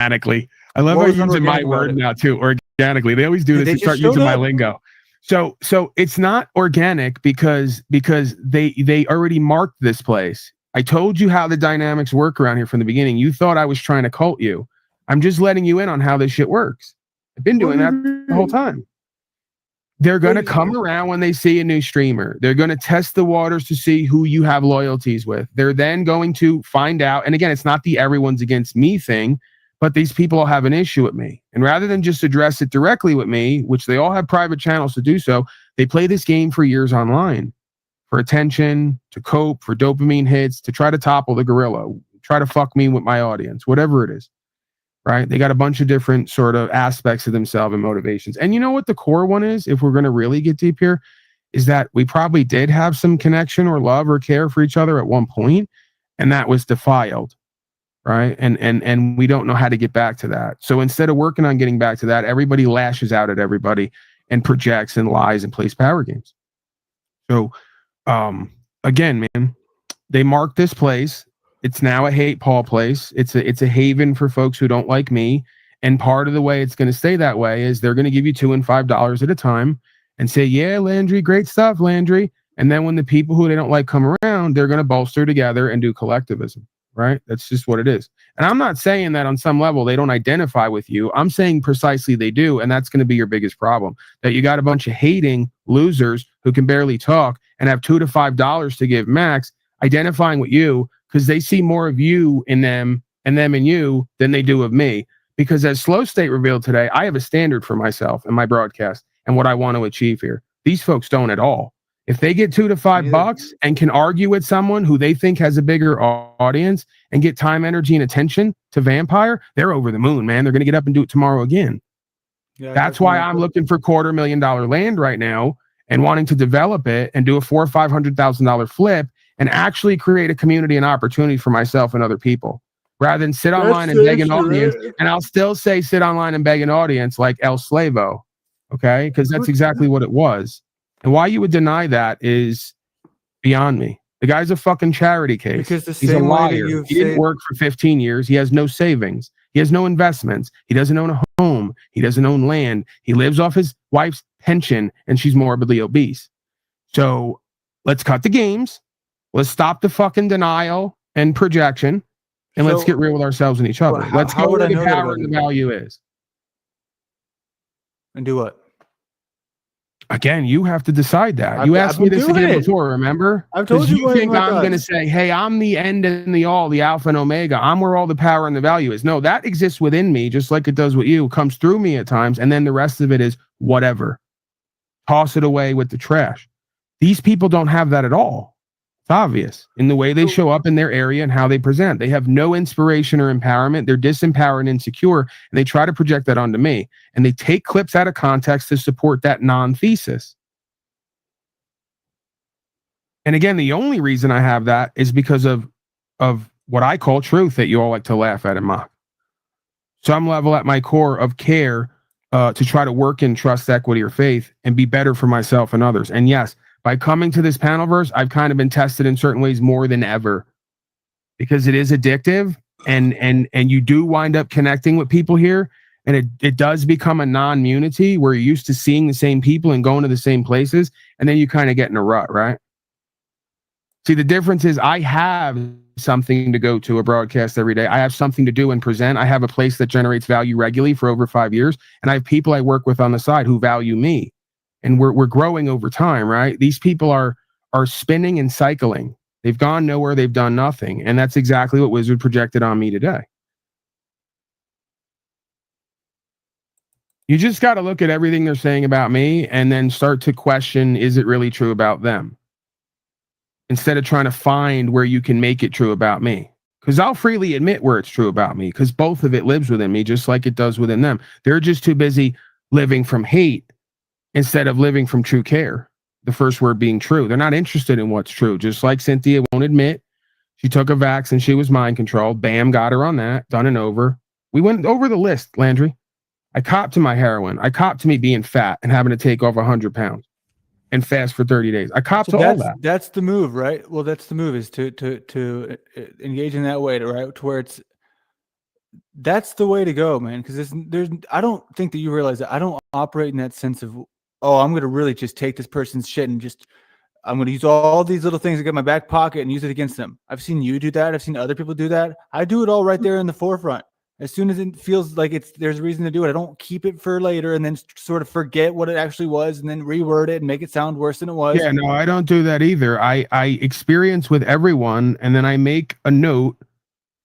organically. I love how you're using my word now too. Organically, they always do this. They start using my lingo. So it's not organic because they already marked this place. I told you how the dynamics work around here from the beginning. You thought I was trying to cult you. I'm just letting you in on how this shit works. I've been doing that the whole time. They're going to come around when they see a new streamer. They're going to test the waters to see who you have loyalties with. They're then going to find out. And again, it's not the everyone's against me thing, but these people all have an issue with me. And rather than just address it directly with me, which they all have private channels to do so, they play this game for years online. For attention, to cope, for dopamine hits, to try to topple the gorilla, try to fuck me with my audience, whatever it is, right? They got a bunch of different sort of aspects of themselves and motivations. And you know what the core one is, if we're going to really get deep here, is that we probably did have some connection or love or care for each other at one point, and that was defiled, right? And we don't know how to get back to that. So instead of working on getting back to that, everybody lashes out at everybody and projects and lies and plays power games. So again, man, they marked this place. It's now a hate Paul place. It's a haven for folks who don't like me. And part of the way it's going to stay that way is they're going to give you $2 and $5 at a time and say, yeah, Landry, great stuff, Landry. And then when the people who they don't like come around, they're going to bolster together and do collectivism, right? That's just what it is. And I'm not saying that on some level they don't identify with you. I'm saying precisely they do. And that's going to be your biggest problem, that you got a bunch of hating losers who can barely talk and have $2 to $5 to give max, identifying with you because they see more of you in them and them in you than they do of me. Because as Slow State revealed today, I have a standard for myself and my broadcast and what I want to achieve here. These folks don't at all. If they get $2 to $5 and can argue with someone who they think has a bigger audience and get time, energy, and attention to Vampire, they're over the moon, man. They're going to get up and do it tomorrow again. Yeah, that's why I'm looking for $250,000 land right now and wanting to develop it and do a $400,000 or $500,000 flip and actually create a community and opportunity for myself and other people, rather than sit online and beg an audience. And I'll still say sit online and beg an audience like El Slavo, okay? Because that's exactly what it was. And why you would deny that is beyond me. The guy's a fucking charity case. Because he's a liar. He didn't work for 15 years. He has no savings. He has no investments. He doesn't own a home. He doesn't own land. He lives off his wife's pension, and she's morbidly obese. So let's cut the games. Let's stop the fucking denial and projection, and let's get real with ourselves and each other. Let's go where the power and the value is. And do what? Again, you have to decide that. You asked me this again before, remember? I've told you. You think I'm going to say, hey, I'm the end and the all, the alpha and omega. I'm where all the power and the value is. No, that exists within me, just like it does with you. It comes through me at times, and then the rest of it is whatever. Toss it away with the trash. These people don't have that at all. It's obvious in the way they show up in their area and how they present. They have no inspiration or empowerment. They're disempowered and insecure, and they try to project that onto me. And they take clips out of context to support that non-thesis. And again, the only reason I have that is because of what I call truth that you all like to laugh at and mock. Some level at my core of care to try to work in trust, equity, or faith and be better for myself and others. And yes, by coming to this Panelverse, I've kind of been tested in certain ways more than ever because it is addictive and you do wind up connecting with people here. And it does become a non-unity where you're used to seeing the same people and going to the same places. And then you kind of get in a rut, right? See, the difference is I have something to go to a broadcast every day. I have something to do and present. I have a place that generates value regularly for over 5 years. And I have people I work with on the side who value me. And we're growing over time, right? These people are spinning and cycling. They've gone nowhere. They've done nothing. And that's exactly what Wizard projected on me today. You just got to look at everything they're saying about me and then start to question, is it really true about them? Instead of trying to find where you can make it true about me. Because I'll freely admit where it's true about me, because both of it lives within me, just like it does within them. They're just too busy living from hate instead of living from true care. The first word being true. They're not interested in what's true. Just like Cynthia won't admit she took a vax and she was mind controlled. Bam, got her on that. Done and over. We went over the list, Landry. I copped to my heroin. I copped to me being fat and having to take off 100 pounds and fast for 30 days. I copped to all that. That's the move, right? Well, that's the move, is to engage in that way, right? To where it's that's the way to go, man. Because I don't think that you realize that I don't operate in that sense of, oh, I'm going to really just take this person's shit and I'm going to use all these little things to get in my back pocket and use it against them. I've seen you do that. I've seen other people do that. I do it all right there in the forefront. As soon as it feels like there's a reason to do it, I don't keep it for later and then sort of forget what it actually was and then reword it and make it sound worse than it was. Yeah, no, I don't do that either. I experience with everyone, and then I make a note,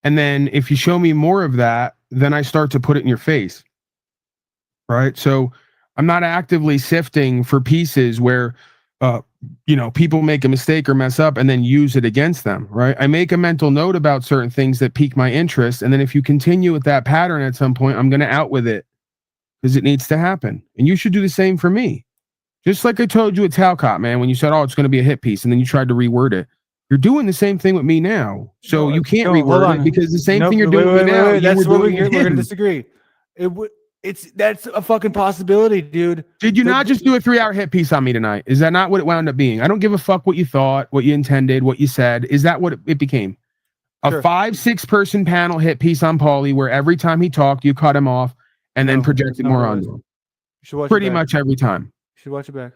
and then if you show me more of that, then I start to put it in your face. Right? So I'm not actively sifting for pieces where people make a mistake or mess up and then use it against them, right? I make a mental note about certain things that pique my interest, and then if you continue with that pattern at some point, I'm going to out with it because it needs to happen. And you should do the same for me. Just like I told you at Talcott, man, when you said, oh, it's going to be a hit piece, and then you tried to reword it. You're doing the same thing with me now. So you can't reword it because the same thing you're doing with me now. That's where we're going to disagree. That's a fucking possibility, dude. Did you not just do a 3-hour hit piece on me tonight? Is that not what it wound up being? I don't give a fuck what you thought, what you intended, what you said. Is that what it became? A 5-6 person panel hit piece on Paulie where every time he talked, you cut him off and then projected more onto him. Pretty much every time. You should watch it back.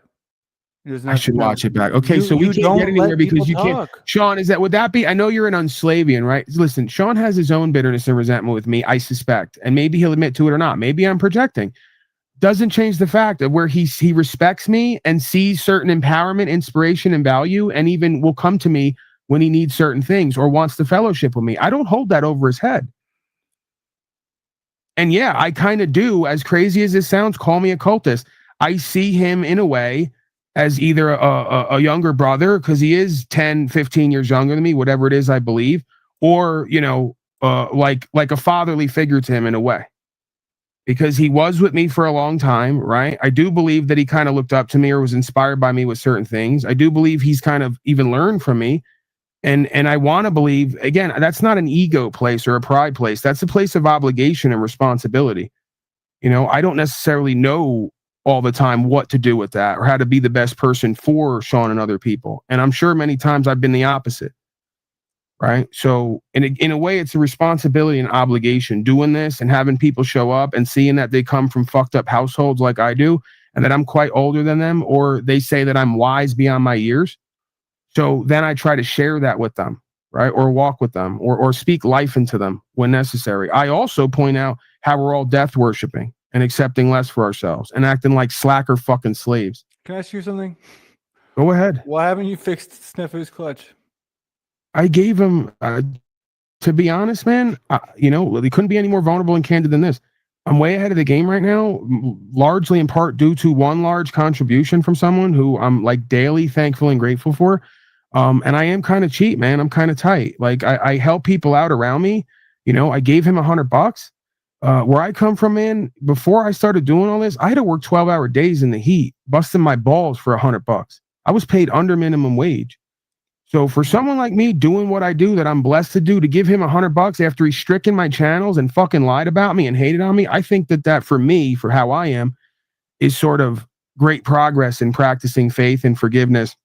I should watch it back. Okay, so we can't get anywhere because you can't. Sean, would that be? I know you're an Unslavian, right? Listen, Sean has his own bitterness and resentment with me, I suspect, and maybe he'll admit to it or not. Maybe I'm projecting. Doesn't change the fact of where he respects me and sees certain empowerment, inspiration, and value, and even will come to me when he needs certain things or wants to fellowship with me. I don't hold that over his head. And yeah, I kind of do. As crazy as this sounds, call me a cultist. I see him in a way as either a younger brother, because he is 10, 15 years younger than me, whatever it is, I believe, or, like a fatherly figure to him in a way, because he was with me for a long time, right? I do believe that he kind of looked up to me or was inspired by me with certain things. I do believe he's kind of even learned from me. And I want to believe, again, that's not an ego place or a pride place. That's a place of obligation and responsibility. I don't necessarily know all the time what to do with that or how to be the best person for Sean and other people. And I'm sure many times I've been the opposite. Right. So in a way, it's a responsibility and obligation doing this and having people show up and seeing that they come from fucked up households like I do, and that I'm quite older than them, or they say that I'm wise beyond my years. So then I try to share that with them, right? Or walk with them or speak life into them when necessary. I also point out how we're all death worshiping and accepting less for ourselves and acting like slacker fucking slaves. Can I ask you something? Go ahead. Why haven't you fixed Snefu's clutch? I gave him, to be honest, man, he couldn't be any more vulnerable and candid than this. I'm way ahead of the game right now, largely in part due to one large contribution from someone who I'm like daily thankful and grateful for. And I am kind of cheap, man. I'm kind of tight. Like I help people out around me. I gave him $100. Where I come from, man, before I started doing all this, I had to work 12-hour days in the heat, busting my balls for $100. I was paid under minimum wage. So for someone like me doing what I do, that I'm blessed to do, to give him $100 after he stricken my channels and fucking lied about me and hated on me, I think that for me, for how I am, is sort of great progress in practicing faith and forgiveness,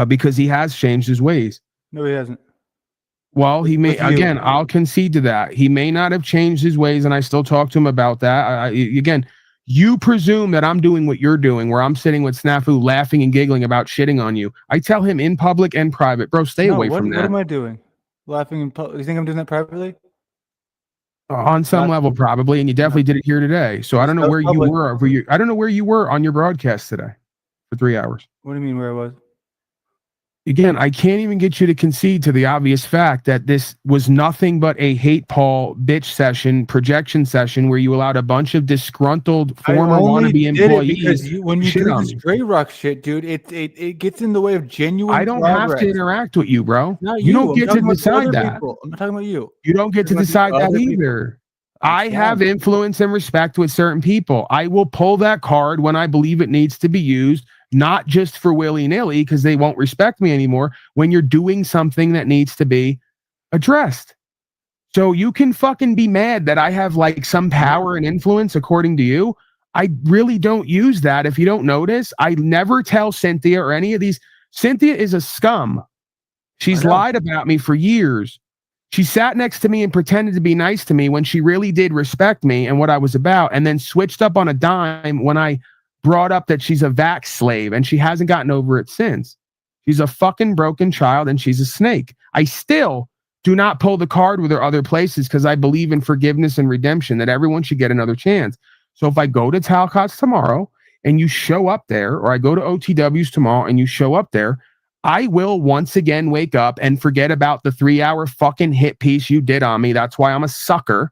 because he has changed his ways. No, he hasn't. Well, he may, again, I'll concede to that. He may not have changed his ways, and I still talk to him about that. Again, you presume that I'm doing what you're doing, where I'm sitting with Snafu laughing and giggling about shitting on you. I tell him in public and private, bro, stay away from that. What am I doing? Laughing in public? You think I'm doing that privately? On some level, probably, and you definitely did it here today. So I don't know where you were. I don't know where you were on your broadcast today for 3 hours. What do you mean where I was? Again, I can't even get you to concede to the obvious fact that this was nothing but a hate Paul bitch session, projection session, where you allowed a bunch of disgruntled former wannabe employees. When you do this Grey Rock shit, dude, it gets in the way of genuine. I don't have to interact with you, bro. You don't get to decide that. I'm not talking about you. You don't get to decide that either. I have influence and respect with certain people. I will pull that card when I believe it needs to be used. Not just for willy-nilly, because they won't respect me anymore when you're doing something that needs to be addressed. So you can fucking be mad that I have like some power and influence according to you. I really don't use that. If you don't notice, I never tell Cynthia or any of these. Cynthia is a scum. She's lied about me for years. She sat next to me and pretended to be nice to me when she really did respect me and what I was about, and then switched up on a dime when I brought up that she's a vax slave, and she hasn't gotten over it since. She's a fucking broken child, and she's a snake. I still do not pull the card with her other places because I believe in forgiveness and redemption, that everyone should get another chance. So if I go to Talcott's tomorrow and you show up there, or I go to OTW's tomorrow and you show up there, I will once again wake up and forget about the 3-hour fucking hit piece you did on me. That's why I'm a sucker,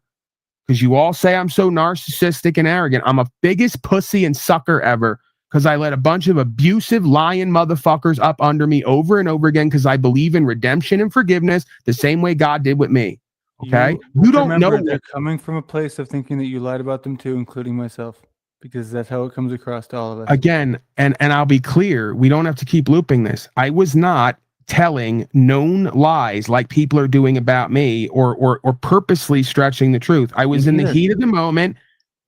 because you all say I'm so narcissistic and arrogant. I'm a biggest pussy and sucker ever, because I let a bunch of abusive, lying motherfuckers up under me over and over again, because I believe in redemption and forgiveness the same way God did with me. Okay? You don't know. They're coming from a place of thinking that you lied about them too, including myself, because that's how it comes across to all of us. Again, and I'll be clear, we don't have to keep looping this. I was not telling known lies like people are doing about me, or purposely stretching the truth. I was in the heat of the moment,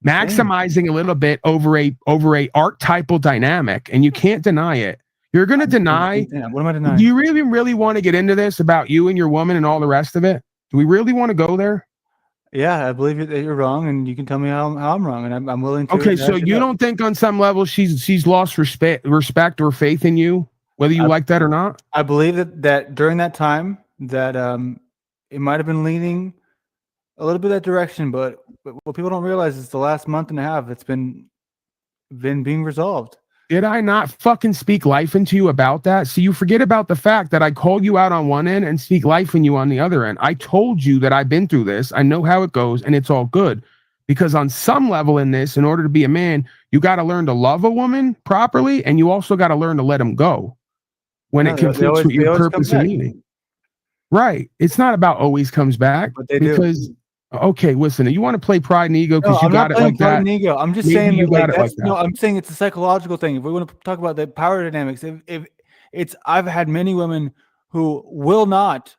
maximizing a little bit over a archetypal dynamic, and you can't deny it. You're going to deny. What am I denying? Do you really want to get into this about you and your woman and all the rest of it? Do we really want to go there? Yeah, I believe that you're wrong, and you can tell me how I'm wrong, and I'm willing to. Okay, so you don't think on some level she's lost respect or faith in you, whether you like that or not? I believe that during that time that it might have been leaning a little bit that direction, but what people don't realize is the last month and a half it's been being resolved. Did I not fucking speak life into you about that? So you forget about the fact that I called you out on one end and speak life in you on the other end. I told you that I've been through this. I know how it goes, and it's all good. Because on some level in this, in order to be a man, you got to learn to love a woman properly, and you also got to learn to let them go when it conflicts with your purpose and meaning. Right. It's not about always comes back, but they because do. Okay, listen, you want to play pride and ego because you got it like that. And ego. I'm just saying you got it like that. No, I'm saying it's a psychological thing. If we want to talk about the power dynamics, if it's, I've had many women who will not,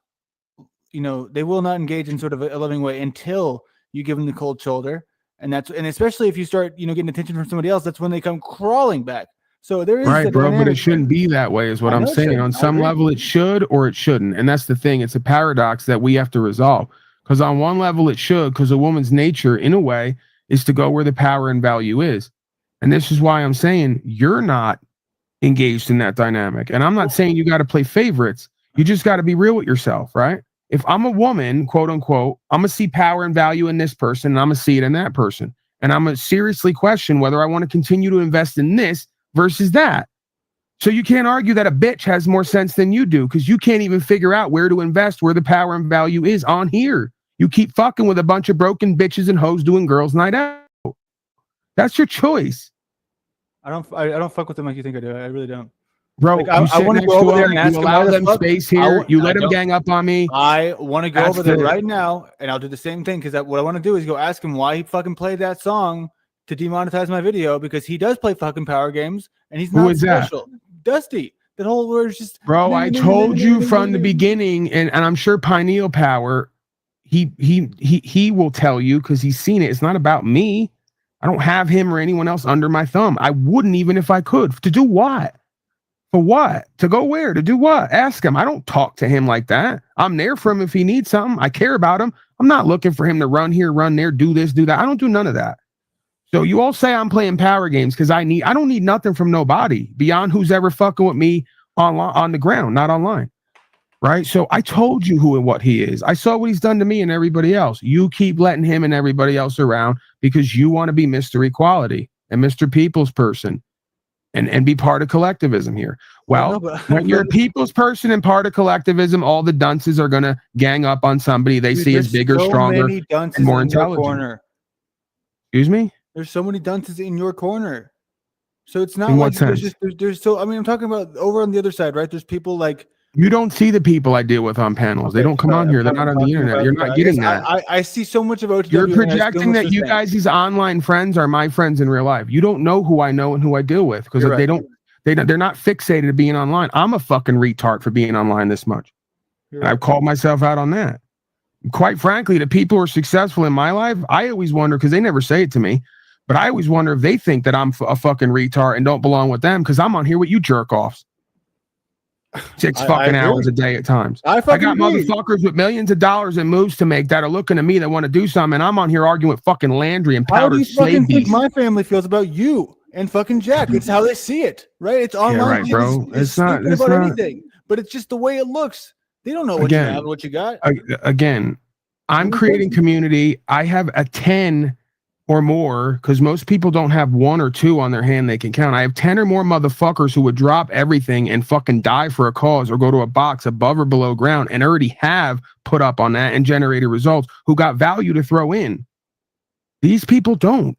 they will not engage in sort of a loving way until you give them the cold shoulder, and especially if you start, getting attention from somebody else, that's when they come crawling back. So there is right, bro, but it shouldn't be that way, is what I'm saying. On some level, it should or it shouldn't, and that's the thing. It's a paradox that we have to resolve. Because on one level it should, because a woman's nature, in a way, is to go where the power and value is. And this is why I'm saying you're not engaged in that dynamic. And I'm not saying you got to play favorites. You just got to be real with yourself, right? If I'm a woman, quote unquote, I'm going to see power and value in this person, and I'm going to see it in that person. And I'm going to seriously question whether I want to continue to invest in this versus that. So you can't argue that a bitch has more sense than you do, because you can't even figure out where to invest, where the power and value is on here. You keep fucking with a bunch of broken bitches and hoes doing girls' night out. That's your choice. I don't fuck with them like you think I do. I really don't. Bro, like, I want to go over there and ask them. You allow them space here. You let them gang up on me. I want to go over there right now, and I'll do the same thing, because what I want to do is go ask him why he fucking played that song to demonetize my video, because he does play fucking power games, and he's not special. Dusty. The whole word is just. Bro, I told you from the beginning, and I'm sure Pineal Power, he will tell you, because he's seen it. It's not about me. I don't have him or anyone else under my thumb. I wouldn't, even if I could. To do what? For what? To go where? To do what? Ask him. I don't talk to him like that. I'm there for him if he needs something. I care about him. I'm not looking for him to run here, run there, do this, do that. I don't do none of that. So you all say I'm playing power games because I don't need nothing from nobody beyond who's ever fucking with me on the ground, not online. Right? So I told you who and what he is. I saw what he's done to me and everybody else. You keep letting him and everybody else around because you want to be Mr. Equality and Mr. People's person and be part of collectivism here. Well, when you're a people's person and part of collectivism, all the dunces are going to gang up on somebody they see as bigger, stronger, and more intelligent. Excuse me? There's so many dunces in your corner. So it's not in like there's so, I mean, I'm talking about over on the other side, right? There's people like, you don't see the people I deal with on panels. Okay, they don't come on here. They're not on the internet. You're not getting that. I see so much of OTW. You're projecting that you guys, these online friends, are my friends in real life. You don't know who I know and who I deal with, because they're not fixated to being online. I'm a fucking retard for being online this much. And I've called myself out on that. Quite frankly, the people who are successful in my life, I always wonder, because they never say it to me, but I always wonder if they think that I'm a fucking retard and don't belong with them, because I'm on here with you jerk offs. 6 fucking hours a day at times. I got motherfuckers with millions of dollars in moves to make that are looking at me that want to do something, and I'm on here arguing with fucking Landry and powdered. How do you fucking think my family feels about you and fucking Jack? It's how they see it, right? It's online, right, bro. It's not about anything, but it's just the way it looks. They don't know what you have and what you got. Again, I'm creating community. I have a 10 or more, because most people don't have 1 or 2 on their hand they can count. I have 10 or more motherfuckers who would drop everything and fucking die for a cause or go to a box above or below ground and already have put up on that and generated results, who got value to throw in. These people don't.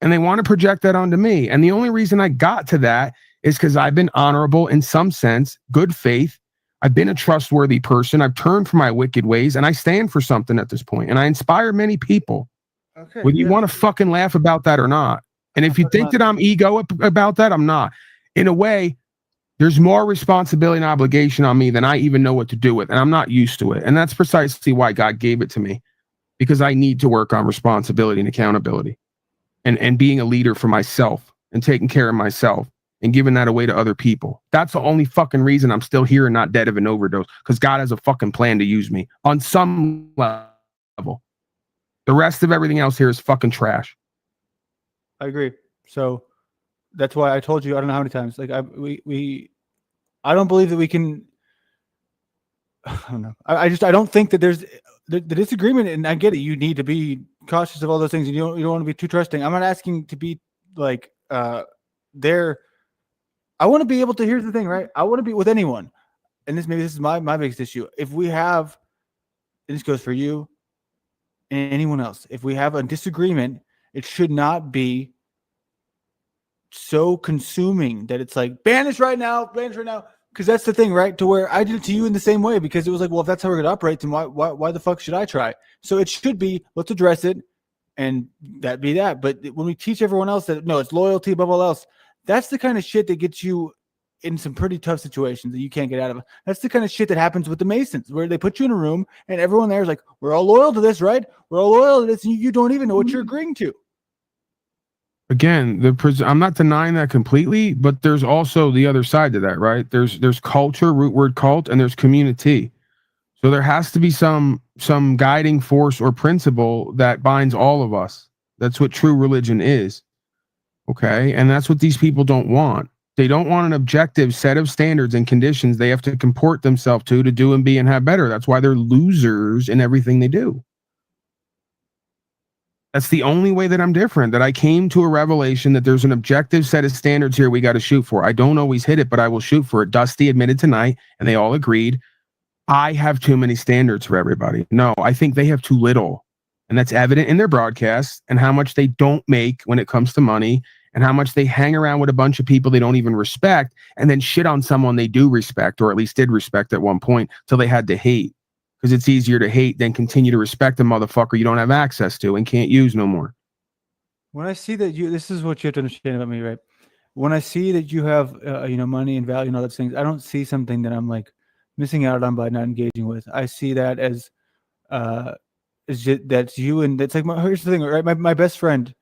And they want to project that onto me. And the only reason I got to that is because I've been honorable in some sense, good faith. I've been a trustworthy person. I've turned from my wicked ways, and I stand for something at this point. And I inspire many people. Okay, whether you want to fucking laugh about that or not. And if you think that I'm ego about that, I'm not. In a way, there's more responsibility and obligation on me than I even know what to do with. And I'm not used to it. And that's precisely why God gave it to me, because I need to work on responsibility and accountability and being a leader for myself and taking care of myself and giving that away to other people. That's the only fucking reason I'm still here and not dead of an overdose, because God has a fucking plan to use me on some level. The rest of everything else here is fucking trash. I agree. So that's why I told you, I don't know how many times, like I don't believe that we can, I don't know. I don't think that there's the disagreement, and I get it. You need to be cautious of all those things, and you don't want to be too trusting. I'm not asking to be like, there. I want to be able to, here's the thing, right? I want to be with anyone. And this is my biggest issue. If we have, and this goes for you, and anyone else, if we have a disagreement, it should not be so consuming that it's like, banish right now. Because that's the thing, right? To where I did it to you in the same way, because it was like, well, if that's how we're going to operate, then why the fuck should I try? So it should be, let's address it, and that be that. But when we teach everyone else that, no, it's loyalty above all else, that's the kind of shit that gets you in some pretty tough situations that you can't get out of. That's the kind of shit that happens with the Masons, where they put you in a room and everyone there is like, we're all loyal to this, right? We're all loyal to this, and you don't even know what you're agreeing to. Again, I'm not denying that completely, but there's also the other side to that, right? There's culture, root word cult, and there's community. So there has to be some guiding force or principle that binds all of us. That's what true religion is. Okay? And that's what these people don't want. They don't want an objective set of standards and conditions they have to comport themselves to do and be and have better. That's why they're losers in everything they do. That's the only way that I'm different, that I came to a revelation that there's an objective set of standards here we got to shoot for. I don't always hit it, but I will shoot for it. Dusty admitted tonight, and they all agreed, I have too many standards for everybody. No, I think they have too little. And that's evident in their broadcasts and how much they don't make when it comes to money, and how much they hang around with a bunch of people they don't even respect, and then shit on someone they do respect, or at least did respect at one point, till they had to hate. Because it's easier to hate than continue to respect a motherfucker you don't have access to and can't use no more. When I see that this is what you have to understand about me, right? When I see that you have, money and value and all those things, I don't see something that I'm like missing out on by not engaging with. I see that as that's you, and that's like here's the thing, right? My best friend.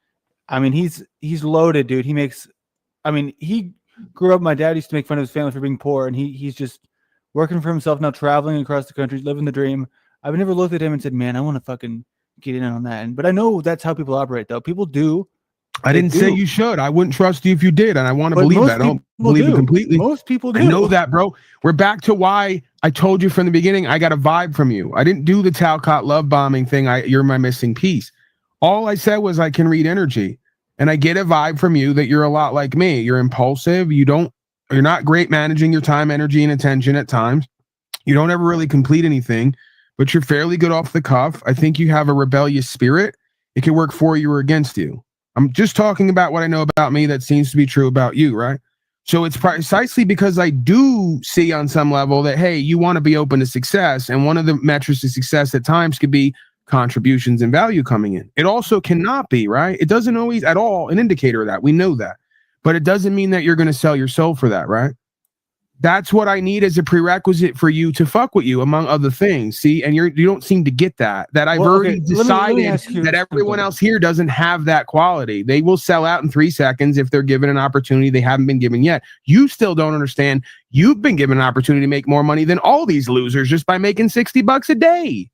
I mean, he's loaded, dude. He grew up. My dad used to make fun of his family for being poor, and he's just working for himself now, traveling across the country, living the dream. I've never looked at him and said, man, I want to fucking get in on that. But I know that's how people operate, though. People do. I didn't say you should. I wouldn't trust you if you did, and I want to believe that. I don't believe it completely. Most people do. I know that, bro. We're back to why I told you from the beginning I got a vibe from you. I didn't do the Talcott love bombing thing. You're my missing piece. All I said was I can read energy, and I get a vibe from you that you're a lot like me. You're impulsive. You're not great managing your time, energy, and attention at times. You don't ever really complete anything, but you're fairly good off the cuff. I think you have a rebellious spirit. It can work for you or against you. I'm just talking about what I know about me that seems to be true about you, right? So it's precisely because I do see on some level that, hey, you want to be open to success. And one of the metrics of success at times could be contributions and value coming in. It also cannot be, right? It doesn't always at all an indicator of that. We know that. But it doesn't mean that you're going to sell your soul for that, right? That's what I need as a prerequisite for you to fuck with you, among other things. See, and you don't seem to get that. That I've already decided that everyone else here doesn't have that quality. They will sell out in 3 seconds if they're given an opportunity they haven't been given yet. You still don't understand. You've been given an opportunity to make more money than all these losers just by making $60 a day.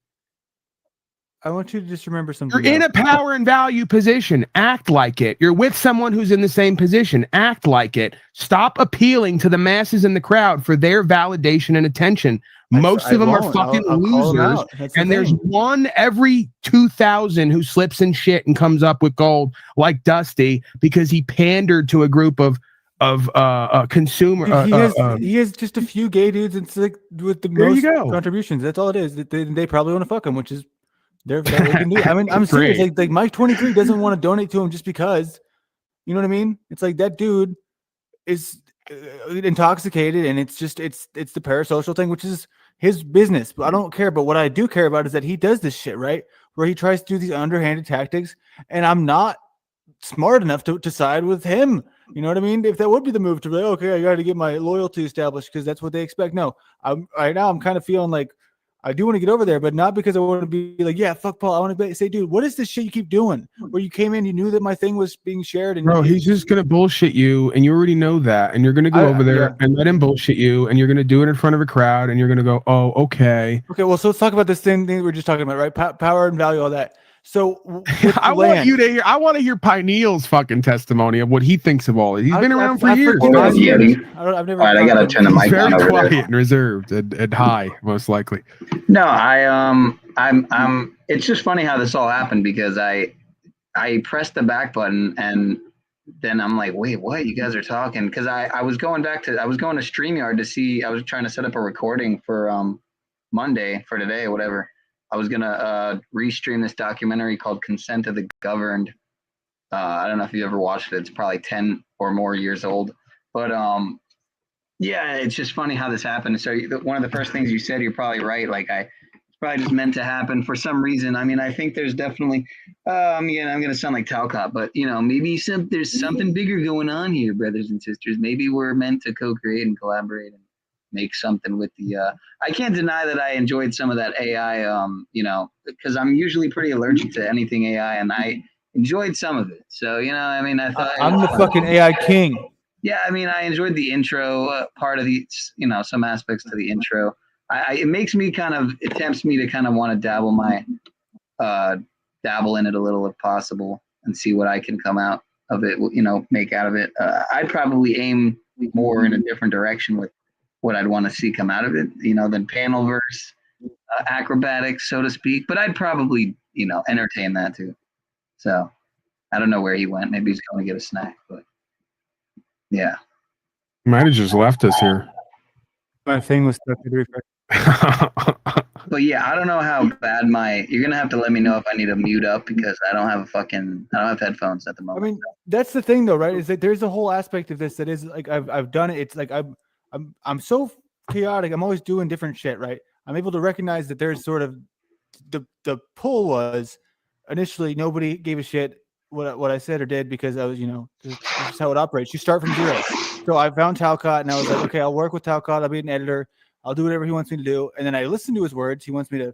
I want you to just remember something. You're in a power and value position. Act like it. You're with someone who's in the same position. Act like it. Stop appealing to the masses in the crowd for their validation and attention. Most of them are fucking losers. And there's one every 2,000 who slips in shit and comes up with gold, like Dusty, because he pandered to a group of consumer. He has just a few gay dudes and like with the most contributions. That's all it is. They probably want to fuck him, which is. They can do. I mean, I'm serious. Like Mike 23 doesn't want to donate to him just because, you know what I mean? It's like that dude is intoxicated, and it's the parasocial thing, which is his business. But I don't care. But what I do care about is that he does this shit, right? Where he tries to do these underhanded tactics, and I'm not smart enough to side with him. You know what I mean? If that would be the move to be like, okay, I got to get my loyalty established because that's what they expect. No, right now I'm kind of feeling like. I do want to get over there, but not because I want to be like, yeah, fuck Paul. I want to say, dude, what is this shit you keep doing? Where you came in, you knew that my thing was being shared. And bro, he's just going to bullshit you, and you already know that. And you're going to go over there and let him bullshit you, and you're going to do it in front of a crowd, and you're going to go, oh, okay. Okay, well, so let's talk about this thing we were just talking about, right? Power and value, all that. So I want you to hear. I want to hear Pineal's fucking testimony of what he thinks of all it. He's been around for years. I've never. All right, I gotta turn the mic on. Very quiet there. and reserved and high, most likely. No, I'm. It's just funny how this all happened because I pressed the back button and then I'm like, wait, what? You guys are talking? Because I was going to StreamYard to see. I was trying to set up a recording for Monday for today or whatever. I was gonna restream this documentary called Consent of the Governed. I don't know if you ever watched it. It's probably 10 or more years old. But yeah, it's just funny how this happened. So one of the first things you said, you're probably right. Like it's probably just meant to happen for some reason. I mean, I think there's definitely. I'm gonna sound like Talcott, but maybe there's something bigger going on here, brothers and sisters. Maybe we're meant to co-create and collaborate and make something with the I can't deny that I enjoyed some of that AI because I'm usually pretty allergic to anything AI, and I enjoyed some of it. So I mean, I thought I'm the fucking AI king. Yeah, I mean, I enjoyed the intro part of the some aspects to the intro. It tempts me to kind of want to dabble in it a little if possible and see what I can come out of it, make out of it. I'd probably aim more in a different direction with what I'd want to see come out of it, than Panelverse, acrobatics, so to speak. But I'd probably, entertain that too. So I don't know where he went. Maybe he's going to get a snack, but yeah. Might have just left us here. My thing was stuck to the refresh. But yeah, I don't know how bad you're going to have to let me know if I need to mute up because I don't have headphones at the moment. I mean, that's the thing though, right? Is that there's a whole aspect of this that is like, I've done it. It's like, I'm so chaotic. I'm always doing different shit, right? I'm able to recognize that there's sort of the pull was initially nobody gave a shit what I said or did because I was, this is how it operates. You start from zero. So I found Talcott and I was like, okay, I'll work with Talcott. I'll be an editor. I'll do whatever he wants me to do. And then I listened to his words. He wants me to,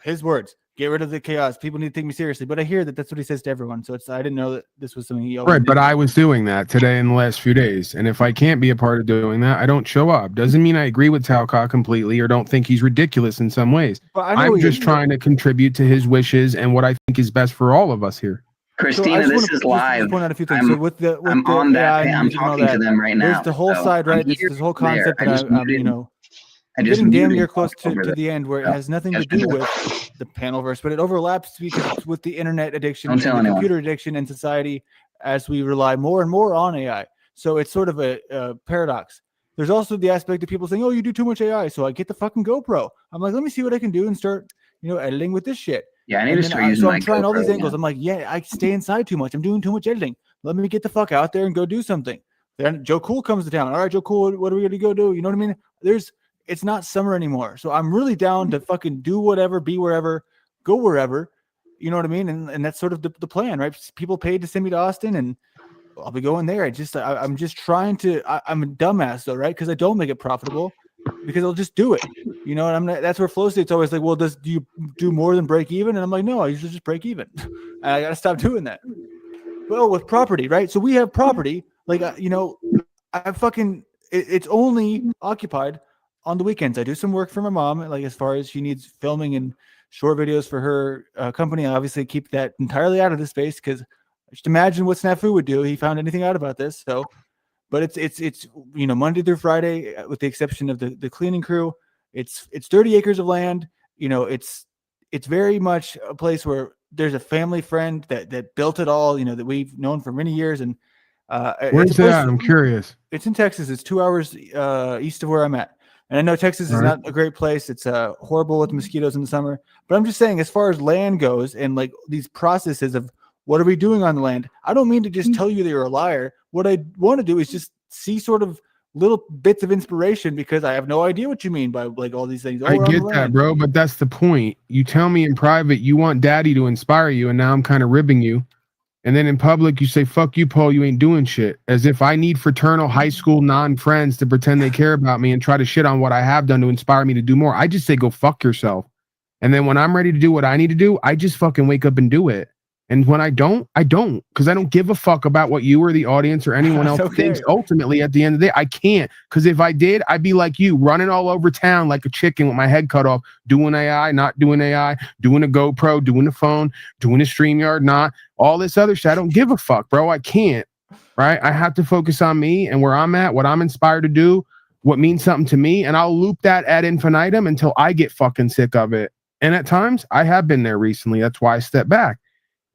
his words, get rid of the chaos. People need to take me seriously. But I hear that that's what he says to everyone. So I didn't know that this was something he always did. But I was doing that today in the last few days. And if I can't be a part of doing that, I don't show up. Doesn't mean I agree with Talcott completely or don't think he's ridiculous in some ways. I'm just trying to contribute to his wishes and what I think is best for all of us here. Christina, this is live. Point out a few things. So with the on that. I'm talking to them right now. There's the whole side, right? This whole concept that I'm getting damn near close to the end where it has nothing to do with the Panelverse, but it overlaps because with the internet addiction and the computer addiction in society as we rely more and more on AI. So it's sort of a paradox. There's also the aspect of people saying, oh, you do too much AI. So I get the fucking GoPro. I'm like, let me see what I can do and start, editing with this shit. Yeah, I need to start using my GoPro. So I'm trying all these angles. I'm like, yeah, I stay inside too much. I'm doing too much editing. Let me get the fuck out there and go do something. Then Joe Cool comes to town. All right, Joe Cool, what are we going to go do? You know what I mean? It's not summer anymore. So I'm really down to fucking do whatever, be wherever, go wherever. You know what I mean? And that's sort of the plan, right? People paid to send me to Austin and I'll be going there. I'm just trying to. I'm a dumbass though, right? Because I don't make it profitable because I'll just do it. You know, and I'm not, that's where Flow State's always like, well, do you do more than break even? And I'm like, no, I usually just break even. And I got to stop doing that. Well, with property, right? So we have property, like, you know, I fucking, it's only occupied on the weekends. I do some work for my mom, like as far as she needs filming and short videos for her company. I obviously keep that entirely out of the space because just imagine what Snafu would do. He found anything out about this. So, but it's you know, Monday through Friday, with the exception of the cleaning crew. It's 30 acres of land. You know, it's very much a place where there's a family friend that built it all. You know, that we've known for many years. And where's that? I'm curious. It's in Texas. It's 2 hours east of where I'm at. And I know Texas is not a great place. It's horrible with mosquitoes in the summer. But I'm just saying, as far as land goes and like these processes of what are we doing on the land, I don't mean to just tell you that you're a liar. What I want to do is just see sort of little bits of inspiration because I have no idea what you mean by like all these things. I get that, bro. But that's the point. You tell me in private you want daddy to inspire you, and now I'm kind of ribbing you. And then in public, you say, fuck you, Paul, you ain't doing shit. As if I need fraternal high school non-friends to pretend they care about me and try to shit on what I have done to inspire me to do more. I just say, go fuck yourself. And then when I'm ready to do what I need to do, I just fucking wake up and do it. And when I don't, because I don't give a fuck about what you or the audience or anyone else thinks. Ultimately, at the end of the day, I can't. Because if I did, I'd be like you, running all over town like a chicken with my head cut off, doing AI, not doing AI, doing a GoPro, doing a phone, doing a StreamYard, not all this other shit. I don't give a fuck, bro. I can't, right? I have to focus on me and where I'm at, what I'm inspired to do, what means something to me. And I'll loop that ad infinitum until I get fucking sick of it. And at times, I have been there recently. That's why I step back.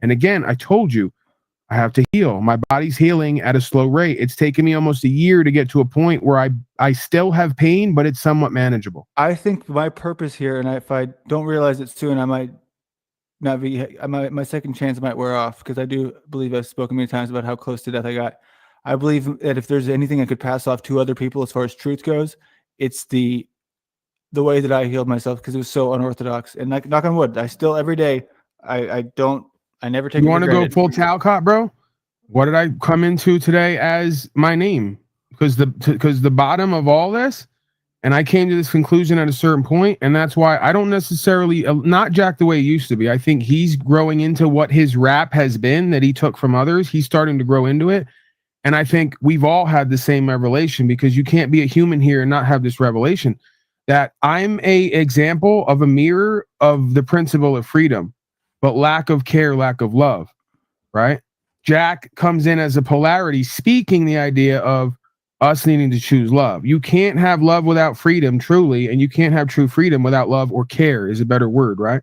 And again, I told you, I have to heal. My body's healing at a slow rate. It's taken me almost a year to get to a point where I still have pain, but it's somewhat manageable. I think my purpose here, and if I don't realize it soon, I might not be, my second chance might wear off because I do believe I've spoken many times about how close to death I got. I believe that if there's anything I could pass off to other people as far as truth goes, it's the way that I healed myself because it was so unorthodox. And like, knock on wood, I still every day, I never take. You want to go full Talcott, bro? What did I come into today as my name? Because the bottom of all this, and I came to this conclusion at a certain point, and that's why I don't necessarily not Jack the way he used to be. I think he's growing into what his rap has been that he took from others. He's starting to grow into it, and I think we've all had the same revelation because you can't be a human here and not have this revelation that I'm a example of a mirror of the principle of freedom. But lack of care, lack of love, right? Jack comes in as a polarity, speaking the idea of us needing to choose love. You can't have love without freedom, truly, and you can't have true freedom without love or care is a better word, right?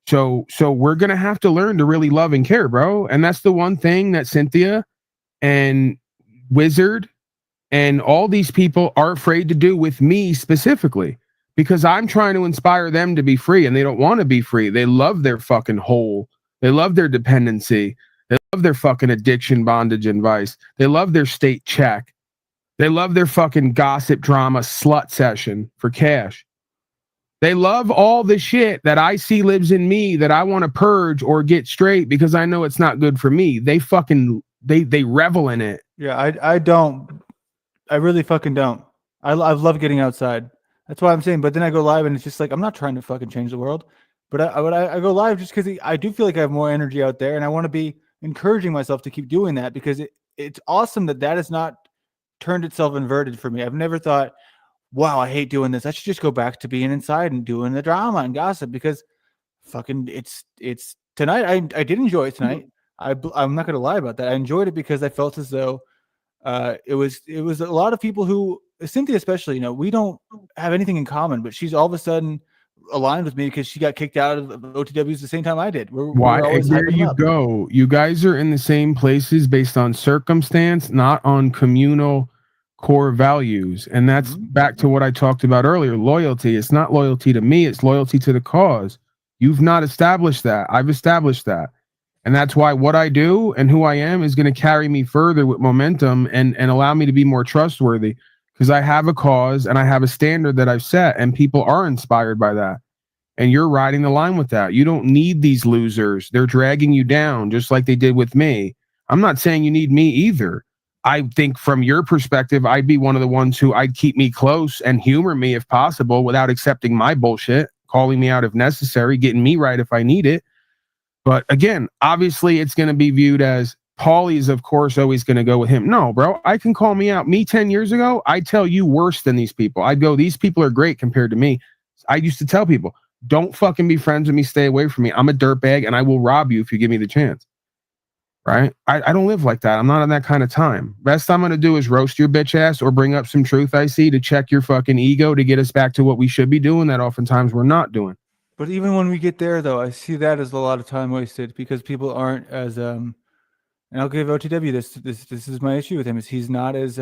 So we're going to have to learn to really love and care, bro. And that's the one thing that Cynthia and Wizard and all these people are afraid to do with me specifically. Because I'm trying to inspire them to be free and they don't want to be free. They love their fucking hole. They love their dependency. They love their fucking addiction, bondage, and vice. They love their state check. They love their fucking gossip drama slut session for cash. They love all the shit that I see lives in me that I want to purge or get straight because I know it's not good for me. They fucking, they revel in it. Yeah, I don't. I really fucking don't. I love getting outside. That's why I'm saying, but then I go live and it's just like, I'm not trying to fucking change the world, but I go live just because I do feel like I have more energy out there and I want to be encouraging myself to keep doing that because it's awesome that has not turned itself inverted for me. I've never thought, wow, I hate doing this. I should just go back to being inside and doing the drama and gossip because fucking it's tonight. I did enjoy it tonight. I'm not going to lie about that. I enjoyed it because I felt as though it was a lot of people who, Cynthia especially, you know, we don't have anything in common, but she's all of a sudden aligned with me because she got kicked out of OTWs the same time I did. Why? There you go. You guys are in the same places based on circumstance, not on communal core values. And that's back to what I talked about earlier. Loyalty. It's not loyalty to me. It's loyalty to the cause. You've not established that. I've established that. And that's why what I do and who I am is going to carry me further with momentum and allow me to be more trustworthy. Because I have a cause and I have a standard that I've set and people are inspired by that. And you're riding the line with that. You don't need these losers. They're dragging you down just like they did with me. I'm not saying you need me either. I think from your perspective, I'd be one of the ones who I'd keep me close and humor me if possible without accepting my bullshit, calling me out if necessary, getting me right if I need it. But again, obviously it's going to be viewed as Paulie's, of course, always going to go with him. No, bro, I can call me out. Me 10 years ago, I tell you worse than these people. I'd go, these people are great compared to me. I used to tell people, don't fucking be friends with me. Stay away from me. I'm a dirtbag and I will rob you if you give me the chance. Right? I don't live like that. I'm not on that kind of time. Best I'm going to do is roast your bitch ass or bring up some truth I see to check your fucking ego to get us back to what we should be doing that oftentimes we're not doing. But even when we get there, though, I see that as a lot of time wasted because people aren't as and I'll give OTW this is my issue with him is he's not as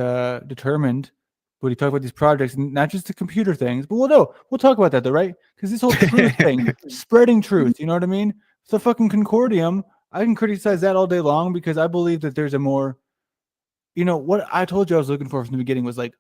determined when he talks about these projects, and not just the computer things. But we'll talk about that though, right? Because this whole truth thing, spreading truth, you know what I mean? It's the fucking Concordium. I can criticize that all day long because I believe that there's a more, what I told you I was looking for from the beginning was like,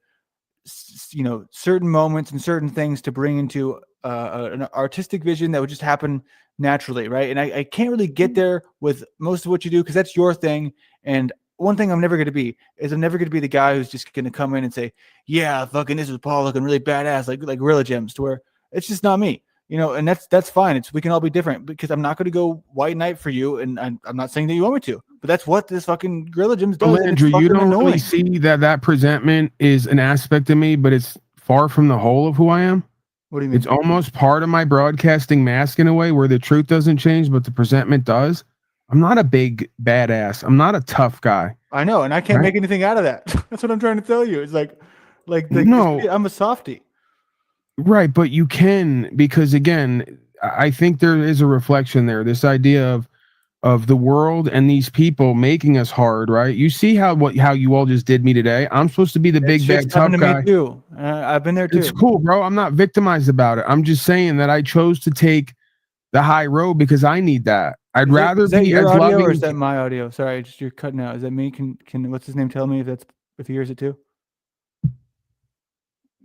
certain moments and certain things to bring into an artistic vision that would just happen naturally, right? And I can't really get there with most of what you do because that's your thing. And one thing I'm never going to be is I'm never going to be the guy who's just going to come in and say, yeah, fucking this is Paul looking really badass, like Gorilla Gems, to where it's just not me. And that's fine. We can all be different because I'm not going to go white knight for you, and I'm not saying that you want me to, but that's what this fucking Gorilla Gems does. Well, Andrew, you don't really see that presentment is an aspect of me, but it's far from the whole of who I am. What do you mean? It's almost part of my broadcasting mask in a way where the truth doesn't change, but the presentment does. I'm not a big badass. I'm not a tough guy. I know, and I can't make anything out of that. That's what I'm trying to tell you. It's like no, I'm a softie. Right, but you can, because again, I think there is a reflection there. This idea of the world and these people making us hard, right? You see how you all just did me today. I'm supposed to be the big bad tough guy. Me too. I've been there too. It's cool, bro. I'm not victimized about it. I'm just saying that I chose to take the high road because I need that. I'd rather be your as audio loving. Or is that my audio? Sorry, you're cutting out. Is that me? Can what's his name tell me if he hears it too?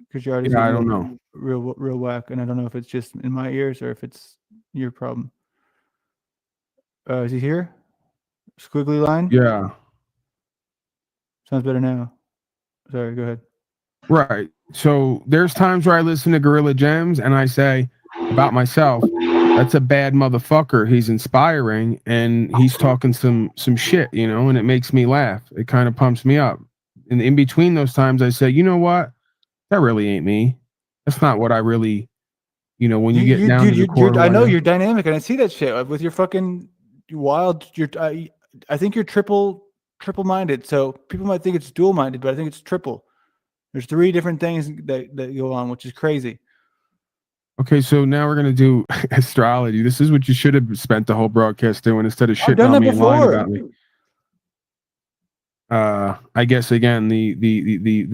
Because you're already I don't know. Real whack, and I don't know if it's just in my ears or if it's your problem. Is he here? Squiggly line? Yeah. Sounds better now. Sorry, go ahead. Right. So there's times where I listen to Gorilla Gems and I say about myself, that's a bad motherfucker. He's inspiring and he's talking some shit, and it makes me laugh. It kind of pumps me up. And in between those times, I say, you know what? That really ain't me. That's not what I really, when you get down to the core. I know you're dynamic, and I see that shit with your fucking wild. I think you're triple-minded. So people might think it's dual-minded, but I think it's triple. There's 3 different things that go on, which is crazy. Okay, so now we're gonna do astrology. This is what you should have spent the whole broadcast doing instead of shitting on me and lying about me. I guess again the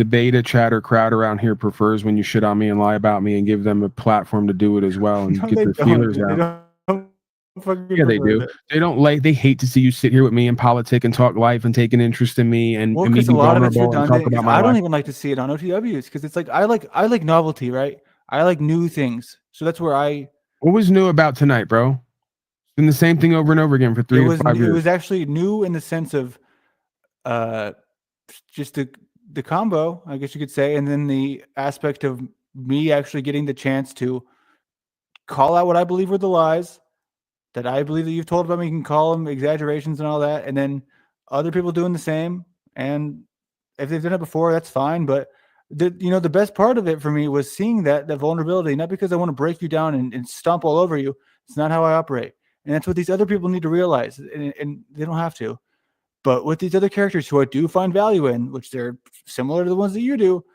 beta chatter crowd around here prefers when you shit on me and lie about me and give them a platform to do it as well and get their feelers out. Yeah, they do. They hate to see you sit here with me and politic and talk life and take an interest in me and me be vulnerable and talk about my life. I don't even like to see it on OTWs because it's like I like novelty, right? I like new things, so that's where I. What was new about tonight, bro? It's been the same thing over and over again for 3 or 5 years. It was actually new in the sense of just the combo, I guess you could say, and then the aspect of me actually getting the chance to call out what I believe were the lies that I believe that you've told about me. You can call them exaggerations and all that, and then other people doing the same. And if they've done it before, that's fine. But the best part of it for me was seeing that vulnerability, not because I want to break you down and stomp all over you. It's not how I operate, and that's what these other people need to realize, and they don't have to. But with these other characters who I do find value in, which they're similar to the ones that you do,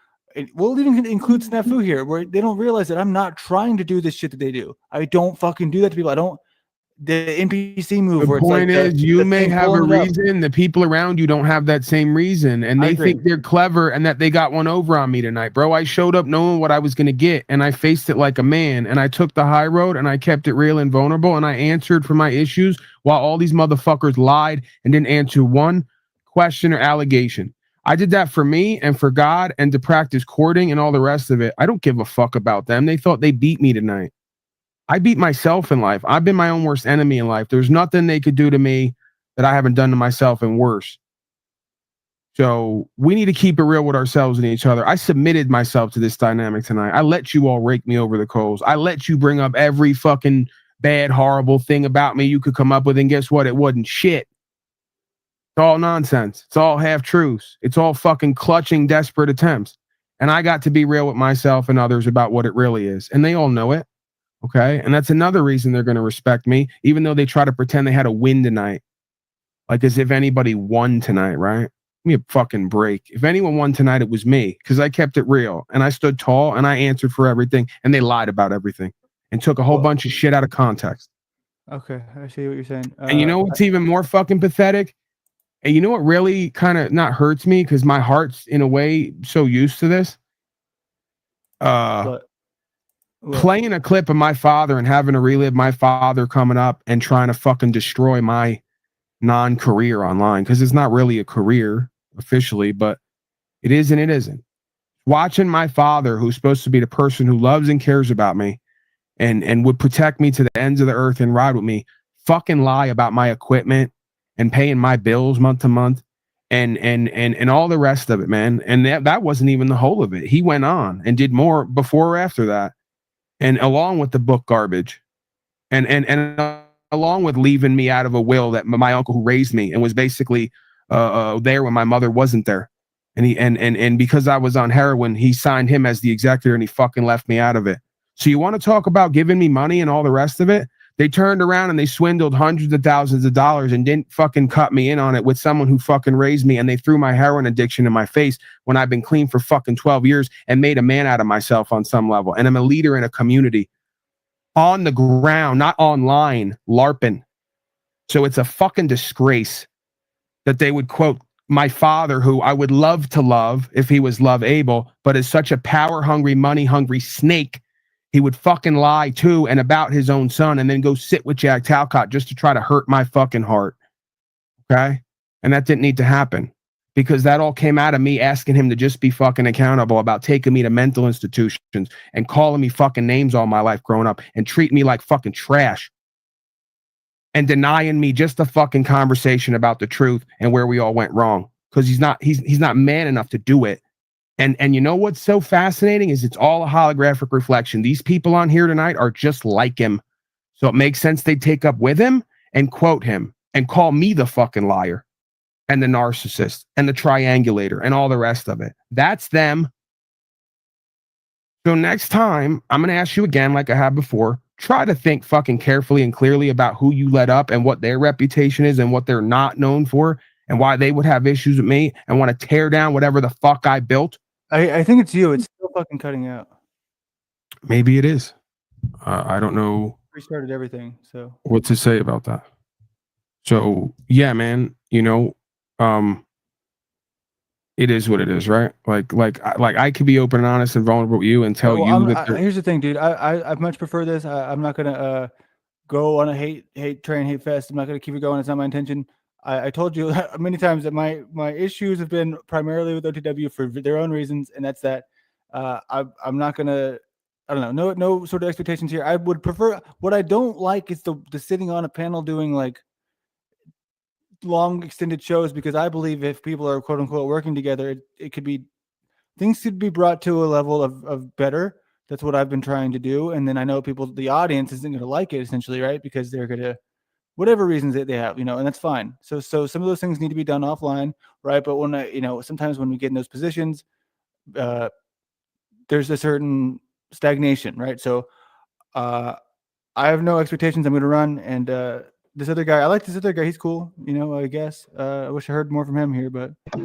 we'll even include Snafu here, where they don't realize that I'm not trying to do this shit that they do. I don't fucking do that to people. I don't. The NPC move. The point is, you may have a reason. The people around you don't have that same reason, and they think they're clever and that they got one over on me tonight, bro. I showed up knowing what I was going to get, and I faced it like a man, and I took the high road, and I kept it real and vulnerable, and I answered for my issues while all these motherfuckers lied and didn't answer one question or allegation. I did that for me and for God and to practice courting and all the rest of it. I don't give a fuck about them. They thought they beat me tonight. I beat myself in life. I've been my own worst enemy in life. There's nothing they could do to me that I haven't done to myself and worse. So we need to keep it real with ourselves and each other. I submitted myself to this dynamic tonight. I let you all rake me over the coals. I let you bring up every fucking bad, horrible thing about me you could come up with. And guess what? It wasn't shit. It's all nonsense. It's all half truths. It's all fucking clutching, desperate attempts. And I got to be real with myself and others about what it really is. And they all know it. Okay. And that's another reason they're going to respect me, even though they try to pretend they had a win tonight. Like as if anybody won tonight, right? Give me a fucking break. If anyone won tonight, it was me, because I kept it real and I stood tall and I answered for everything, and they lied about everything and took a whole bunch of shit out of context. Okay, I see what you're saying. And you know what's even more fucking pathetic? And you know what really kind of not hurts me, because my heart's in a way so used to this? What? Playing a clip of my father and having to relive my father coming up and trying to fucking destroy my non-career online, because it's not really a career officially, but it is and it isn't. Watching my father, who's supposed to be the person who loves and cares about me and would protect me to the ends of the earth and ride with me, fucking lie about my equipment and paying my bills month to month and all the rest of it, man. And that wasn't even the whole of it. He went on and did more before or after that, and along with the book garbage and along with leaving me out of a will that my uncle who raised me and was basically there when my mother wasn't there. And because I was on heroin, he signed him as the executor and he fucking left me out of it. So you want to talk about giving me money and all the rest of it? They turned around and they swindled hundreds of thousands of dollars and didn't fucking cut me in on it with someone who fucking raised me. And they threw my heroin addiction in my face when I've been clean for fucking 12 years and made a man out of myself on some level. And I'm a leader in a community. On the ground, not online, LARPing. So it's a fucking disgrace that they would quote my father, who I would love to love if he was love able, but is such a power hungry, money hungry snake. He would fucking lie to and about his own son and then go sit with Jack Talcott just to try to hurt my fucking heart. Okay? And that didn't need to happen, because that all came out of me asking him to just be fucking accountable about taking me to mental institutions and calling me fucking names all my life growing up and treating me like fucking trash and denying me just a fucking conversation about the truth and where we all went wrong, because he's not man enough to do it. And you know what's so fascinating is it's all a holographic reflection. These people on here tonight are just like him. So it makes sense they take up with him and quote him and call me the fucking liar and the narcissist and the triangulator and all the rest of it. That's them. So next time, I'm going to ask you again, like I have before, try to think fucking carefully and clearly about who you let up and what their reputation is and what they're not known for and why they would have issues with me and want to tear down whatever the fuck I built. I think it's you. It's still fucking cutting out. Maybe it is. I don't know. Restarted everything. So what to say about that. So yeah, man, you know, it is what it is, right? Like I could be open and honest and vulnerable with you and tell you that. Here's the thing, dude. I much prefer this. I'm not gonna go on a hate train, hate fest. I'm not gonna keep it going. It's not my intention. I told you many times that my issues have been primarily with OTW for their own reasons, and that's that. I'm not gonna. I don't know. No sort of expectations here. I would prefer. What I don't like is the sitting on a panel doing like long extended shows, because I believe if people are quote unquote working together, it could be, things could be brought to a level of better. That's what I've been trying to do. And then I know the audience isn't going to like it, essentially, right? Because they're going to, whatever reasons that they have, and that's fine. So some of those things need to be done offline, right? But when sometimes when we get in those positions, there's a certain stagnation, right? So I have no expectations. I'm going to run, and this other guy, I like this other guy. He's cool, I guess. I wish I heard more from him here, but. All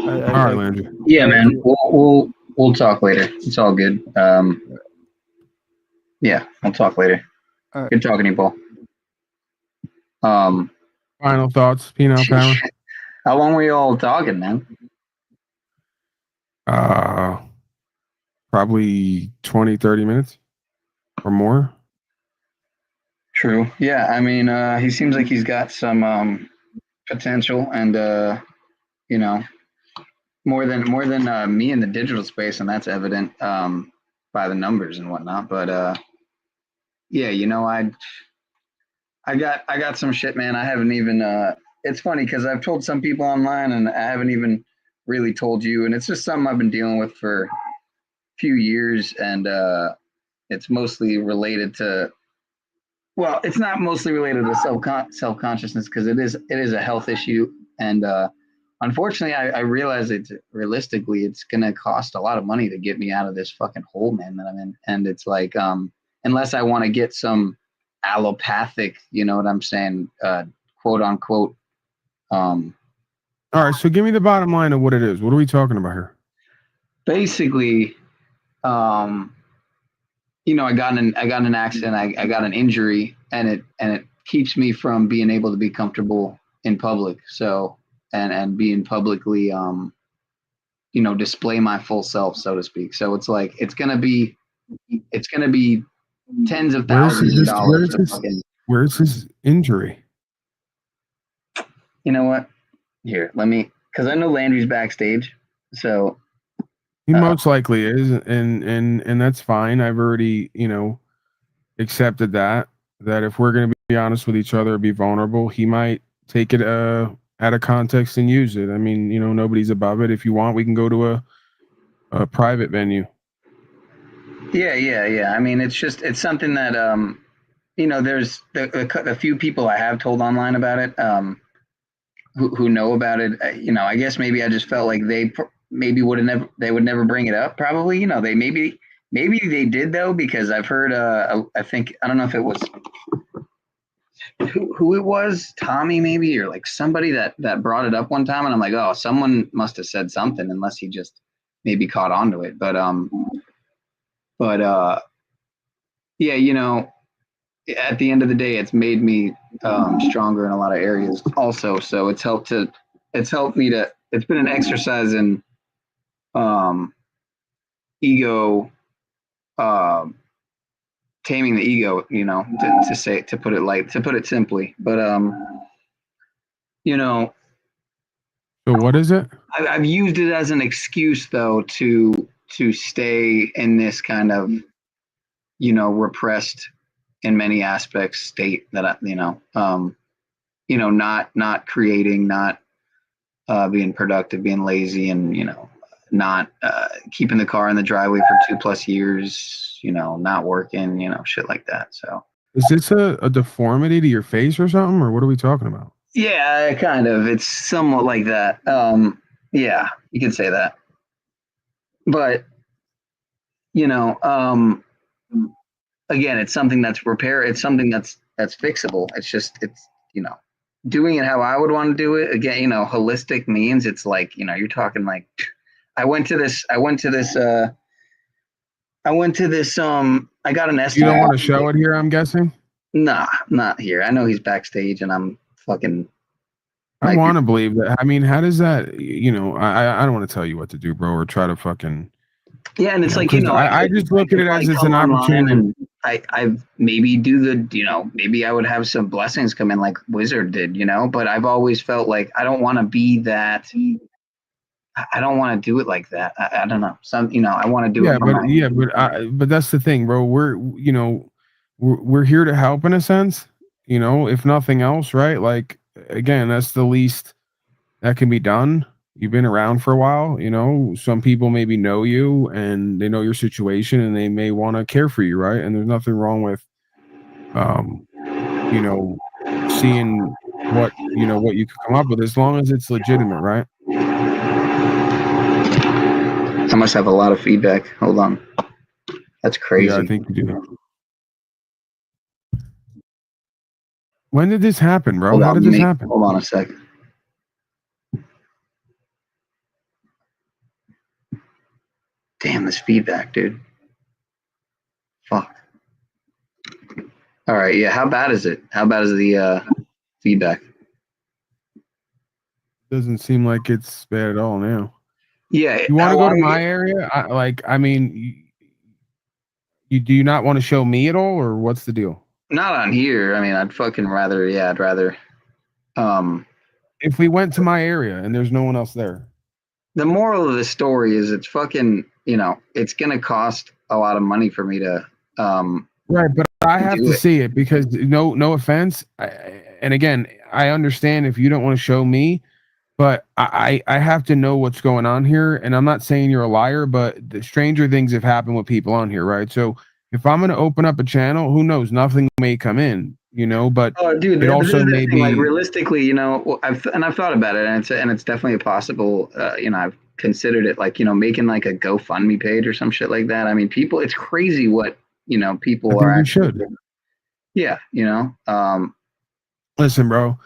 right, Landry. Yeah, man. We'll talk later. It's all good. Yeah, I'll talk later. All right. Good talking to you, Paul. Final thoughts, Penal Power. How long were you all talking, man? Probably 20, 30 minutes or more. True. Yeah, I mean, he seems like he's got some potential, and more than me in the digital space, and that's evident by the numbers and whatnot. But yeah, I got some shit, man. I haven't even. It's funny because I've told some people online, and I haven't even really told you. And it's just something I've been dealing with for a few years, and it's mostly related to. Well, it's not mostly related to self consciousness because it is a health issue, and unfortunately, I realize that realistically, it's gonna cost a lot of money to get me out of this fucking hole, man, that I'm in. And it's like, unless I want to get some allopathic, you know what I'm saying, quote unquote. All right, so give me the bottom line of what it is. What are we talking about here? Basically, I got in an accident. I got an injury, and it keeps me from being able to be comfortable in public. So and being publicly, display my full self, so to speak. So it's like it's gonna be tens of thousands of dollars. Where's his injury? You know what? Here, let me, because I know Landry's backstage, so he most likely is, and that's fine. I've already, accepted that if we're gonna be honest with each other, be vulnerable, he might take it out of context and use it. I mean, nobody's above it. If you want, we can go to a private venue. Yeah. I mean, it's something that there's a few people I have told online about it, who know about it. I guess maybe I just felt like they would never bring it up. Probably, they maybe they did though, because I've heard I think, I don't know if it was who it was, Tommy maybe, or like somebody that brought it up one time, and I'm like, oh, someone must have said something, unless he just maybe caught on to it. But yeah, at the end of the day, it's made me stronger in a lot of areas also. So it's helped me to, it's been an exercise in ego, taming the ego, to put it simply. But so what is it? I've used it as an excuse though to stay in this kind of repressed in many aspects state that not creating, not being productive, being lazy, and not keeping the car in the driveway for 2+ years, not working, shit like that. So is this a deformity to your face or something, or what are we talking about? Yeah, kind of. It's somewhat like that. Yeah, you can say that. But again, it's something that's it's something that's fixable. It's doing it how I would want to do it. Again, holistic means it's like, you're talking like, I got an estimate. You don't want to show it here, I'm guessing? Nah, not here. I know he's backstage, and I'm fucking. I want to believe that. I mean, how does that, I don't want to tell you what to do, bro, or try to fucking. Yeah, and it's like, I just look at it as it's an opportunity. And I maybe do maybe I would have some blessings come in like Wizard did, but I've always felt like I don't want to be that. I don't want to do it like that. I don't know. I want to do it. But that's the thing, bro. We're here to help in a sense, if nothing else, right? Like, again, that's the least that can be done. You've been around for a while, some people maybe know you and they know your situation and they may want to care for you, right? And there's nothing wrong with seeing what you could come up with, as long as it's legitimate, right? I must have a lot of feedback. Hold on. That's crazy. Yeah, I think you do. When did this happen, bro? How did this happen? Hold on a second. Damn, this feedback, dude. Fuck. All right, yeah. How bad is it? How bad is the feedback? Doesn't seem like it's bad at all now. Yeah. You want to go to my area? Do you not want to show me at all, or what's the deal? Not on here. I mean, I'd rather. If we went to my area and there's no one else there. The moral of the story is it's fucking, it's going to cost a lot of money for me to. Right, but I have to see it because no offense. And again, I understand if you don't want to show me, but I have to know what's going on here. And I'm not saying you're a liar, but the stranger things have happened with people on here, right? So if I'm going to open up a channel, who knows? Nothing may come in, but dude, it also may be like realistically, I've thought about it, and it's definitely a possible. I've considered it, like making like a GoFundMe page or some shit like that. I mean, it's crazy what people are actually. Should. Yeah, Listen, bro.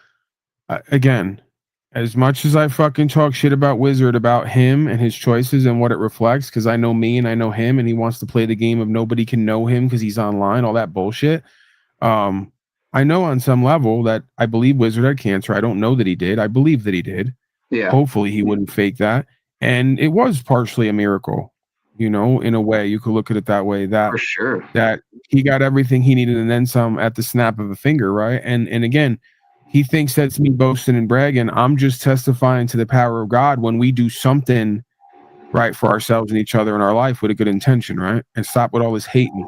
Again, as much as I fucking talk shit about Wizard, about him and his choices and what it reflects, because I know me and I know him, and he wants to play the game of nobody can know him because he's online, all that bullshit. I know on some level that I believe Wizard had cancer. I don't know that he did. I believe that he did. Yeah. Hopefully he wouldn't fake that. And it was partially a miracle, in a way. You could look at it that way. That for sure. That he got everything he needed and then some at the snap of a finger, right? And again, he thinks that's me boasting and bragging. I'm just testifying to the power of God when we do something right for ourselves and each other in our life with a good intention, right? And stop with all this hating.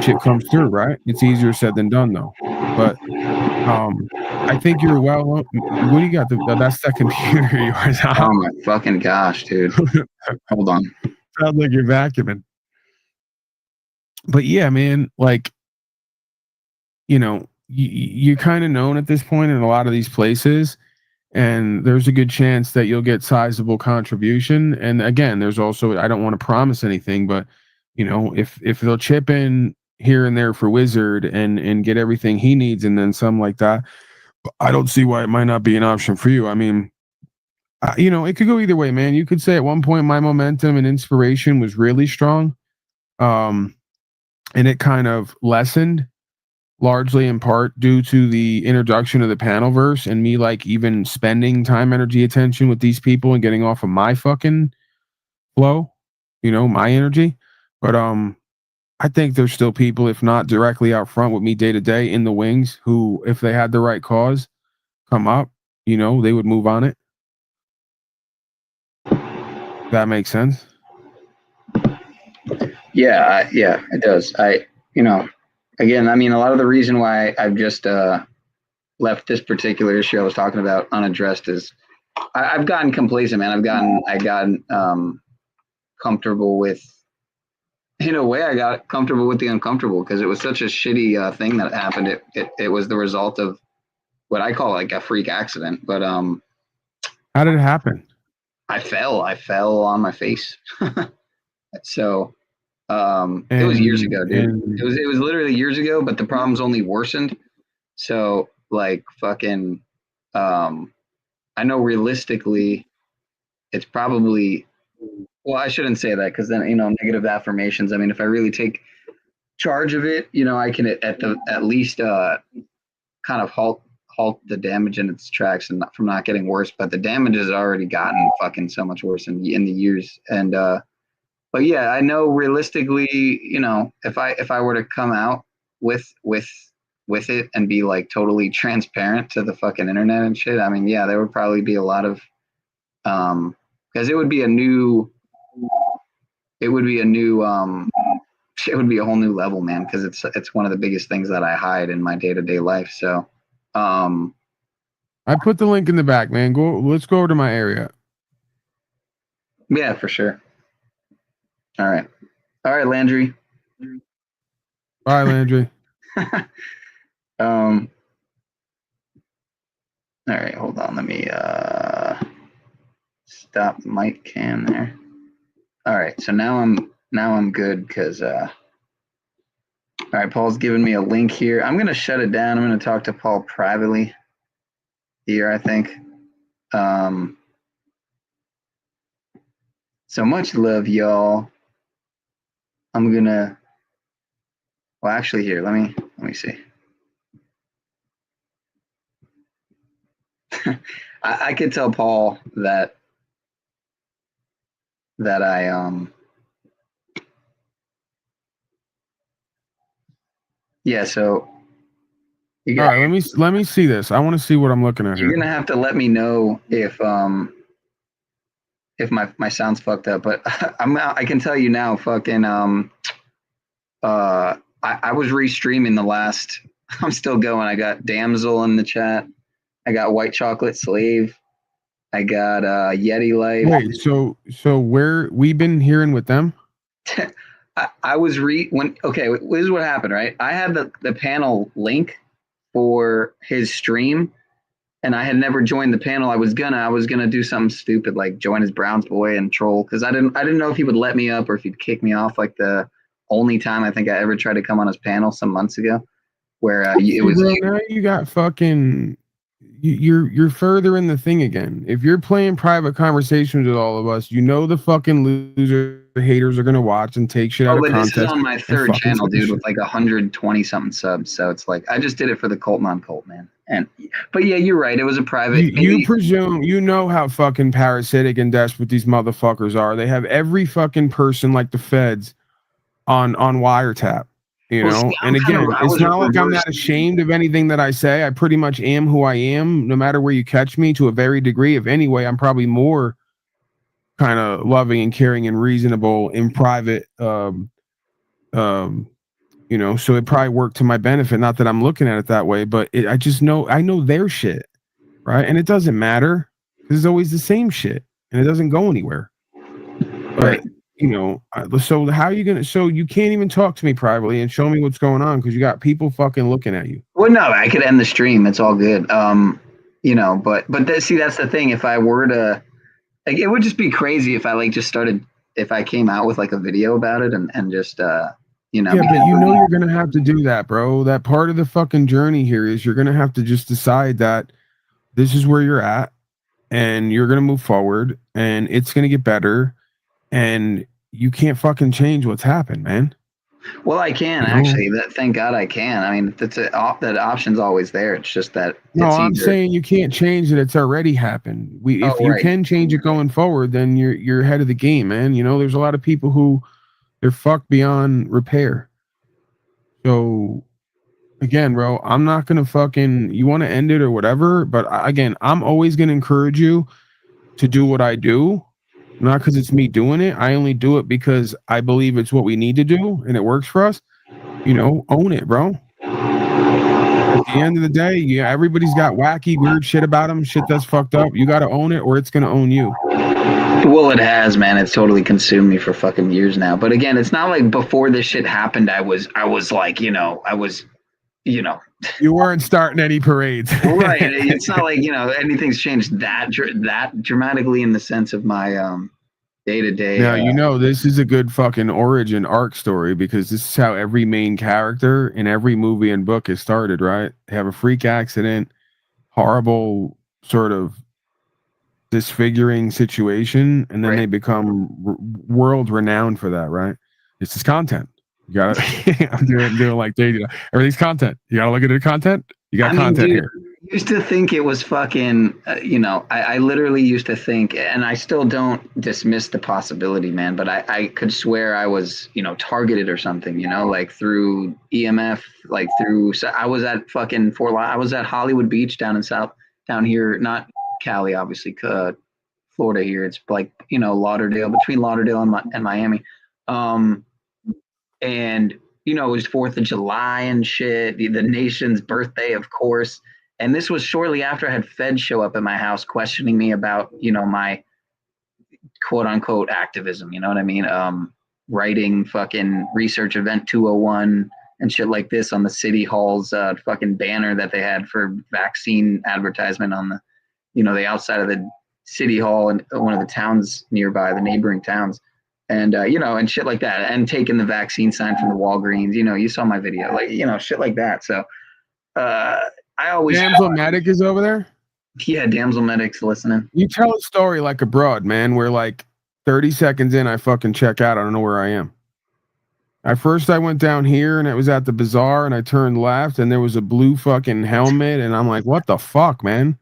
Shit comes through, right? It's easier said than done, though. But I think you're well. What do you got? That's that computer of yours. Oh my fucking gosh, dude! Hold on. Sounds like you're vacuuming. But yeah, man, like you're kind of known at this point in a lot of these places, and there's a good chance that you'll get sizable contribution. And again, there's also, I don't want to promise anything, but if they'll chip in here and there for Wizard and get everything he needs and then some like that, I don't see why it might not be an option for you. I mean, it could go either way, man. You could say at one point my momentum and inspiration was really strong, and it kind of lessened, largely in part due to the introduction of the Panelverse and me like even spending time, energy, attention with these people and getting off of my fucking flow, my energy. But I think there's still people, if not directly out front with me day to day in the wings, who, if they had the right cause come up, they would move on it. That makes sense. Yeah, it does. Again, I mean, a lot of the reason why I've just left this particular issue I was talking about unaddressed is I've gotten complacent, man. I gotten comfortable with. In a way, I got comfortable with the uncomfortable because it was such a shitty thing that happened. It was the result of what I call like a freak accident. But how did it happen? I fell on my face. So it was years ago, dude. It was literally years ago, but the problem's only worsened. So like fucking I know realistically it's probably, well, I shouldn't say that because then negative affirmations. I mean, if I really take charge of it, I can at least kind of halt the damage in its tracks and from not getting worse. But the damage has already gotten fucking so much worse in the years. And but yeah, I know realistically, if I were to come out with it and be like totally transparent to the fucking internet and shit, I mean, yeah, there would probably be a lot of because it would be a whole new level, man, because it's one of the biggest things that I hide in my day-to-day life. So I put the link in the back, man. Let's go over to my area. Yeah, for sure. All right, Landry. Bye, Landry. All right, hold on. Let me stop the mic cam there. All right, so now I'm good because all right, Paul's giving me a link here. I'm gonna shut it down. I'm gonna talk to Paul privately here, I think. So much love, y'all. I'm gonna, well, actually here, let me see. I could tell Paul that I yeah, so all right, let me see this. I want to see what I'm looking at. You're gonna have to let me know if my sound's fucked up, but I can tell you now, fucking I was restreaming the last. I'm still going. I got Damsel in the chat. I got White Chocolate Slave. I got Yeti Life. Wait, so where we've been hearing with them? I was okay, this is what happened, right? I had the panel link for his stream, and I had never joined the panel. I was gonna do something stupid like join his Browns boy and troll, because I didn't know if he would let me up or if he'd kick me off, like the only time I think I ever tried to come on his panel some months ago, where it was. Now you got fucking. You're further in the thing again. If you're playing private conversations with all of us, you know the fucking loser haters are gonna watch and take shit out of context. This is on my third channel, dude, with like 120 something subs. So it's like I just did it for the cult non-cult, man. But yeah, you're right. It was a private. You presume you know how fucking parasitic and desperate these motherfuckers are. They have every fucking person like the feds on wiretap. You know, and again, it's not like I'm not ashamed of anything that I say. I pretty much am who I am, no matter where you catch me, to a very degree. If anyway, I'm probably more kind of loving and caring and reasonable in private. You know, so it probably worked to my benefit. Not that I'm looking at it that way, but I just know their shit, right? And it doesn't matter because it's always the same shit, and it doesn't go anywhere. But you know, so how are you gonna? So you can't even talk to me privately and show me what's going on because you got people fucking looking at you. Well, no, I could end the stream. It's all good. You know, but see, that's the thing. If I were to, like, it would just be crazy if I if I came out with like a video about it and just you know. Yeah, but you know you're gonna have to do that, bro. That part of the fucking journey here is you're gonna have to just decide that this is where you're at, and you're gonna move forward, and it's gonna get better. And you can't fucking change what's happened, man. Well, I can actually. Thank God I can. I mean, that option's always there. It's just that. No, I'm saying you can't change it. It's already happened. If you can change it going forward, then you're ahead of the game, man. You know, there's a lot of people who they're fucked beyond repair. So, again, bro, I'm not gonna fucking. You want to end it or whatever, but again, I'm always gonna encourage you to do what I do. Not because it's me doing it. I only do it because I believe it's what we need to do and it works for us. You know, own it, bro. At the end of the day, yeah, everybody's got wacky, weird shit about them, shit that's fucked up. You got to own it or it's going to own you. Well, it has, man. It's totally consumed me for fucking years now. But again, it's not like before this shit happened, I was like, you know, you weren't starting any parades. Right. It's not like, you know, anything's changed that dramatically in the sense of my day-to-day. Now, you know, this is a good fucking origin arc story because this is how every main character in every movie and book is started, right? They have a freak accident, horrible sort of disfiguring situation, and then they become world renowned for that, right? It's just content. You gotta I'm doing like data. Everything's content. You gotta look at the content. You got content here. I used to think it was fucking you know, I literally used to think, and I still don't dismiss the possibility, man, but I could swear I was, you know, targeted or something, you know, like through EMF, like through. So I was at fucking I was at Hollywood Beach down here, not Cali, obviously, Florida here. It's like, you know, Lauderdale, between Lauderdale and Miami. And, you know, it was 4th of July and shit, the nation's birthday, of course. And this was shortly after I had feds show up at my house questioning me about, you know, my quote unquote activism. You know what I mean? Writing fucking Research Event 201 and shit like this on the city hall's fucking banner that they had for vaccine advertisement on the, you know, the outside of the city hall in one of the towns nearby, the neighboring towns. And, you know, and shit like that, and taking the vaccine sign from the Walgreens, you know, you saw my video, like, you know, shit like that. So, I always. Damsel Medic is over there? Yeah, Damsel Medic's listening. You tell a story like a broad, man, where like 30 seconds in, I fucking check out. I don't know where I am. At first, I went down here and it was at the bazaar and I turned left and there was a blue fucking helmet. And I'm like, what the fuck, man?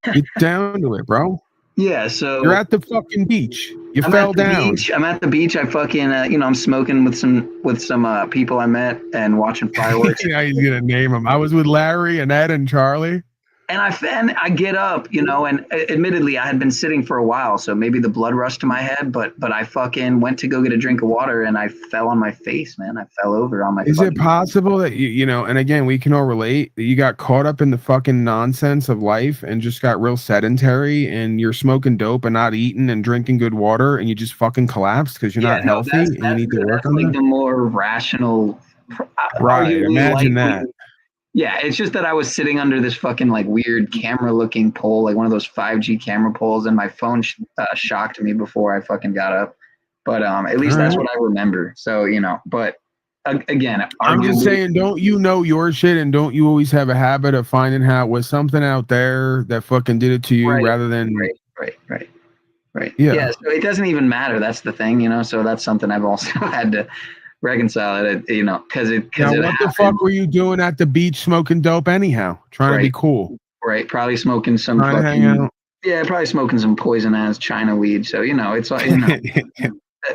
Get down to it, bro. Yeah, so you're at the fucking beach. You fell down. I'm at the beach. I fucking, you know, I'm smoking with some people I met and watching fireworks. Yeah, he's gonna name them. I was with Larry and Ed and Charlie. And I get up, you know, and admittedly I had been sitting for a while, so maybe the blood rushed to my head, but I fucking went to go get a drink of water and I fell on my face, man. I fell over on my Is it possible that you know, and again, we can all relate that you got caught up in the fucking nonsense of life and just got real sedentary and you're smoking dope and not eating and drinking good water and you just fucking collapsed because you're not healthy and you need to work on like that? the more rational, right? Imagine that. Yeah, it's just that I was sitting under this fucking like weird camera looking pole, like one of those 5G camera poles, and my phone shocked me before I fucking got up. But at least that's what I remember. So, you know, but again, I'm just saying, don't you know your shit, and don't you always have a habit of finding how it was something out there that fucking did it to you rather than right. Yeah. So it doesn't even matter. That's the thing, you know. So that's something I've also had to reconcile it, you know, because what the fuck were you doing at the beach smoking dope anyhow? Trying to be cool, right? Probably smoking some fucking, probably smoking some poison ass China weed. So you know, it's you know,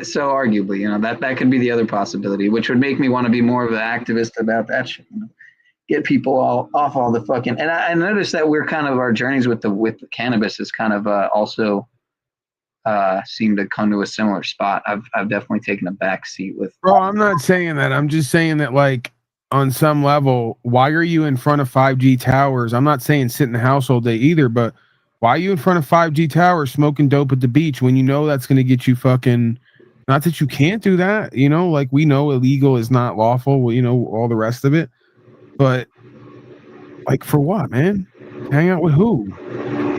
so arguably, you know, that could be the other possibility, which would make me want to be more of an activist about that shit. You know? Get people all off all the fucking. And I noticed that we're kind of our journeys with the cannabis is kind of also. Seem to come to a similar spot. I've definitely taken a back seat with. Bro, I'm not saying that. I'm just saying that, like, on some level, why are you in front of 5G towers? I'm not saying sit in the house all day either, but why are you in front of 5G towers smoking dope at the beach when you know that's going to get you fucking? Not that you can't do that, you know, like we know illegal is not lawful, you know, all the rest of it, but like for what, man? Hang out with who?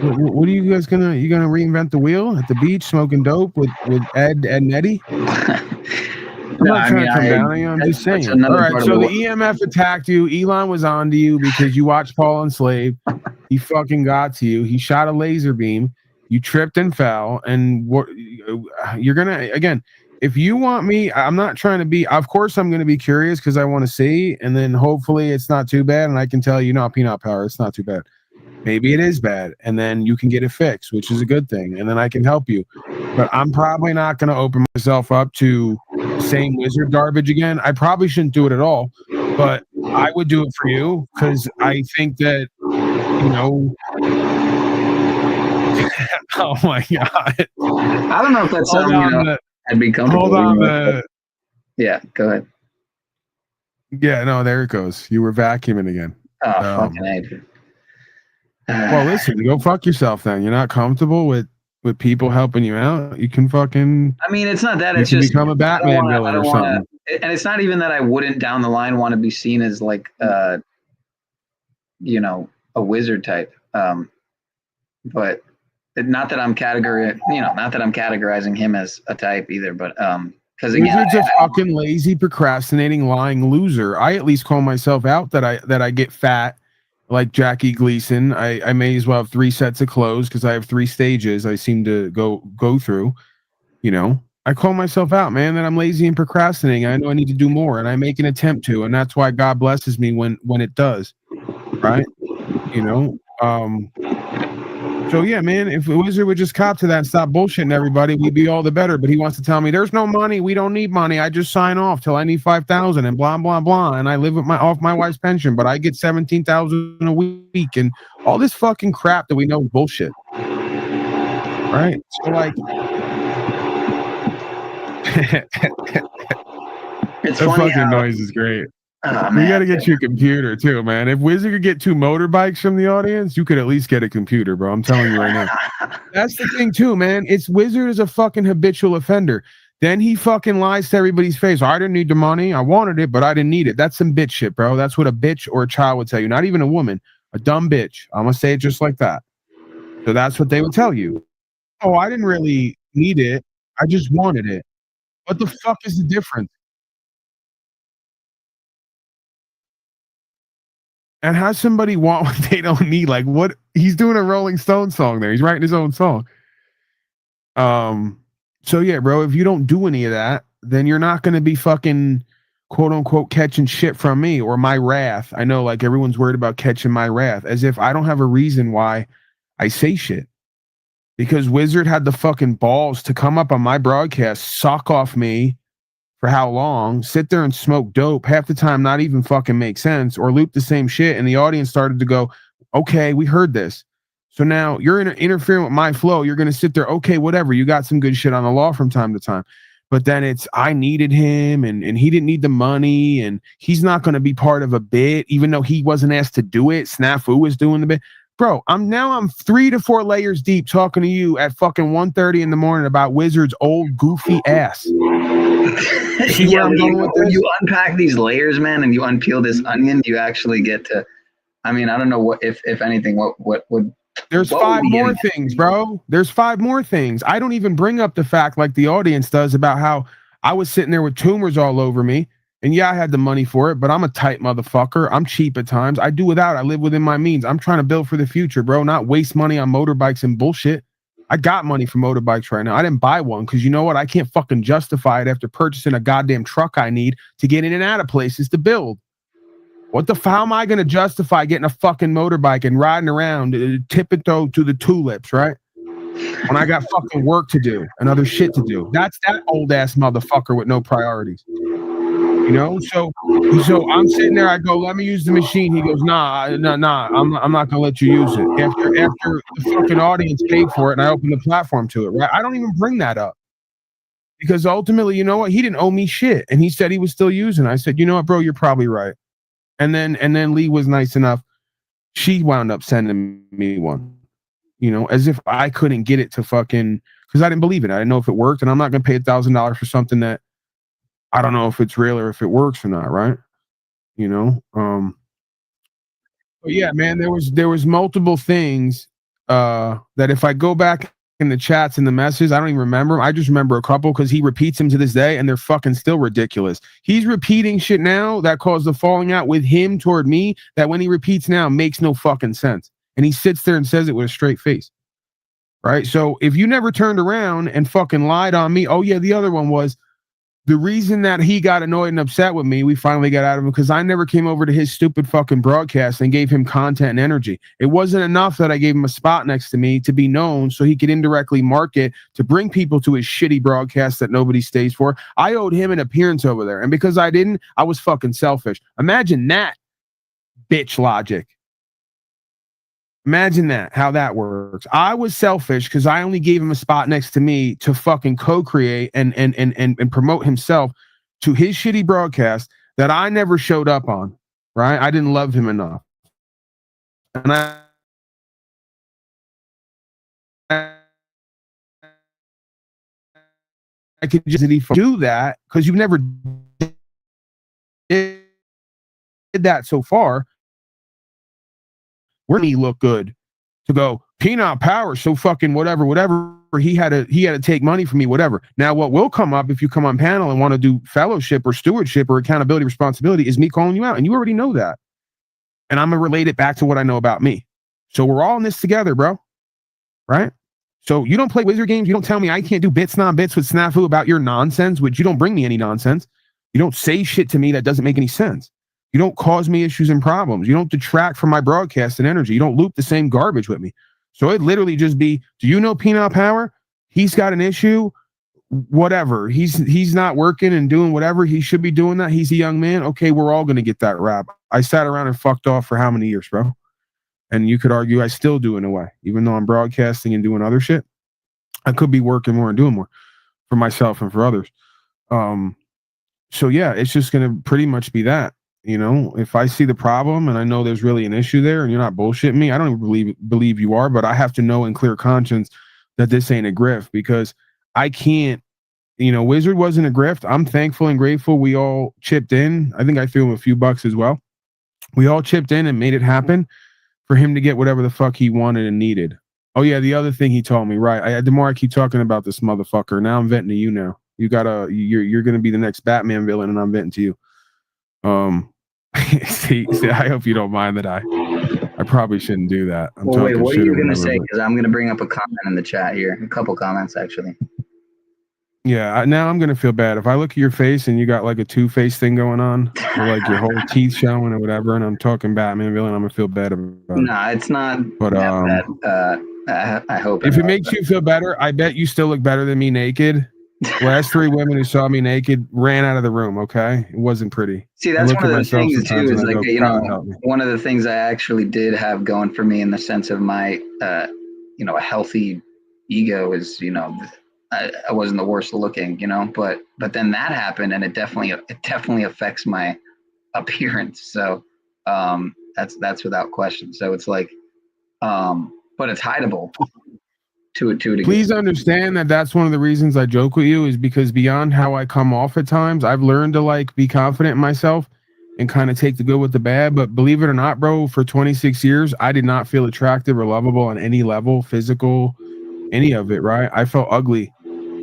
What are you guys gonna reinvent the wheel at the beach smoking dope with Ed and Eddie? I'm not trying to come down on you. I'm just saying. All right, so the EMF attacked you. Elon was on to you because you watched Paul Enslaved. He fucking got to you. He shot a laser beam. You tripped and fell. And what you're gonna again? If you want me, I'm not trying to be. Of course, I'm gonna be curious because I want to see, and then hopefully it's not too bad, and I can tell you, no, peanut power, it's not too bad. Maybe it is bad, and then you can get it fixed, which is a good thing, and then I can help you. But I'm probably not going to open myself up to same wizard garbage again. I probably shouldn't do it at all, but I would do it for you because I think that, you know. Oh my god! I don't know if that's something I'd be comfortable. Hold on. Yeah, go ahead. Yeah, no, there it goes. You were vacuuming again. Oh, fucking A, dude. Well, listen, go fuck yourself then. You're not comfortable with people helping you out. You can fucking. I mean, it's not that. It's just become a Batman villain or something. And it's not even that I wouldn't down the line want to be seen as like, you know, a wizard type. But not that I'm categorizing him as a type either. But because wizard's a fucking lazy, procrastinating, lying loser. I at least call myself out that I get fat. Like Jackie Gleason, I may as well have 3 sets of clothes because I have 3 stages I seem to go through. You know, I call myself out, man, that I'm lazy and procrastinating. I know I need to do more, and I make an attempt to, and that's why God blesses me when it does. Right? You know. So yeah, man, if a wizard would just cop to that and stop bullshitting everybody, we'd be all the better. But he wants to tell me there's no money. We don't need money. I just sign off till I need 5,000 and blah blah blah. And I live with off my wife's pension, but I get 17,000 a week and all this fucking crap that we know is bullshit. Right? So like, it's the funny fucking noise is great. Oh, you got to get your computer too, man. If Wizard could get 2 motorbikes from the audience, you could at least get a computer, bro. I'm telling you right now. That's the thing too, man. It's Wizard is a fucking habitual offender. Then he fucking lies to everybody's face. I didn't need the money. I wanted it, but I didn't need it. That's some bitch shit, bro. That's what a bitch or a child would tell you. Not even a woman. A dumb bitch. I'm going to say it just like that. So that's what they would tell you. Oh, I didn't really need it. I just wanted it. What the fuck is the difference? And how somebody want what they don't need? Like what? He's doing a Rolling Stone song there. He's writing his own song. So yeah, bro, if you don't do any of that, then you're not going to be fucking quote unquote catching shit from me or my wrath. I know like everyone's worried about catching my wrath as if I don't have a reason why I say shit. Because Wizard had the fucking balls to come up on my broadcast, sock off me for how long, sit there and smoke dope half the time, not even fucking make sense, or loop the same shit. And the audience started to go, Okay, we heard this. So now you're interfering with my flow. You're going to sit there. Okay, whatever. You got some good shit on the law from time to time. But then it's, I needed him and he didn't need the money and he's not going to be part of a bit, even though he wasn't asked to do it. Snafu was doing the bit. Bro, I'm 3 to 4 layers deep talking to you at fucking 1:30 in the morning about Wizard's old goofy ass. See where I'm going with this? When you unpack these layers, man, and you unpeel this onion, you actually get to, I mean, I don't know what, if anything, what would. There's 5 more things, bro. There's 5 more things. I don't even bring up the fact like the audience does about how I was sitting there with tumors all over me. And yeah, I had the money for it, but I'm a tight motherfucker. I'm cheap at times. I do without. I live within my means. I'm trying to build for the future, bro, not waste money on motorbikes and bullshit. I got money for motorbikes right now. I didn't buy one because you know what? I can't fucking justify it after purchasing a goddamn truck I need to get in and out of places to build. How am I going to justify getting a fucking motorbike and riding around, tiptoe to the tulips, right? When I got fucking work to do and other shit to do. That's that old ass motherfucker with no priorities. You know, so I'm sitting there. I go, let me use the machine. He goes, nah. I'm not gonna let you use it. After the fucking audience paid for it, and I opened the platform to it. Right? I don't even bring that up because ultimately, you know what? He didn't owe me shit, and he said he was still using it. I said, you know what, bro? You're probably right. And then Lee was nice enough. She wound up sending me one. You know, as if I couldn't get it to fucking because I didn't believe it. I didn't know if it worked, and I'm not gonna pay $1,000 for something that I don't know if it's real or if it works or not, right? You know, but yeah, man, there was multiple things that if I go back in the chats and the messages, I don't even remember them. I just remember a couple because he repeats them to this day, and they're fucking still ridiculous. He's repeating shit now that caused the falling out with him toward me. That when he repeats now makes no fucking sense, and he sits there and says it with a straight face, right? So if you never turned around and fucking lied on me, oh yeah, the other one was. The reason that he got annoyed and upset with me, we finally got out of him because I never came over to his stupid fucking broadcast and gave him content and energy. It wasn't enough that I gave him a spot next to me to be known so he could indirectly market to bring people to his shitty broadcast that nobody stays for. I owed him an appearance over there. And because I didn't, I was fucking selfish. Imagine that bitch logic. Imagine that, how that works. I was selfish because I only gave him a spot next to me to fucking co-create and promote himself to his shitty broadcast that I never showed up on, right? I didn't love him enough. And I could just do that because you've never did that so far. Where did he look good to go Peanut Power? So fucking whatever. He had to take money from me, whatever. Now, what will come up if you come on panel and want to do fellowship or stewardship or accountability responsibility is me calling you out. And you already know that. And I'm going to relate it back to what I know about me. So we're all in this together, bro. Right? So you don't play Wizard games. You don't tell me I can't do bits, non-bits with Snafu about your nonsense, which you don't bring me any nonsense. You don't say shit to me that doesn't make any sense. You don't cause me issues and problems. You don't detract from my broadcast and energy. You don't loop the same garbage with me. So it literally just be, do you know Peanut Power? He's got an issue. Whatever. He's not working and doing whatever. He should be doing that. He's a young man. Okay, we're all going to get that rap. I sat around and fucked off for how many years, bro? And you could argue I still do in a way. Even though I'm broadcasting and doing other shit, I could be working more and doing more for myself and for others. So yeah, it's just going to pretty much be that. You know, if I see the problem and I know there's really an issue there and you're not bullshitting me, I don't even believe you are, but I have to know in clear conscience that this ain't a grift because I can't, you know, Wizard wasn't a grift. I'm thankful and grateful we all chipped in. I think I threw him a few bucks as well. We all chipped in and made it happen for him to get whatever the fuck he wanted and needed. Oh yeah, the other thing he told me, right? The more I keep talking about this motherfucker, now I'm venting to you now. You're gonna be the next Batman villain and I'm venting to you. See, I hope you don't mind that I probably shouldn't do that. Well, wait, what are you going to say? Because I'm going to bring up a comment in the chat here. A couple comments, actually. Yeah, now I'm going to feel bad. If I look at your face and you got like a two-face thing going on, or like your whole teeth showing or whatever, and I'm talking Batman villain, I'm going to feel bad about it. No, it's not but, that bad. I hope. If it makes you feel better, I bet you still look better than me naked. Last 3 women who saw me naked ran out of the room. Okay, it wasn't pretty. See, that's one of the things too. Is like, you know, one of the things I actually did have going for me in the sense of my, you know, a healthy ego is, you know, I wasn't the worst looking, you know, but then that happened, and it definitely affects my appearance. So that's without question. So it's like, but it's hideable. Please understand that that's one of the reasons I joke with you, is because beyond how I come off at times, I've learned to like be confident in myself and kind of take the good with the bad. But believe it or not, bro, for 26 years, I did not feel attractive or lovable on any level, physical, any of it, right? I felt ugly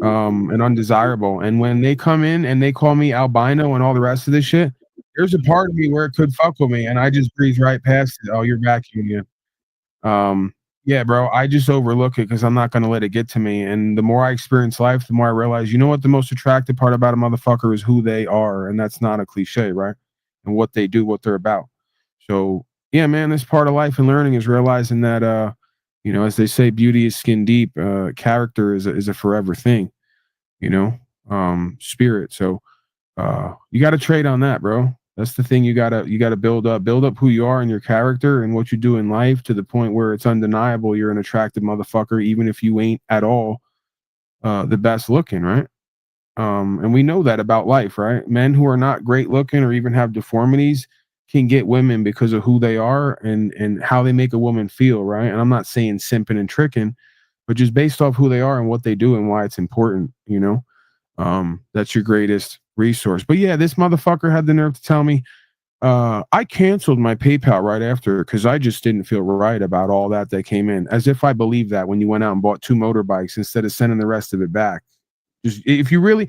and undesirable. And when they come in and they call me albino and all the rest of this shit, there's a part of me where it could fuck with me, and I just breathe right past it. Oh, you're vacuuming. Yeah, bro, I just overlook it because I'm not going to let it get to me. And the more I experience life, the more I realize, you know what, the most attractive part about a motherfucker is who they are. And that's not a cliche, right? And what they do, what they're about. So, yeah, man, this part of life and learning is realizing that, you know, as they say, beauty is skin deep. Character is a forever thing, you know, spirit. So you got to trade on that, bro. That's the thing you gotta build up who you are and your character and what you do in life to the point where it's undeniable you're an attractive motherfucker, even if you ain't at all the best looking, right? And we know that about life, right? Men who are not great looking or even have deformities can get women because of who they are and how they make a woman feel, right? And I'm not saying simping and tricking, but just based off who they are and what they do and why it's important, you know? That's your greatest resource. But yeah, this motherfucker had the nerve to tell me I canceled my PayPal right after because I just didn't feel right about all that came in. As if I believe that when you went out and bought 2 motorbikes instead of sending the rest of it back. Just if you really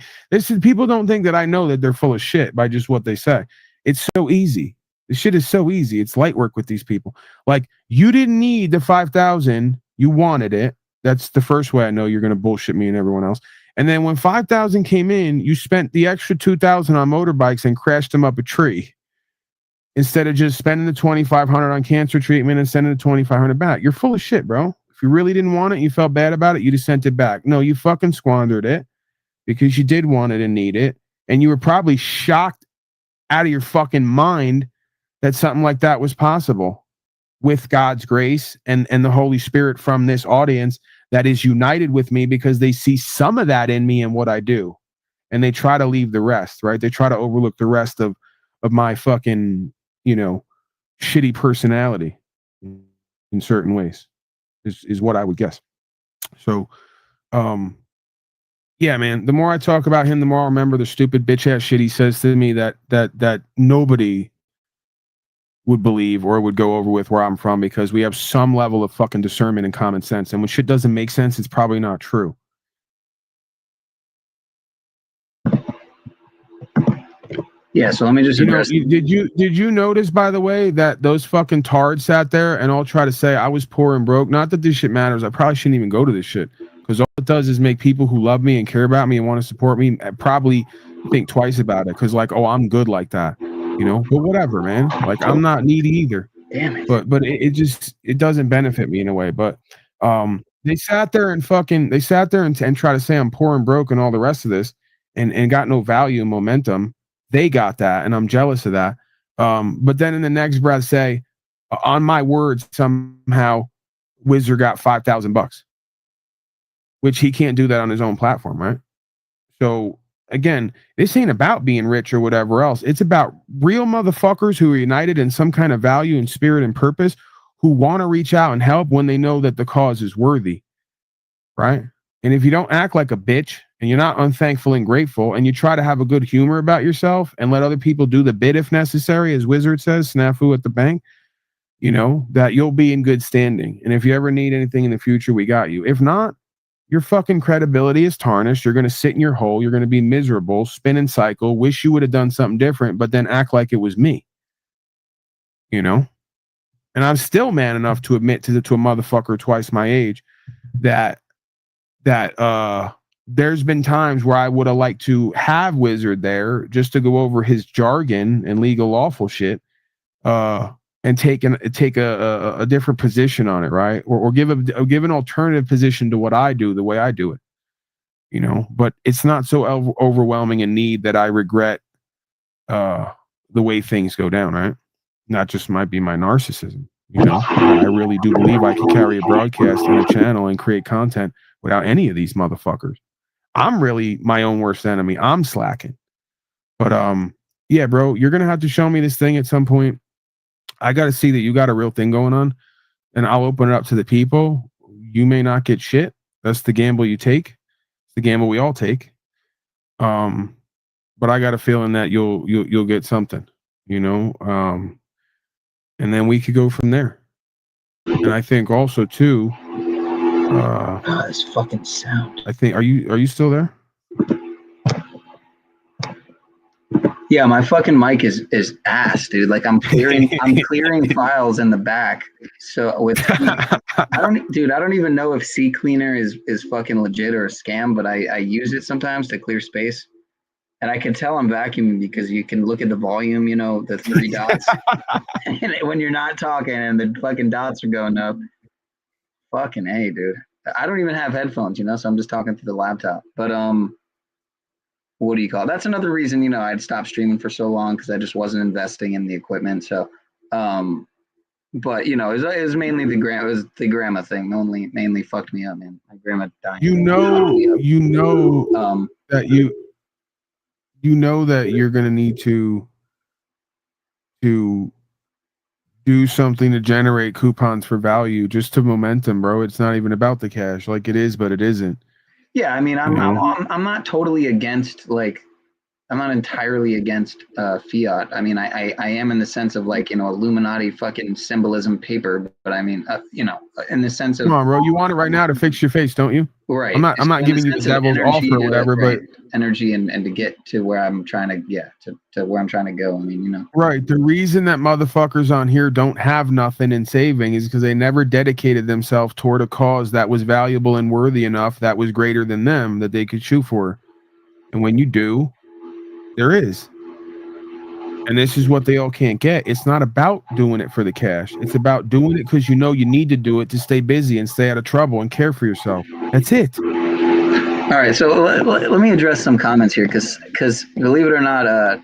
people don't think that I know that they're full of shit by just what they say. It's so easy. This shit is so easy. It's light work with these people. Like, you didn't need the 5,000, you wanted it. That's the first way I know you're gonna bullshit me and everyone else. And then when 5,000 came in, you spent the extra 2,000 on motorbikes and crashed them up a tree instead of just spending the 2,500 on cancer treatment and sending the 2,500 back. You're full of shit, bro. If you really didn't want it, you felt bad about it, you just sent it back. No, you fucking squandered it because you did want it and need it, and you were probably shocked out of your fucking mind that something like that was possible with God's grace and the Holy Spirit from this audience that is united with me because they see some of that in me and what I do. And they try to leave the rest, right? They try to overlook the rest of my fucking, you know, shitty personality in certain ways is what I would guess. So, yeah, man, the more I talk about him, the more I remember the stupid bitch ass shit he says to me that nobody would believe or would go over with where I'm from, because we have some level of fucking discernment and common sense. And when shit doesn't make sense, it's probably not true. Yeah, so let me just address. Did you notice, by the way, that those fucking tards sat there and all try to say I was poor and broke? Not that this shit matters. I probably shouldn't even go to this shit, because all it does is make people who love me and care about me and want to support me probably think twice about it, because like, oh, I'm good like that, you know. But whatever, man. Like, I'm not needy either. Damn it. But it doesn't benefit me in a way. But they sat there and try to say I'm poor and broke and all the rest of this, and got no value and momentum. They got that, and I'm jealous of that. But then in the next breath say, on my words, somehow Wizard got $5,000, which he can't do that on his own platform, right? So again, this ain't about being rich or whatever else. It's about real motherfuckers who are united in some kind of value and spirit and purpose, who want to reach out and help when they know that the cause is worthy, right? And if you don't act like a bitch and you're not unthankful and grateful, and you try to have a good humor about yourself and let other people do the bit if necessary, as Wizard says, snafu at the bank, you know, that you'll be in good standing. And if you ever need anything in the future, we got you. If not, your fucking credibility is tarnished. You're going to sit in your hole. You're going to be miserable, spin and cycle, wish you would have done something different, but then act like it was me, you know? And I'm still man enough to admit to a motherfucker twice my age that there's been times where I would have liked to have Wizard there just to go over his jargon and legal lawful shit, and take a different position on it, right? Or give an alternative position to what I do, the way I do it, you know, but it's not so overwhelming a need that I regret the way things go down, right? Not just might be my narcissism, you know. I really do believe I could carry a broadcast and a channel and create content without any of these motherfuckers. I'm really my own worst enemy. I'm slacking. But yeah, bro, you're gonna have to show me this thing at some point. I gotta see that you got a real thing going on, and I'll open it up to the people. You may not get shit. That's the gamble you take. It's the gamble we all take. But I got a feeling that you'll get something, you know. And then we could go from there. And I think also too. This fucking sound. I think are you still there? Yeah, my fucking mic is ass, dude. Like I'm clearing files in the back. So with I don't even know if CCleaner is fucking legit or a scam, but I use it sometimes to clear space. And I can tell I'm vacuuming because you can look at the volume, you know, the 3 dots. And when you're not talking and the fucking dots are going up. Fucking A, dude. I don't even have headphones, you know, so I'm just talking through the laptop. But what do you call it? That's another reason, you know, I'd stopped streaming for so long because I just wasn't investing in the equipment. So but you know, it was mainly the grandma thing. Mainly fucked me up, man. My grandma died. You know that you know that you're gonna need to do something to generate coupons for value, just to momentum, bro. It's not even about the cash, like it is, but it isn't. Yeah, I mean, I'm not totally against, like, I'm not entirely against fiat. I mean, I am in the sense of, like, you know, Illuminati fucking symbolism paper, but I mean, you know, in the sense of, come on, bro, you want it right now to fix your face, don't you? Right. I'm not giving you the devil's offer or whatever, but energy and to get to where I'm trying to to where I'm trying to go. I mean, you know. Right. The reason that motherfuckers on here don't have nothing in saving is because they never dedicated themselves toward a cause that was valuable and worthy enough, that was greater than them, that they could shoot for. And when you do, there is. And this is what they all can't get. It's not about doing it for the cash. It's about doing it because you know you need to do it to stay busy and stay out of trouble and care for yourself. That's it. All right. So let me address some comments here because believe it or not,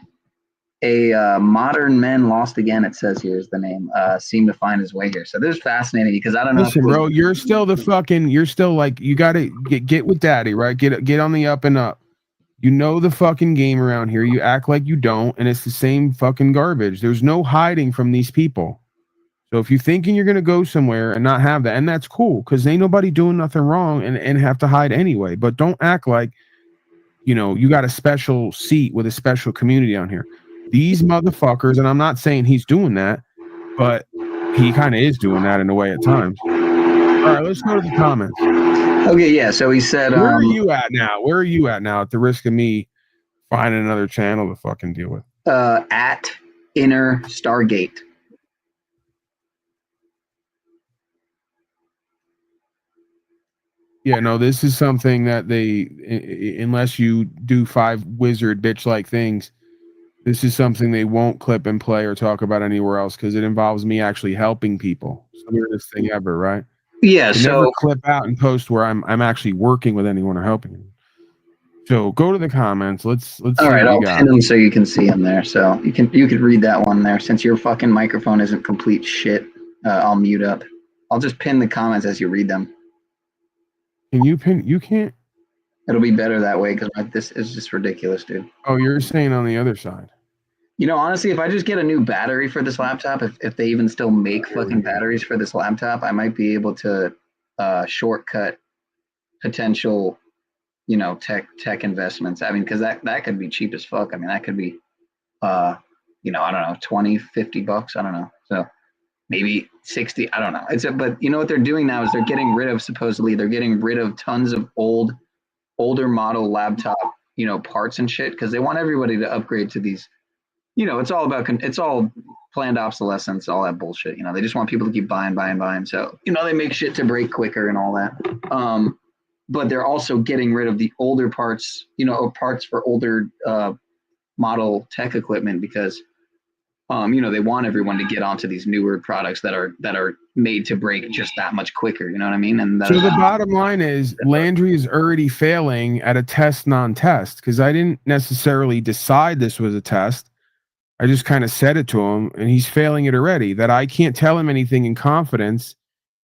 Modern Men Lost Again, it says here is the name, seemed to find his way here. So this is fascinating because I don't know. Listen, bro, you're still like, you got to get with daddy, right? Get on the up and up. You know the fucking game around here. You act like you don't, and it's the same fucking garbage. There's no hiding from these people. So if you're thinking you're going to go somewhere and not have that, and that's cool, because ain't nobody doing nothing wrong and have to hide anyway. But don't act like, you know, you got a special seat with a special community on here. These motherfuckers, and I'm not saying he's doing that, but he kind of is doing that in a way at times. All right, let's go to the comments. Okay, yeah. So he said, where are you at now? Where are you at now? At the risk of me finding another channel to fucking deal with. At Inner Stargate. Yeah, no, this is something that they, unless you do 5 wizard bitch-like things, this is something they won't clip and play or talk about anywhere else because it involves me actually helping people. It's the weirdest thing ever, right? Yeah, they never clip out and post where I'm actually working with anyone or helping them. So go to the comments. Let's all see right, what I'll you got. pin them so you can see them there. So you could read that one there. Since your fucking microphone isn't complete shit, I'll mute up. I'll just pin the comments as you read them. Can you pin? You can't. It'll be better that way because this is just ridiculous, dude. Oh, you're saying on the other side. You know, honestly, if I just get a new battery for this laptop, if they even still make fucking batteries for this laptop, I might be able to shortcut potential, you know, tech investments. I mean, because that could be cheap as fuck. I mean, that could be, you know, I don't know, $20-$50. I don't know. So maybe 60. I don't know. But you know what they're doing now is they're getting rid of tons of older model laptop, you know, parts and shit because they want everybody to upgrade to these. You know, it's all planned obsolescence, all that bullshit. You know, they just want people to keep buying. So, you know, they make shit to break quicker and all that. But they're also getting rid of the older parts, you know, parts for older model tech equipment because They want everyone to get onto these newer products that are made to break just that much quicker. You know what I mean? And so the bottom line is Landry is already failing at a test non-test, because I didn't necessarily decide this was a test. I just kind of said it to him, and he's failing it already. That I can't tell him anything in confidence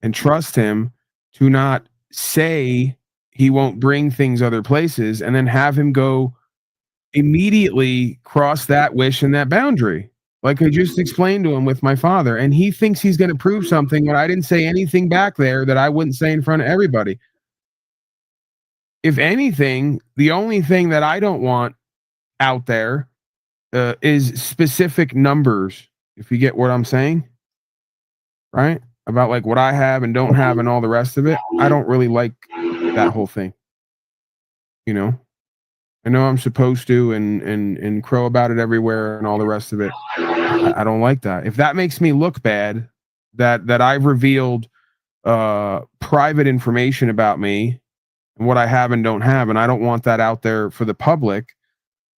and trust him to not say he won't bring things other places, and then have him go immediately cross that wish and that boundary. Like I just explained to him with my father, and he thinks he's going to prove something when I didn't say anything back there that I wouldn't say in front of everybody. If anything, the only thing that I don't want out there is specific numbers, if you get what I'm saying, right? About like what I have and don't have and all the rest of it. I don't really like that whole thing. I know I'm supposed to and crow about it everywhere and all the rest of it. I don't like that. If that makes me look bad, that I've revealed private information about me and what I have and don't have, and I don't want that out there for the public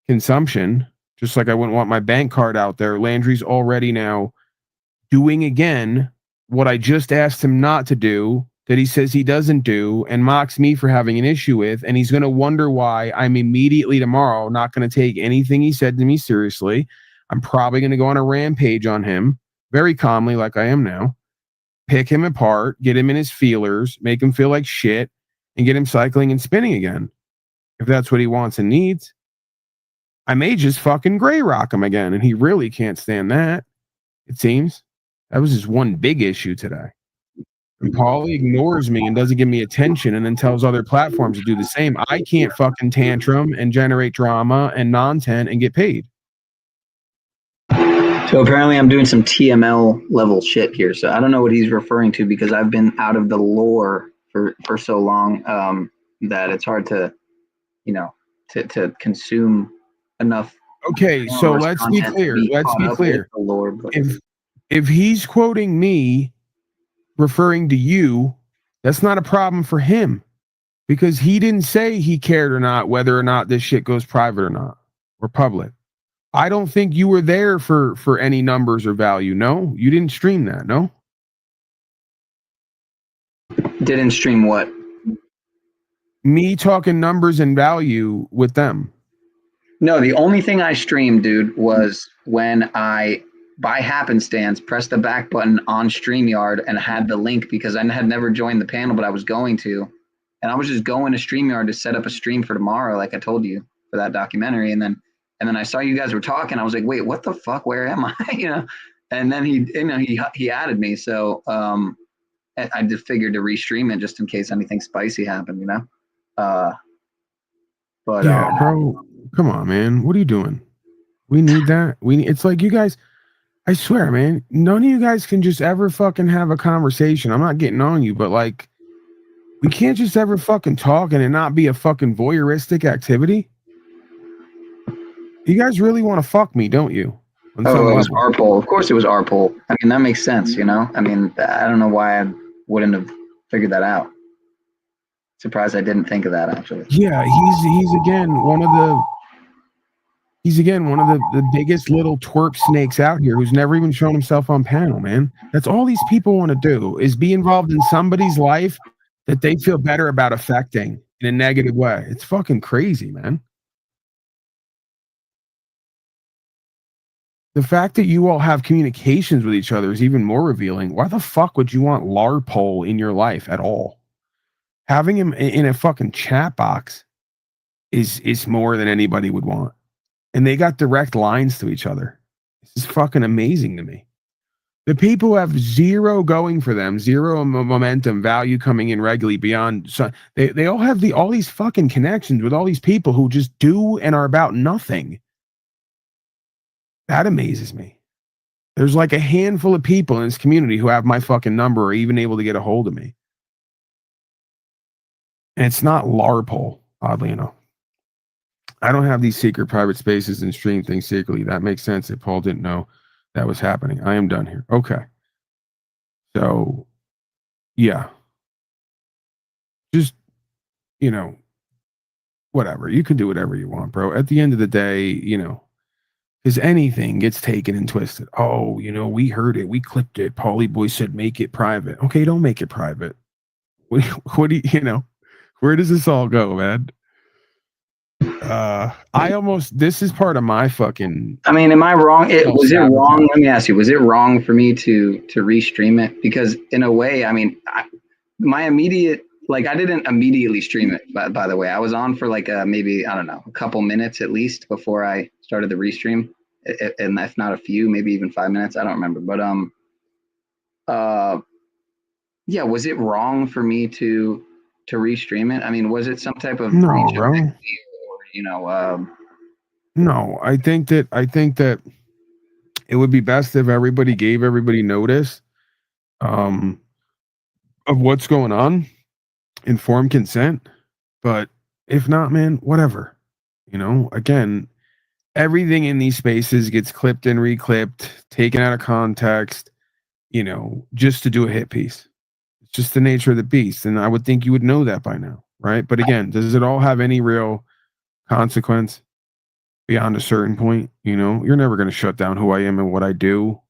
consumption, just like I wouldn't want my bank card out there. Landry's already now doing again what I just asked him not to do, that he says he doesn't do, and mocks me for having an issue with, and he's going to wonder why I'm immediately tomorrow not going to take anything he said to me seriously. I'm probably going to go on a rampage on him very calmly, like I am now, pick him apart, get him in his feelers, make him feel like shit, and get him cycling and spinning again. If that's what he wants and needs. I may just fucking gray rock him again, and he really can't stand that, it seems. That was his one big issue today. And Paulie ignores me and doesn't give me attention, and then tells other platforms to do the same. I can't fucking tantrum and generate drama and content and get paid. So apparently I'm doing some TML level shit here. So I don't know what he's referring to, because I've been out of the lore for so long that it's hard to, to consume enough. Okay, so let's be clear. Let's be clear. Lore, if he's quoting me, referring to you, that's not a problem for him, because he didn't say he cared or not whether or not this shit goes private or not, or public. I don't think you were there for any numbers or value. No, you didn't stream that. No. Didn't stream what? Me talking numbers and value with them. No, the only thing I streamed, dude, was when I, by happenstance, pressed the back button on StreamYard and had the link, because I had never joined the panel, but I was going to. And I was just going to StreamYard to set up a stream for tomorrow, like I told you, for that documentary. And then I saw you guys were talking. I was like, wait, what the fuck? Where am I? And then he added me. So I just figured to restream it just in case anything spicy happened, But yeah, bro, come on, man. What are you doing? We need that. It's like you guys, I swear, man, none of you guys can just ever fucking have a conversation. I'm not getting on you, but like, we can't just ever fucking talk and it not be a fucking voyeuristic activity. You guys really want to fuck me, don't you? Oh, it was our poll. Of course it was our poll. I mean, that makes sense, I mean, I don't know why I wouldn't have figured that out. Surprised I didn't think of that, actually. Yeah, he's again one of the biggest little twerp snakes out here who's never even shown himself on panel, man. That's all these people want to do, is be involved in somebody's life that they feel better about affecting in a negative way. It's fucking crazy, man. The fact that you all have communications with each other is even more revealing. Why the fuck would you want Larpole in your life at all? Having him in a fucking chat box is more than anybody would want. And they got direct lines to each other. This is fucking amazing to me. The people who have zero going for them, zero momentum, value coming in regularly beyond. So they all have all these fucking connections with all these people who just do and are about nothing. That amazes me. There's like a handful of people in this community who have my fucking number or even able to get a hold of me. And it's not Larpole, oddly enough. I don't have these secret private spaces and stream things secretly. That makes sense if Paul didn't know that was happening. I am done here. Okay. So, yeah. Just, whatever. You can do whatever you want, bro. At the end of the day, because anything gets taken and twisted. Oh, you know, we heard it, we clipped it. Paulie Boy said make it private. Okay, don't make it private. What do you know? Where does this all go, man? This is part of my fucking. I mean, am I wrong? Was it wrong? Let me ask you, was it wrong for me to restream it? Because in a way, I mean, my immediate, like, I didn't immediately stream it, by the way. I was on for like maybe, I don't know, a couple minutes at least before I started the restream. And if not a few, maybe even 5 minutes. I don't remember. But yeah, was it wrong for me to restream it? I mean, was it some type of no, bro? Or, you know, no, I think that it would be best if everybody gave everybody notice of what's going on, informed consent. But if not, man, whatever. You know, again, everything in these spaces gets clipped and reclipped, taken out of context, you know, just to do a hit piece. It's just the nature of the beast. And I would think you would know that by now, right? But again, does it all have any real consequence beyond a certain point? You know, you're never going to shut down who I am and what I do,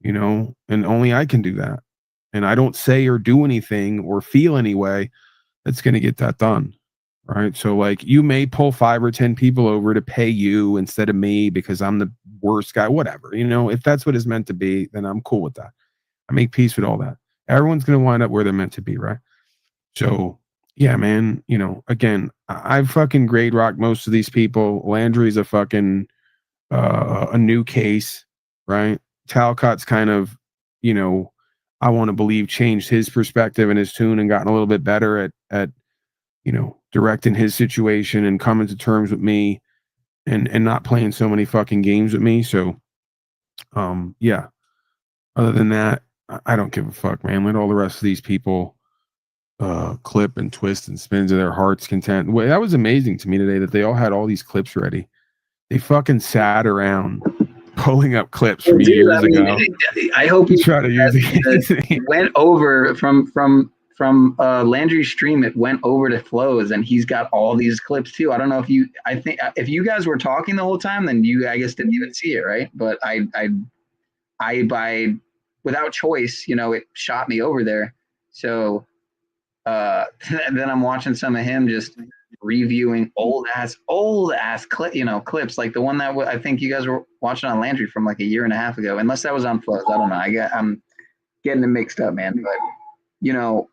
you know, and only I can do that. And I don't say or do anything or feel any way that's going to get that done. Right. So like you may pull 5 or 10 people over to pay you instead of me because I'm the worst guy, whatever. You know, if that's what it's meant to be, then I'm cool with that. I make peace with all that. Everyone's going to wind up where they're meant to be. Right. So yeah, man, you know, again, I fucking grade rock most of these people. Landry's a fucking a new case, right? Talcott's kind of, you know, I want to believe changed his perspective and his tune and gotten a little bit better at you know, directing his situation and coming to terms with me and not playing so many fucking games with me. So yeah. Other than that, I don't give a fuck, man. Let all the rest of these people clip and twist and spin to their heart's content. Well, that was amazing to me today that they all had all these clips ready. They fucking sat around pulling up clips from years ago. I hope you try to use it. Went over from Landry's stream. It went over to Flo's, and he's got all these clips too. I don't know if I think if you guys were talking the whole time, then you, I guess, didn't even see it, right? But I by without choice, you know, it shot me over there. So then I'm watching some of him just reviewing old ass clips like the one that I think you guys were watching on Landry from like a year and a half ago, unless that was on Flo's. I don't know. I'm getting it mixed up, man. But you know,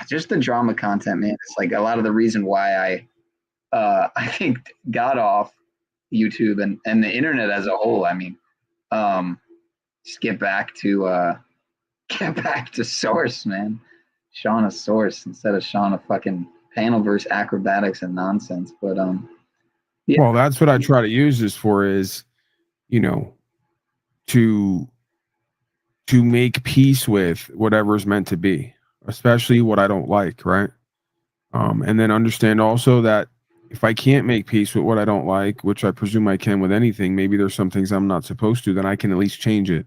just the drama content, man. It's like a lot of the reason why I think got off YouTube and the internet as a whole. I mean, just get back to source, man. Sean a source instead of Sean a fucking Panelverse acrobatics and nonsense. But yeah. Well, that's what I try to use this for, is, you know, to make peace with whatever's meant to be, especially what I don't like, right? And then understand also that if I can't make peace with what I don't like, which I presume I can with anything, maybe there's some things I'm not supposed to, then I can at least change it,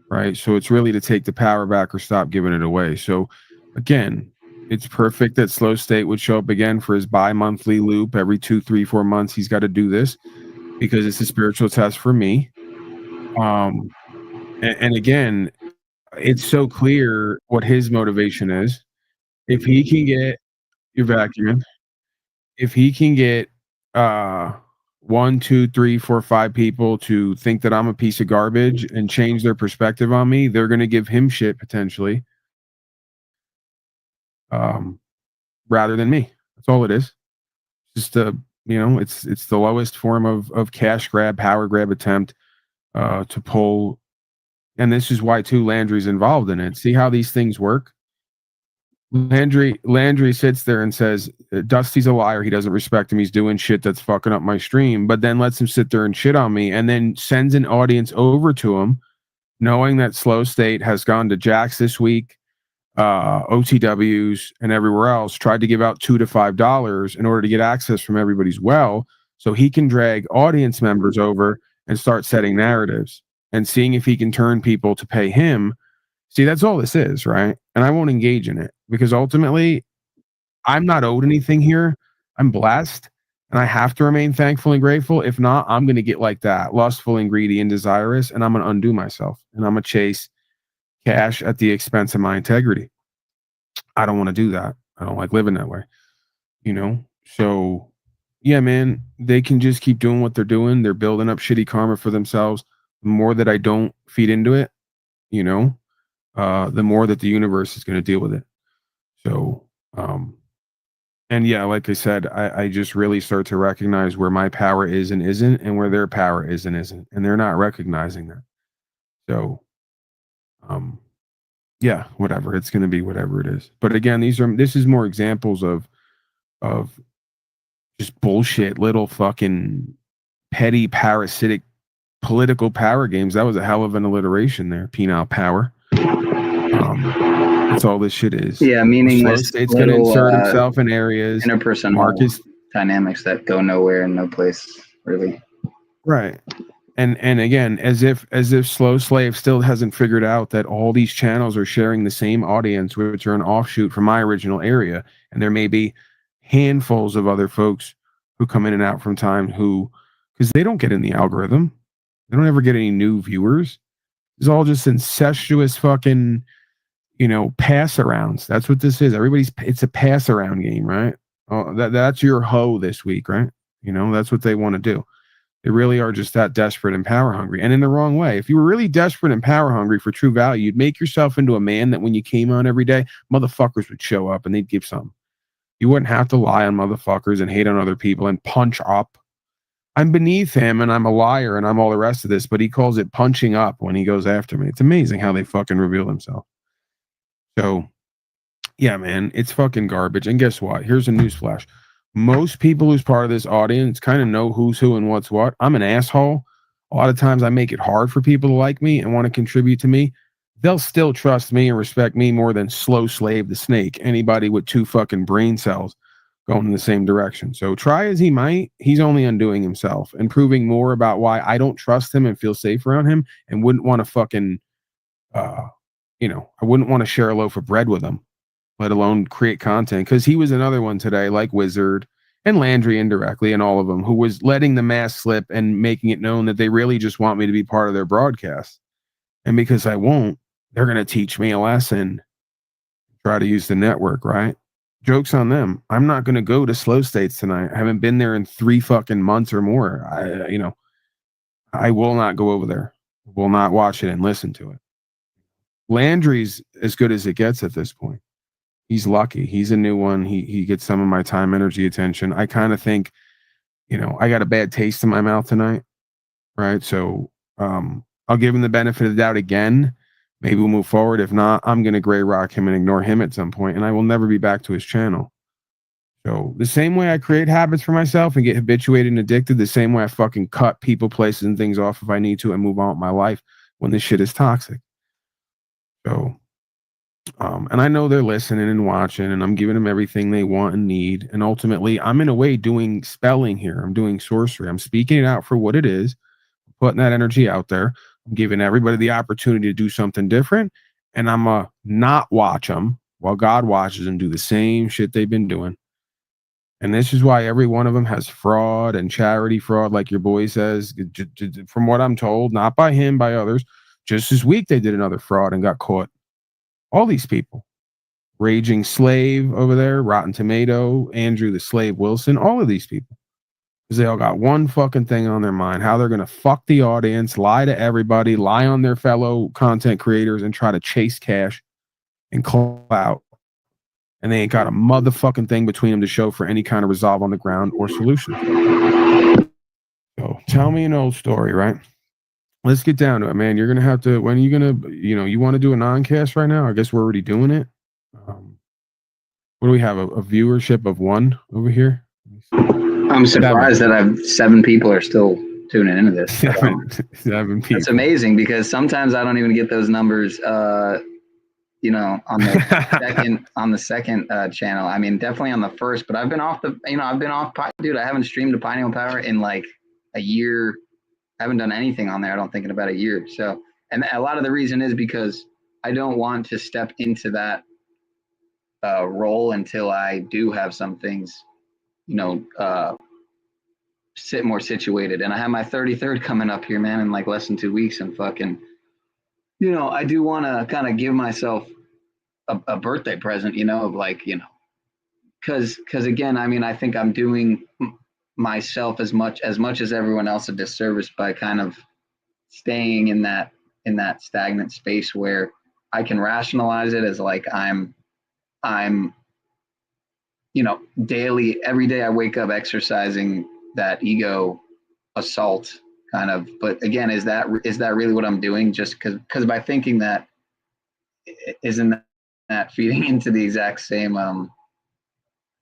right? So it's really to take the power back or stop giving it away. So again, it's perfect that Slow State would show up again for his bi-monthly loop every 2, 3, 4 months. He's got to do this because it's a spiritual test for me. And again, it's so clear what his motivation is. If he can get your vacuum, if he can get 1, 2, 3, 4, 5 people to think that I'm a piece of garbage and change their perspective on me, they're going to give him shit potentially. Rather than me. That's all it is. Just you know, it's the lowest form of cash grab, power grab attempt to pull. And this is why too Landry's involved in it. See how these things work? Landry sits there and says Dusty's a liar, he doesn't respect him, he's doing shit that's fucking up my stream, but then lets him sit there and shit on me, and then sends an audience over to him knowing that Slow State has gone to Jax this week, OTWs and everywhere else, tried to give out $2 to $5 in order to get access from everybody's well, so he can drag audience members over and start setting narratives and seeing if he can turn people to pay him. See, that's all this is, right? And I won't engage in it because ultimately I'm not owed anything here. I'm blessed And I have to remain thankful and grateful. If not, I'm going to get like that, lustful and greedy and desirous, and I'm going to undo myself. And I'm going to chase cash at the expense of my integrity. I don't want to do that. I don't like living that way. So yeah, man, they can just keep doing what they're doing. They're building up shitty karma for themselves. The more that I don't feed into it, the more that the universe is going to deal with it. So, and yeah, like I said, I just really start to recognize where my power is and isn't, and where their power is and isn't, and they're not recognizing that. So, yeah, whatever. It's going to be whatever it is. But again, this is more examples of just bullshit, little fucking petty, parasitic, political power games. That was a hell of an alliteration there. Penile power. That's all this shit is. Yeah, meaningless. It's going to insert itself in areas. Interpersonal dynamics that go nowhere and no place, really. Right. And again, as if Slow Slave still hasn't figured out that all these channels are sharing the same audience, which are an offshoot from my original area, and there may be handfuls of other folks who come in and out from time because they don't get in the algorithm. They don't ever get any new viewers. It's all just incestuous fucking, pass arounds. That's what this is. It's a pass around game, right? Oh, that's your hoe this week, right? That's what they want to do. They really are just that desperate and power hungry, and in the wrong way. If you were really desperate and power hungry for true value, you'd make yourself into a man that when you came on every day, motherfuckers would show up and they'd give some. You wouldn't have to lie on motherfuckers and hate on other people and punch up. I'm beneath him and I'm a liar and I'm all the rest of this, but he calls it punching up when he goes after me. It's amazing how they fucking reveal themselves. So, yeah, man, it's fucking garbage. And guess what? Here's a newsflash. Most people who's part of this audience kind of know who's who and what's what. I'm an asshole. A lot of times I make it hard for people to like me and want to contribute to me. They'll still trust me and respect me more than Slow Slave the Snake, anybody with 2 fucking brain cells going in the same direction. So try as he might, he's only undoing himself and proving more about why I don't trust him and feel safe around him and wouldn't want to fucking, I wouldn't want to share a loaf of bread with him, let alone create content. Because he was another one today, like Wizard and Landry indirectly and all of them, who was letting the mask slip and making it known that they really just want me to be part of their broadcast. And because I won't, they're going to teach me a lesson, try to use the network, right? Joke's on them. I'm not going to go to Slow States tonight. I haven't been there in 3 fucking months or more. I will not go over there. Will not watch it and listen to it. Landry's as good as it gets at this point. He's lucky. He's a new one. He gets some of my time, energy, attention. I kind of think, I got a bad taste in my mouth tonight, right? So I'll give him the benefit of the doubt again. Maybe we'll move forward. If not, I'm going to gray rock him and ignore him at some point, and I will never be back to his channel. So the same way I create habits for myself and get habituated and addicted, the same way I fucking cut people, places, and things off if I need to and move on with my life when this shit is toxic. So, and I know they're listening and watching, and I'm giving them everything they want and need. And ultimately, I'm in a way doing spelling here. I'm doing sorcery. I'm speaking it out for what it is, putting that energy out there. I'm giving everybody the opportunity to do something different, and I'm not watch them while God watches them do the same shit they've been doing. And this is why every one of them has fraud and charity fraud, like your boy says. From what I'm told, not by him, by others. Just this week, they did another fraud and got caught. All these people. Raging Slave over there, Rotten Tomato, Andrew the Slave Wilson, all of these people. Because they all got one fucking thing on their mind, how they're going to fuck the audience, lie to everybody, lie on their fellow content creators, and try to chase cash and clout. And they ain't got a motherfucking thing between them to show for any kind of resolve on the ground or solution. So tell me an old story, right? Let's get down to it, man. You're going to have to, when are you going to, you want to do a non-cast right now? I guess we're already doing it. What do we have? A viewership of 1 over here? I'm surprised that I've 7 people are still tuning into this. 7 people. It's amazing because sometimes I don't even get those numbers, on the second channel. I mean, definitely on the first, but I've been off dude. I haven't streamed to Pineal Power in like a year. I haven't done anything on there, I don't think, in about a year. So, and a lot of the reason is because I don't want to step into that role until I do have some things, more situated. And I have my 33rd coming up here, man, in like less than 2 weeks. And fucking, you know, I do want to kind of give myself a birthday present, you know, of like, you know, because again, I mean, I think I'm doing myself as much as everyone else a disservice by kind of staying in that stagnant space where I can rationalize it as like I'm you know, every day I wake up exercising that ego assault kind of. But again, is that really what I'm doing? Just because by thinking that, isn't that feeding into the exact same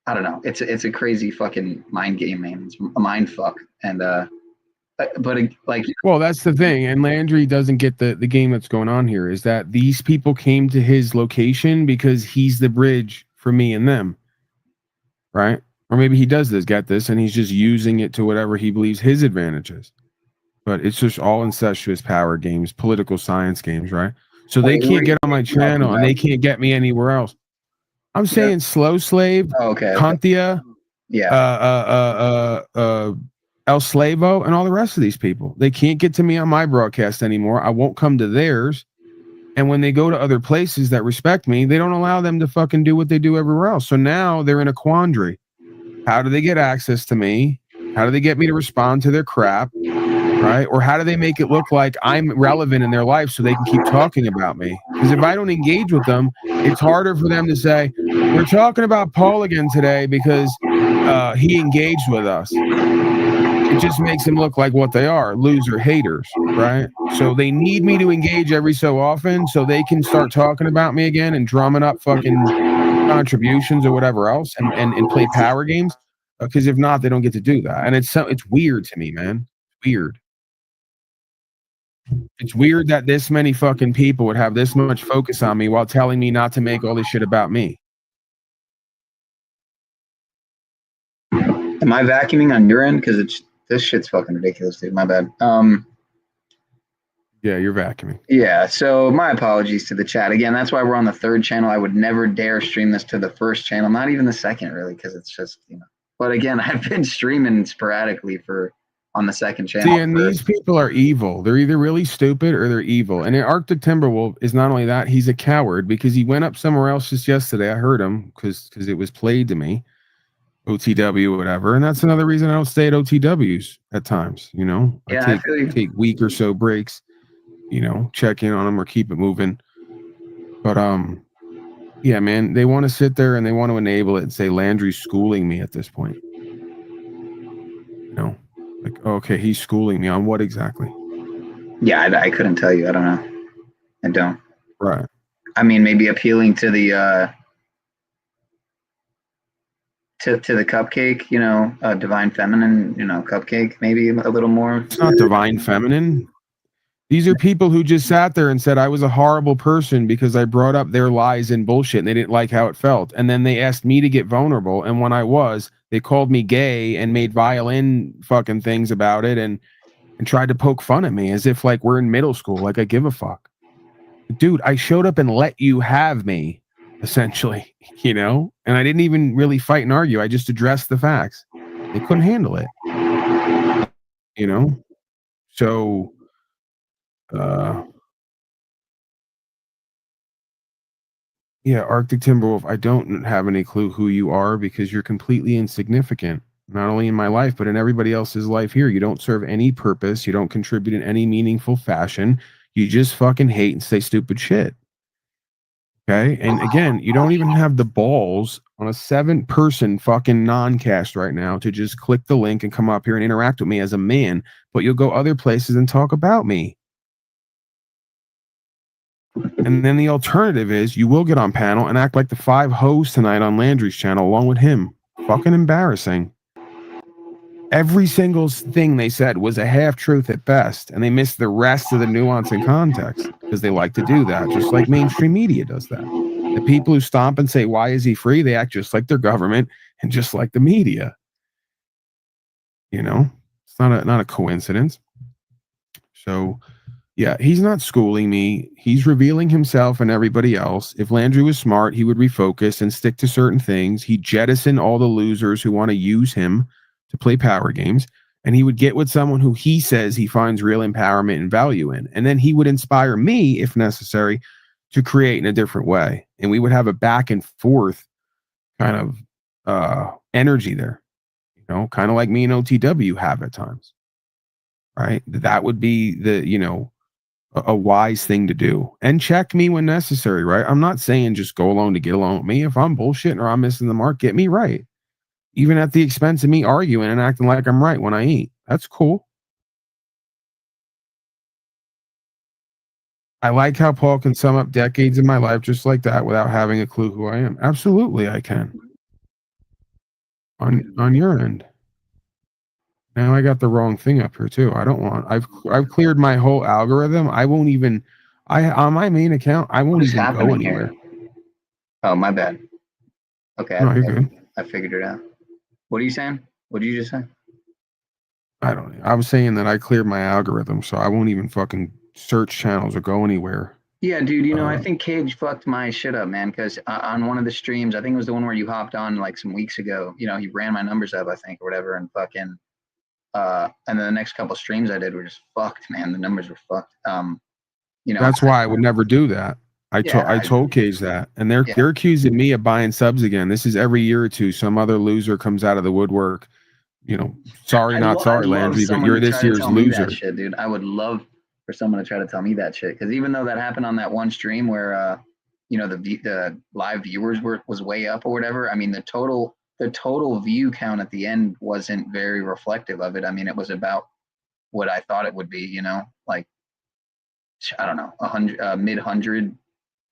I don't know. It's a crazy fucking mind game, man. It's a mind fuck. And but like, well, that's the thing. And Landry doesn't get the game that's going on here is that these people came to his location because he's the bridge for me and them. Right? Or maybe he does get this, and he's just using it to whatever he believes his advantage is. But it's just all incestuous power games, political science games, right? So they can't get on my channel, and they can't get me anywhere else. I'm saying Slow Slave, Contia, El Slavo, and all the rest of these people. They can't get to me on my broadcast anymore. I won't come to theirs. And when they go to other places that respect me, they don't allow them to fucking do what they do everywhere else. So now they're in a quandary. How do they get access to me? How do they get me to respond to their crap? Right? Or how do they make it look like I'm relevant in their life so they can keep talking about me? Because if I don't engage with them, it's harder for them to say, we're talking about Paul again today because he engaged with us. It just makes them look like what they are, loser haters, right? So they need me to engage every so often so they can start talking about me again and drumming up fucking contributions or whatever else and play power games. Because if not, they don't get to do that. And it's weird to me, man. Weird. It's weird that this many fucking people would have this much focus on me while telling me not to make all this shit about me. Am I vacuuming on your end? Because this shit's fucking ridiculous, dude. My bad. Yeah, you're vacuuming. Yeah, so my apologies to the chat. Again, that's why we're on the 3rd channel. I would never dare stream this to the 1st channel, not even the 2nd, really, because it's just, you know. But again, I've been streaming sporadically on the 2nd channel. See, and these people are evil. They're either really stupid or they're evil. And Arctic Timberwolf is not only that, he's a coward because he went up somewhere else just yesterday. I heard him because it was played to me. OTW, whatever, and that's another reason I don't stay at OTWs at times. You know, I take week or so breaks. You know, check in on them or keep it moving. But yeah, man, they want to sit there and they want to enable it and say Landry's schooling me at this point. You know, like okay, he's schooling me on what exactly? Yeah, I couldn't tell you. I don't know. I don't. Right. I mean, maybe appealing to the. To the cupcake, you know, divine feminine, you know, cupcake, maybe a little more. It's not divine feminine. These are people who just sat there and said I was a horrible person because I brought up their lies and bullshit and they didn't like how it felt. And then they asked me to get vulnerable. And when I was, they called me gay and made violin fucking things about it and tried to poke fun at me as if like we're in middle school, like I give a fuck. Dude, I showed up and let you have me. Essentially, you know, and I didn't even really fight and argue. I just addressed the facts. They couldn't handle it, you know. So, yeah, Arctic Timberwolf. I don't have any clue who you are because you're completely insignificant, not only in my life but in everybody else's life here. You don't serve any purpose. You don't contribute in any meaningful fashion. You just fucking hate and say stupid shit. Okay. And again, you don't even have the balls on a 7-person fucking non-cast right now to just click the link and come up here and interact with me as a man, but you'll go other places and talk about me. And then the alternative is you will get on panel and act like the 5 hoes tonight on Landry's channel along with him. Fucking embarrassing. Every single thing they said was a half-truth at best, and they missed the rest of the nuance and context because they like to do that, just like mainstream media does that. The people who stomp and say, why is he free? They act just like their government and just like the media. You know, it's not a coincidence. So, yeah, he's not schooling me. He's revealing himself and everybody else. If Landry was smart, he would refocus and stick to certain things. He'd jettison all the losers who want to use him to play power games, and he would get with someone who he says he finds real empowerment and value in. And then he would inspire me, if necessary, to create in a different way. And we would have a back and forth kind of energy there, you know, kind of like me and OTW have at times, right? That would be the, you know, a wise thing to do, and check me when necessary, right? I'm not saying just go along to get along with me. If I'm bullshitting or I'm missing the mark, get me right. Even at the expense of me arguing and acting like I'm right when I eat. That's cool. I like how Paul can sum up decades of my life just like that without having a clue who I am. Absolutely, I can. On your end. Now I got the wrong thing up here too. I don't want. I've cleared my whole algorithm. I won't even. On my main account, I won't even go anywhere. Here? Oh, my bad. Okay, no, you're good. I figured it out. What are you saying? What did you just say? I don't know. I was saying that I cleared my algorithm, so I won't even fucking search channels or go anywhere. Yeah, dude, you know, I think Cage fucked my shit up, man, because on one of the streams, I think it was the one where you hopped on like some weeks ago, you know, he ran my numbers up, I think, or whatever, and fucking, and then the next couple streams I did were just fucked, man. The numbers were fucked. You know, that's why I would never do that. I told Cage that, and they're accusing me of buying subs again. This is every year or two, some other loser comes out of the woodwork. You know, sorry, not sorry, Landry, but you're this year's loser. Shit, dude. I would love for someone to try to tell me that shit, because even though that happened on that one stream where you know, the live viewers was way up or whatever, I mean the total view count at the end wasn't very reflective of it. I mean, it was about what I thought it would be, you know, like, I don't know, 100 mid-100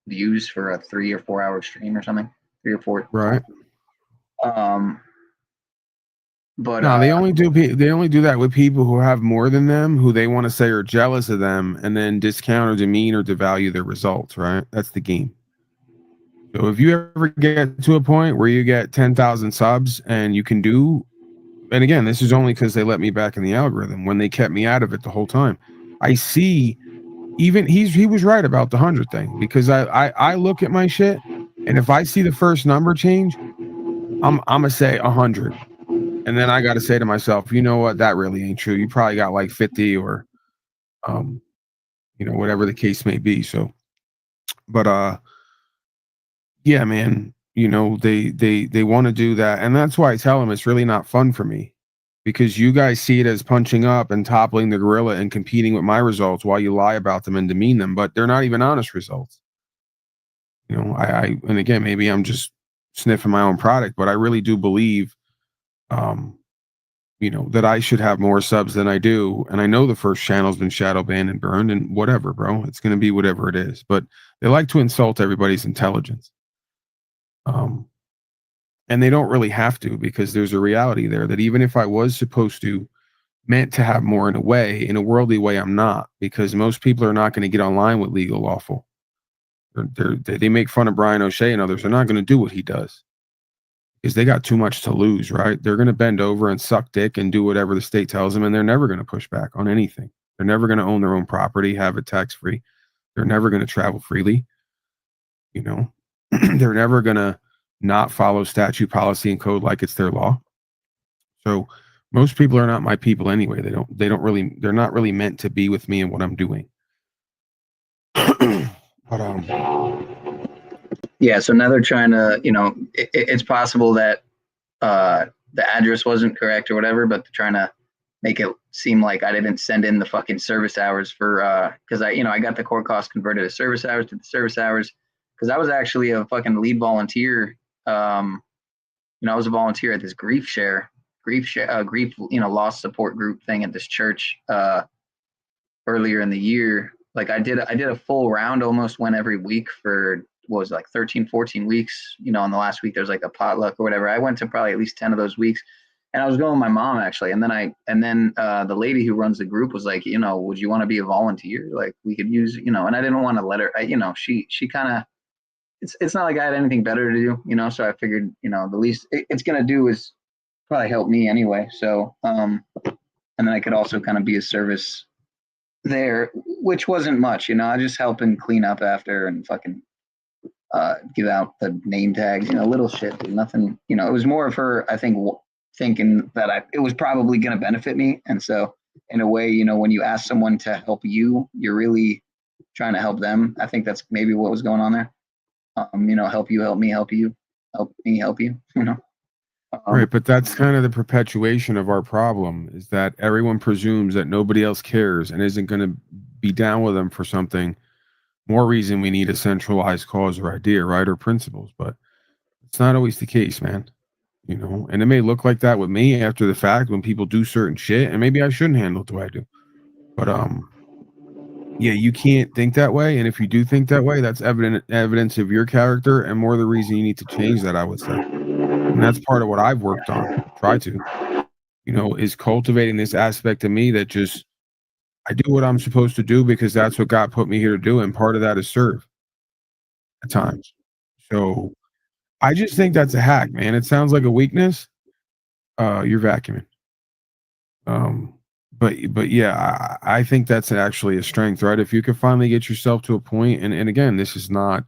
views for a 3 or 4 hour stream or something, 3 or 4. Right. But no, they only do that with people who have more than them, who they want to say are jealous of them, and then discount or demean or devalue their results. Right? That's the game. So if you ever get to a point where you get 10,000 subs and you can do, and again, this is only because they let me back in the algorithm when they kept me out of it the whole time. I see, even he was right about the 100 thing, because I look at my shit, and if I see the first number change, I'm gonna say 100. And then I got to say to myself, you know what? That really ain't true. You probably got like 50 or, you know, whatever the case may be. So, but, yeah, man, you know, they want to do that. And that's why I tell them it's really not fun for me, because you guys see it as punching up and toppling the gorilla and competing with my results while you lie about them and demean them, but they're not even honest results. You know, and again, maybe I'm just sniffing my own product, but I really do believe, you know, that I should have more subs than I do. And I know the first channel's been shadow banned and burned and whatever, bro. It's going to be whatever it is. But they like to insult everybody's intelligence. And they don't really have to, because there's a reality there that even if I was supposed to, meant to have more in a worldly way, I'm not, because most people are not going to get online with Legal Lawful. They make fun of Brian O'Shea and others. They're not going to do what he does, because they got too much to lose, right? They're going to bend over and suck dick and do whatever the state tells them, and they're never going to push back on anything. They're never going to own their own property, have it tax-free. They're never going to travel freely. You know, they're never going to not follow statute, policy, and code like it's their law. So most people are not my people anyway. They're not really meant to be with me and what I'm doing. But yeah, so now they're trying to, you know, it's possible that the address wasn't correct or whatever, but they're trying to make it seem like I didn't send in the fucking service hours for, because I got the court cost converted to service hours, because I was actually a fucking lead volunteer. You know, I was a volunteer at this grief, you know, loss support group thing at this church earlier in the year. Like I did a full round, almost went every week for, what was it, like 13, 14 weeks, you know. In the last week, there's like a potluck or whatever. I went to probably at least 10 of those weeks, and I was going with my mom actually. And then the lady who runs the group was like, you know, would you want to be a volunteer? Like we could use, you know, and I didn't want to let her, you know, she kind of, it's not like I had anything better to do, you know? So I figured, you know, the least it's going to do is probably help me anyway. So, and then I could also kind of be a service there, which wasn't much, you know. I just helping clean up after and fucking give out the name tags, you know, little shit, nothing, you know. It was more of her, I think, thinking that it was probably going to benefit me. And so in a way, you know, when you ask someone to help you, you're really trying to help them. I think that's maybe what was going on there. You know, help you, help me, help you, help me, help you, you know? Right, but that's kind of the perpetuation of our problem, is that everyone presumes that nobody else cares and isn't going to be down with them for something. More reason we need a centralized cause or idea, right, or principles, but it's not always the case, man. You know, and it may look like that with me after the fact when people do certain shit, and maybe I shouldn't handle it the way I do. But yeah, you can't think that way, and if you do think that way, that's evidence of your character, and more the reason you need to change that, I would say. And that's part of what I've worked on, try to, you know, is cultivating this aspect of me that just, I do what I'm supposed to do because that's what God put me here to do. And part of that is serve at times. So I just think that's a hack, man. It sounds like a weakness. You're vacuuming. But yeah, I think that's actually a strength, right? If you can finally get yourself to a point, and again, this is not,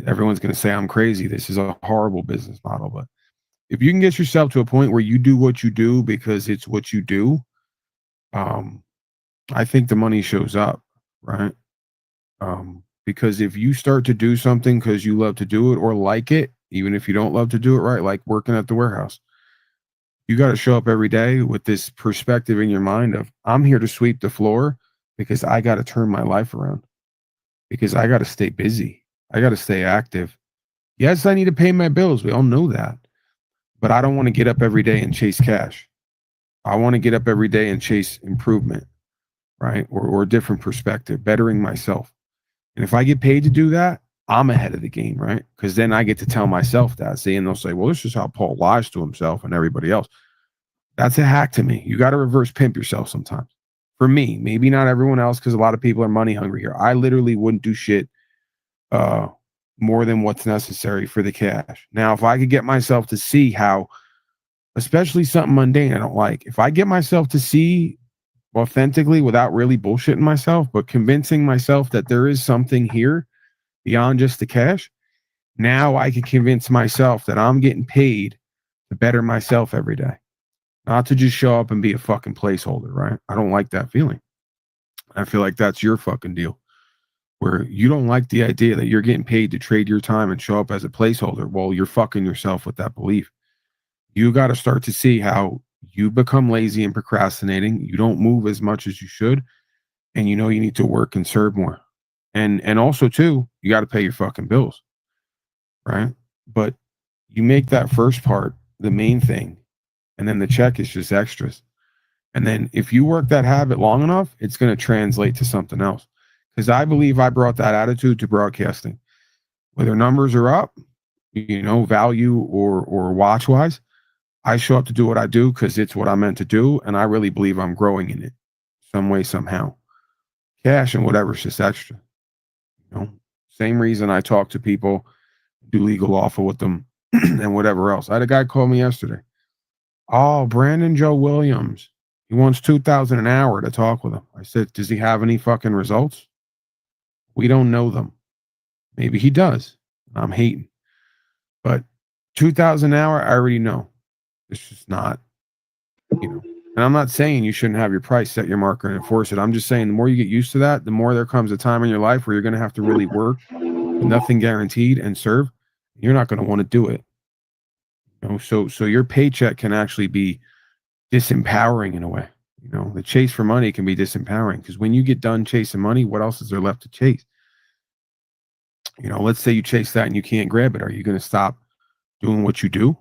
everyone's going to say I'm crazy. This is a horrible business model, but if you can get yourself to a point where you do what you do because it's what you do, I think the money shows up, right? Because if you start to do something because you love to do it or like it, even if you don't love to do it, right? Like working at the warehouse, you got to show up every day with this perspective in your mind of, I'm here to sweep the floor because I got to turn my life around, because I got to stay busy. I got to stay active. Yes, I need to pay my bills. We all know that. But I don't want to get up every day and chase cash. I want to get up every day and chase improvement, right? Or a different perspective, bettering myself. And if I get paid to do that, I'm ahead of the game, right? Because then I get to tell myself that. See, and they'll say, well, this is how Paul lies to himself and everybody else. That's a hack to me. You got to reverse pimp yourself sometimes. For me, maybe not everyone else, because a lot of people are money hungry here. I literally wouldn't do shit more than what's necessary for the cash. Now, if I could get myself to see how, especially something mundane I don't like, if I get myself to see authentically without really bullshitting myself, but convincing myself that there is something here beyond just the cash, now I can convince myself that I'm getting paid to better myself every day, not to just show up and be a fucking placeholder, right? I don't like that feeling. I feel like that's your fucking deal, where you don't like the idea that you're getting paid to trade your time and show up as a placeholder. Well, you're fucking yourself with that belief. You got to start to see how you become lazy and procrastinating. You don't move as much as you should. And you know you need to work and serve more. And also, too, you got to pay your fucking bills, right? But you make that first part the main thing, and then the check is just extras. And then if you work that habit long enough, it's going to translate to something else. Because I believe I brought that attitude to broadcasting. Whether numbers are up, you know, value or watch wise, I show up to do what I do because it's what I'm meant to do. And I really believe I'm growing in it some way, somehow. Cash and whatever is just extra. You know, same reason I talk to people, do legal offer with them and whatever else. I had a guy call me yesterday. Oh, Brandon Joe Williams. He wants $2,000 an hour to talk with him. I said, does he have any fucking results? We don't know them. Maybe he does. I'm hating. But $2,000 an hour, I already know. It's just not, you know. And I'm not saying you shouldn't have your price, set your marker, and enforce it. I'm just saying the more you get used to that, the more there comes a time in your life where you're going to have to really work with nothing guaranteed and serve. You're not going to want to do it. You know, so your paycheck can actually be disempowering in a way. You know, the chase for money can be disempowering because when you get done chasing money, what else is there left to chase? You know, let's say you chase that and you can't grab it. Are you going to stop doing what you do?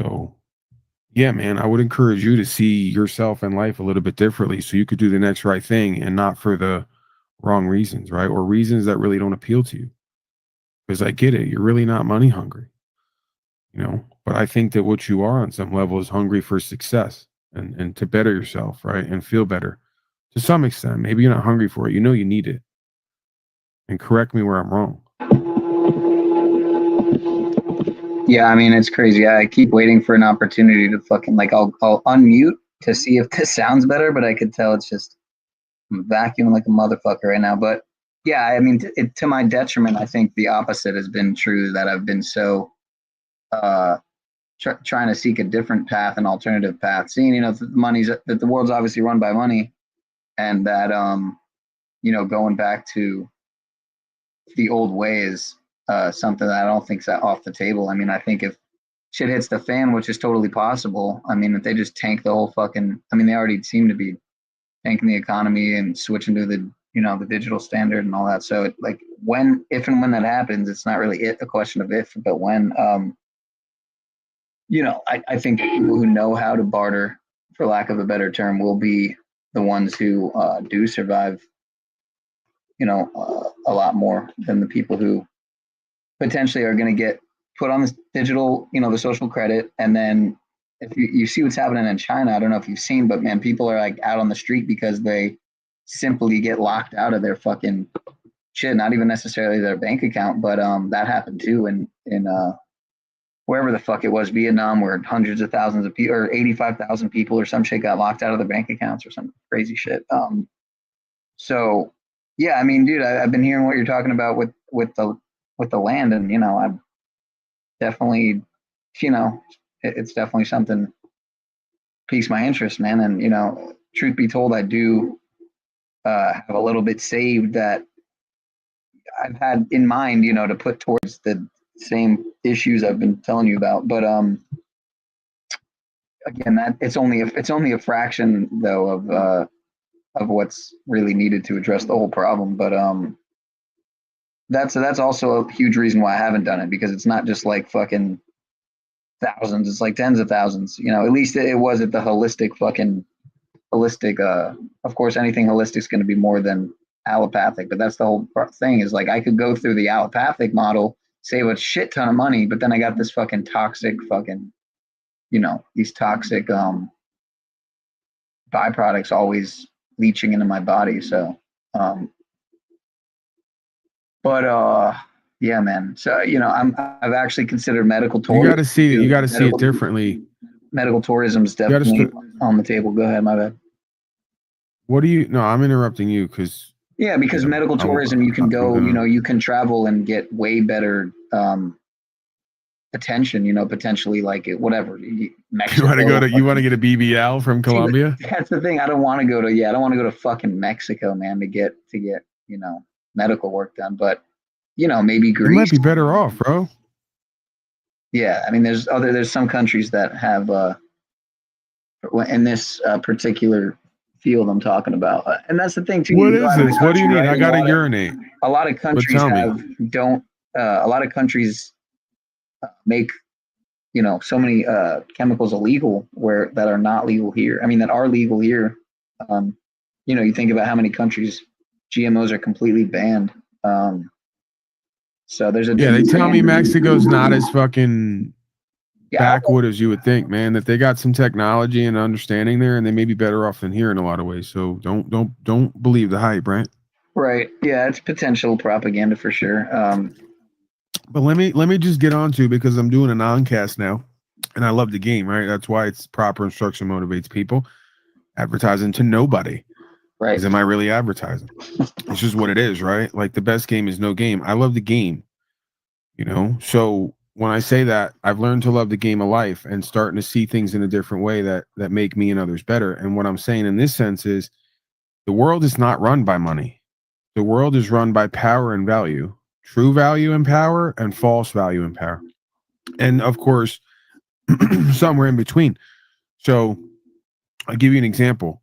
So, yeah, man, I would encourage you to see yourself and life a little bit differently so you could do the next right thing and not for the wrong reasons, right? Or reasons that really don't appeal to you. Because I get it. You're really not money hungry, you know, but I think that what you are on some level is hungry for success and to better yourself, right? And feel better to some extent. Maybe you're not hungry for it. You know, you need it. And correct me where I'm wrong. Yeah, I mean, it's crazy. I keep waiting for an opportunity to fucking, like, I'll unmute to see if this sounds better, but I could tell it's just, I'm vacuuming like a motherfucker right now. But yeah, I mean, to my detriment, I think the opposite has been true, that I've been so trying to seek a different path, an alternative path, seeing, you know, that the world's obviously run by money, and that, you know, going back to the old ways, something that I don't think's off the table. I mean, I think if shit hits the fan, which is totally possible, I mean, if they just tank the whole fucking, I mean, they already seem to be tanking the economy and switching to the, you know, the digital standard and all that. So it, like, if and when that happens, it's not really a question of if, but when. You know, I think people who know how to barter, for lack of a better term, will be the ones who do survive, you know, a lot more than the people who potentially are going to get put on this digital, you know, the social credit. And then if you see what's happening in China, I don't know if you've seen, but man, people are like out on the street because they simply get locked out of their fucking shit, not even necessarily their bank account, but that happened too in wherever the fuck it was, Vietnam, where hundreds of thousands of people, or 85,000 people or some shit got locked out of their bank accounts or some crazy shit. So yeah, I mean, dude, I've been hearing what you're talking about with the land, and, you know, I'm definitely, you know, it's definitely something piques my interest, man. And, you know, truth be told, I do have a little bit saved that I've had in mind, you know, to put towards the same issues I've been telling you about. But again, that it's only a fraction though of what's really needed to address the whole problem. But that's also a huge reason why I haven't done it, because it's not just like fucking thousands, it's like tens of thousands, you know. At least it was at the holistic, of course anything holistic is going to be more than allopathic, but that's the whole thing, is like I could go through the allopathic model, save a shit ton of money, but then I got this fucking toxic fucking, you know, these toxic byproducts always leaching into my body. So yeah, man. So, you know, I've actually considered medical tourism. You got to see it differently. Medical tourism is definitely on the table. Go ahead, my bad. No, I'm interrupting you because. Yeah, because, you know, medical tourism, you can go, you know, you can travel and get way better attention, you know, potentially, like whatever. Mexico, you want to get a BBL from Colombia? That's the thing. I don't want to go to fucking Mexico, man, to get, you know, medical work done. But, you know, maybe Greece. You might be better off, bro. Yeah, I mean, there's some countries that have in this particular field I'm talking about, and that's the thing too. What is this? What do you need? Right? I gotta urinate. A lot of countries a lot of countries make, you know, so many chemicals illegal that are not legal here. I mean, that are legal here. You know, you think about how many countries GMOs are completely banned. So there's they tell me Mexico's not as fucking backwood as you would think, man. That they got some technology and understanding there, and they may be better off than here in a lot of ways. So don't believe the hype, right? Right. Yeah, it's potential propaganda for sure. But let me just get on to, because I'm doing a non-cast now, and I love the game, right? That's why it's proper instruction motivates people. Advertising to nobody. Right. Because am I really advertising? It's just what it is, right? Like, the best game is no game. I love the game, you know? So when I say that, I've learned to love the game of life and starting to see things in a different way that make me and others better. And what I'm saying in this sense is, the world is not run by money. The world is run by power and value. True value and power, and false value and power. And of course, somewhere in between. So I'll give you an example,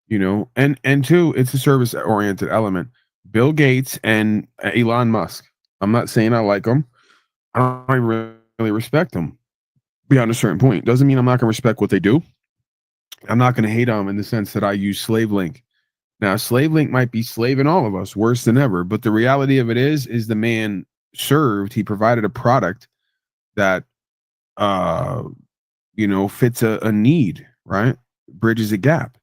you know, and two, it's a service oriented element. Bill Gates and Elon Musk. I'm not saying I like them. I don't really respect them beyond a certain point. Doesn't mean I'm not going to respect what they do. I'm not going to hate them in the sense that I use SlaveLink. Now, SlaveLink might be slaving all of us worse than ever, but the reality of it is the man he provided a product that, you know, fits a need, right? Bridges a gap.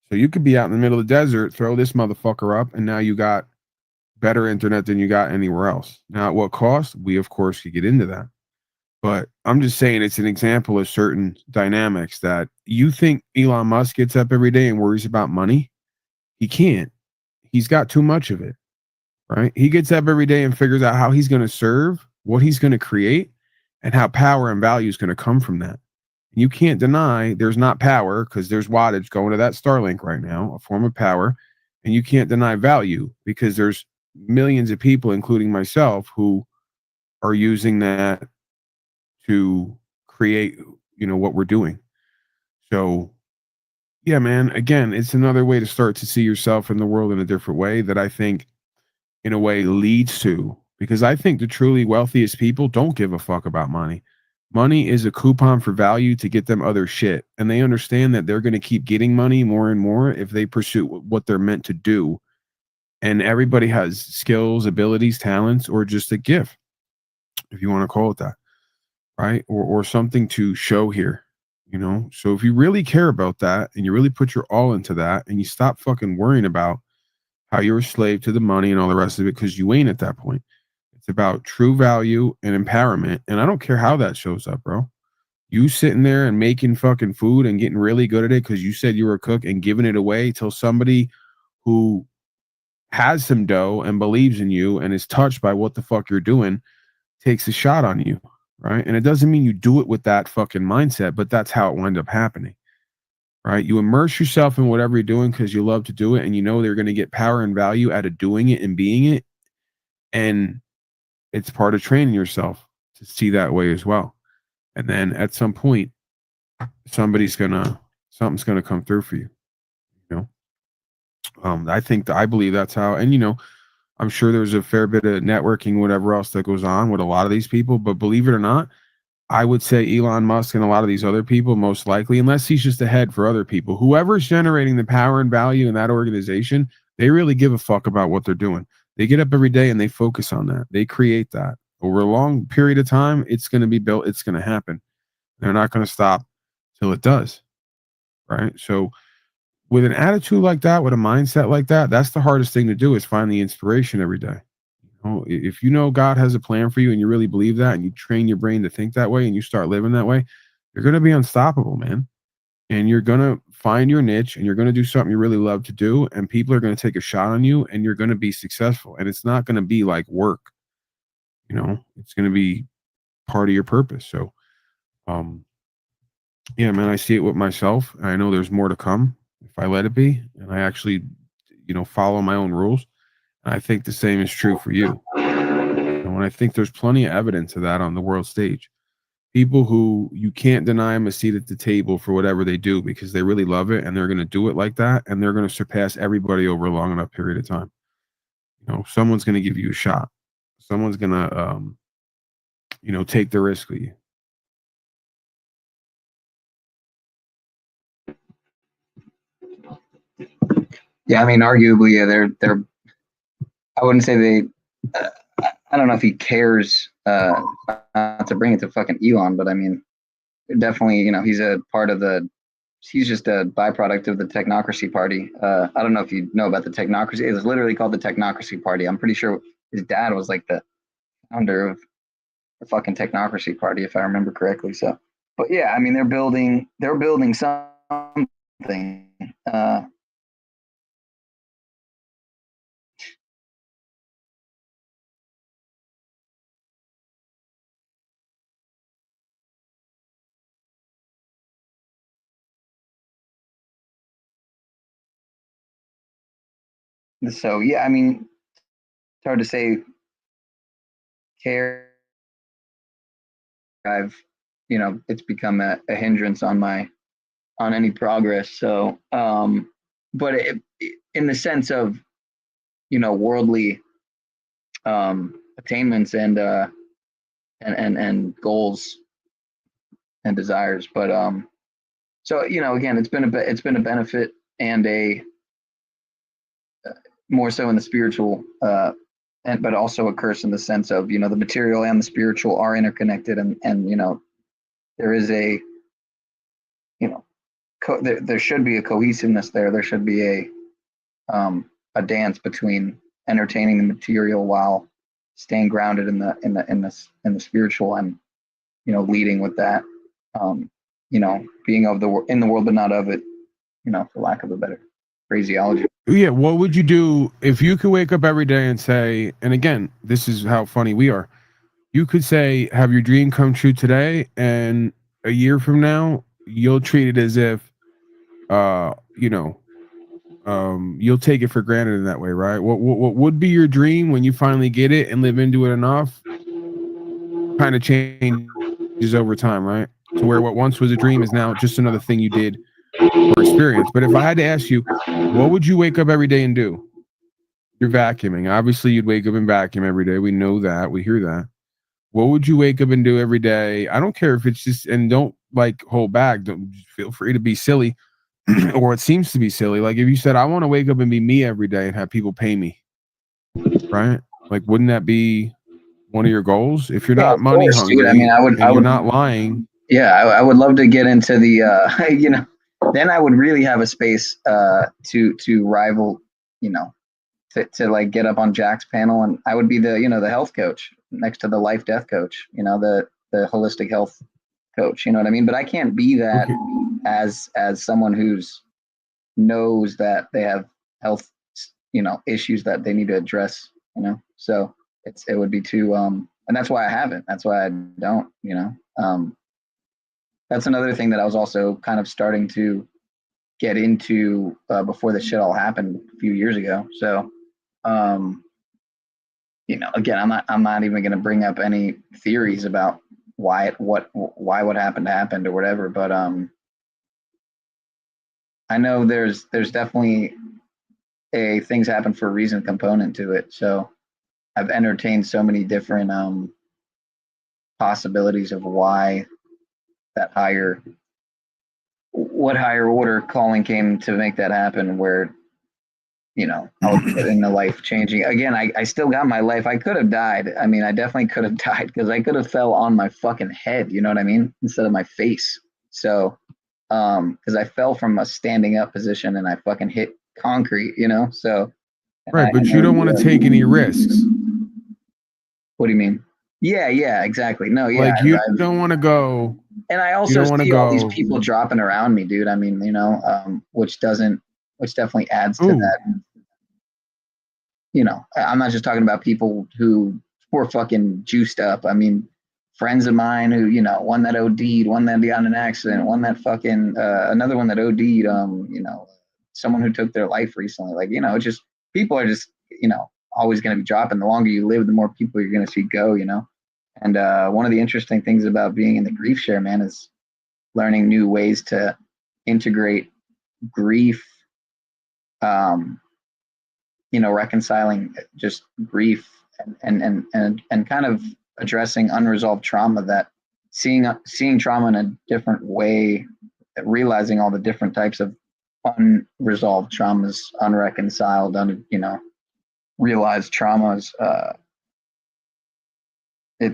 So you could be out in the middle of the desert, throw this motherfucker up, and now you got better internet than you got anywhere else. Now, at what cost? We, of course, could get into that. But I'm just saying it's an example of certain dynamics that you think Elon Musk gets up every day and worries about money. He can't. He's got too much of it, right? He gets up every day and figures out how he's going to serve, what he's going to create, and how power and value is going to come from that. You can't deny there's not power because there's wattage going to that Starlink right now, a form of power. And you can't deny value because there's millions of people, including myself, who are using that to create, what we're doing. So, yeah, man, again, it's another way to start to see yourself in the world in a different way that I think, in a way, leads to, because I think the truly wealthiest people don't give a fuck about money. Money is a coupon for value to get them other shit. And they understand that they're going to keep getting money more and more if they pursue what they're meant to do. And everybody has skills, abilities, talents, or just a gift, if you want to call it that, right? Or something to show here, So if you really care about that and you really put your all into that and you stop fucking worrying about how you're a slave to the money and all the rest of it, because you ain't at that point. It's about true value and empowerment. And I don't care how that shows up, bro. You sitting there and making fucking food and getting really good at it because you said you were a cook and giving it away till somebody who has some dough and believes in you and is touched by what the fuck you're doing takes a shot on you, right? And it doesn't mean you do it with that fucking mindset, but that's how it winds up happening, right? You immerse yourself in whatever you're doing because you love to do it and you know they're going to get power and value out of doing it and being it. And it's part of training yourself to see that way as well. And then at some point, something's gonna come through for you. I believe that's how, and I'm sure there's a fair bit of networking, whatever else that goes on with a lot of these people, but believe it or not, I would say Elon Musk and a lot of these other people, most likely, unless he's just a head for other people, whoever's generating the power and value in that organization, they really give a fuck about what they're doing. They get up every day and they focus on that. They create that over a long period of time. It's going to be built. It's going to happen. They're not going to stop till it does. Right. So with an attitude like that, with a mindset like that, that's the hardest thing to do, is find the inspiration every day. If you know God has a plan for you and you really believe that and you train your brain to think that way and you start living that way, you're going to be unstoppable, man. And you're going to find your niche and you're going to do something you really love to do. And people are going to take a shot on you and you're going to be successful. And it's not going to be like work. It's going to be part of your purpose. So, yeah, man, I see it with myself. I know there's more to come if I let it be. And I actually, follow my own rules. And I think the same is true for you. And I think there's plenty of evidence of that on the world stage. People who you can't deny them a seat at the table for whatever they do because they really love it and they're going to do it like that. And they're going to surpass everybody over a long enough period of time. Someone's going to give you a shot. Someone's going to, take the risk with you. Yeah, I mean, arguably, they're. I wouldn't say they. I don't know if he cares not to bring it to fucking Elon, but I mean, definitely, he's a part of he's just a byproduct of the Technocracy Party. I don't know if you know about the Technocracy. It was literally called the Technocracy Party. I'm pretty sure his dad was like the founder of the fucking Technocracy Party, if I remember correctly. So, but yeah, I mean, they're building something. So yeah, I mean, it's hard to say. Care. It's become a hindrance on any progress. So, but in the sense of, worldly attainments and goals and desires. But so again, it's been a benefit and a more so in the spiritual, but also a curse in the sense of the material and the spiritual are interconnected, and there is a there should be a cohesiveness there. There should be a dance between entertaining the material while staying grounded in the spiritual, and leading with that. Being in the world but not of it. For lack of a better phraseology. Yeah, what would you do if you could wake up every day and say, and again, this is how funny we are. you could say, have your dream come true today, and a year from now, you'll treat it as if, you'll take it for granted in that way, right? What would be your dream when you finally get it and live into it enough? Kind of changes over time, right? To where what once was a dream is now just another thing you did or experience. But if I had to ask you, what would you wake up every day and do? You're vacuuming. Obviously, you'd wake up and vacuum every day. We know that. We hear that. What would you wake up and do every day? I don't care if it's just, and don't like hold back. Don't feel free to be silly or it seems to be silly. Like if you said, I want to wake up and be me every day and have people pay me, right? Like, wouldn't that be one of your goals? If you're not money hungry, dude. I mean, I would, you're not lying. Yeah, I would love to get into the, then I would really have a space to rival, to like get up on Jack's panel, and I would be the the health coach next to the life death coach, the holistic health coach, you know what I mean? But I can't be that as someone who's knows that they have health issues that they need to address, so it would be too and that's why I haven't, that's why I don't, that's another thing that I was also kind of starting to get into before this shit all happened a few years ago. So again, I'm not even going to bring up any theories about why what happened or whatever, but I know there's definitely a things happen for a reason component to it. So I've entertained so many different possibilities of why that higher order calling came to make that happen, where I was put in the life changing. Again, I still got my life. I could have died. I mean, I definitely could have died because I could have fell on my fucking head, you know what I mean? Instead of my face. So, because I fell from a standing up position and I fucking hit concrete, so. Right, but you don't want to take any risks. What do you mean? Yeah, exactly. No, yeah. Like you don't want to go. And I also see all these people dropping around me, dude. I mean, which definitely adds to that. I'm not just talking about people who were fucking juiced up. I mean, friends of mine who, one that OD'd, one that got in an accident, one that fucking, another one that OD'd, someone who took their life recently. Like, just people are just, always going to be dropping. The longer you live, the more people you're going to see go, And one of the interesting things about being in the grief share, man, is learning new ways to integrate grief, reconciling just grief and kind of addressing unresolved trauma, that seeing trauma in a different way, realizing all the different types of unresolved traumas, unreconciled, realized traumas. It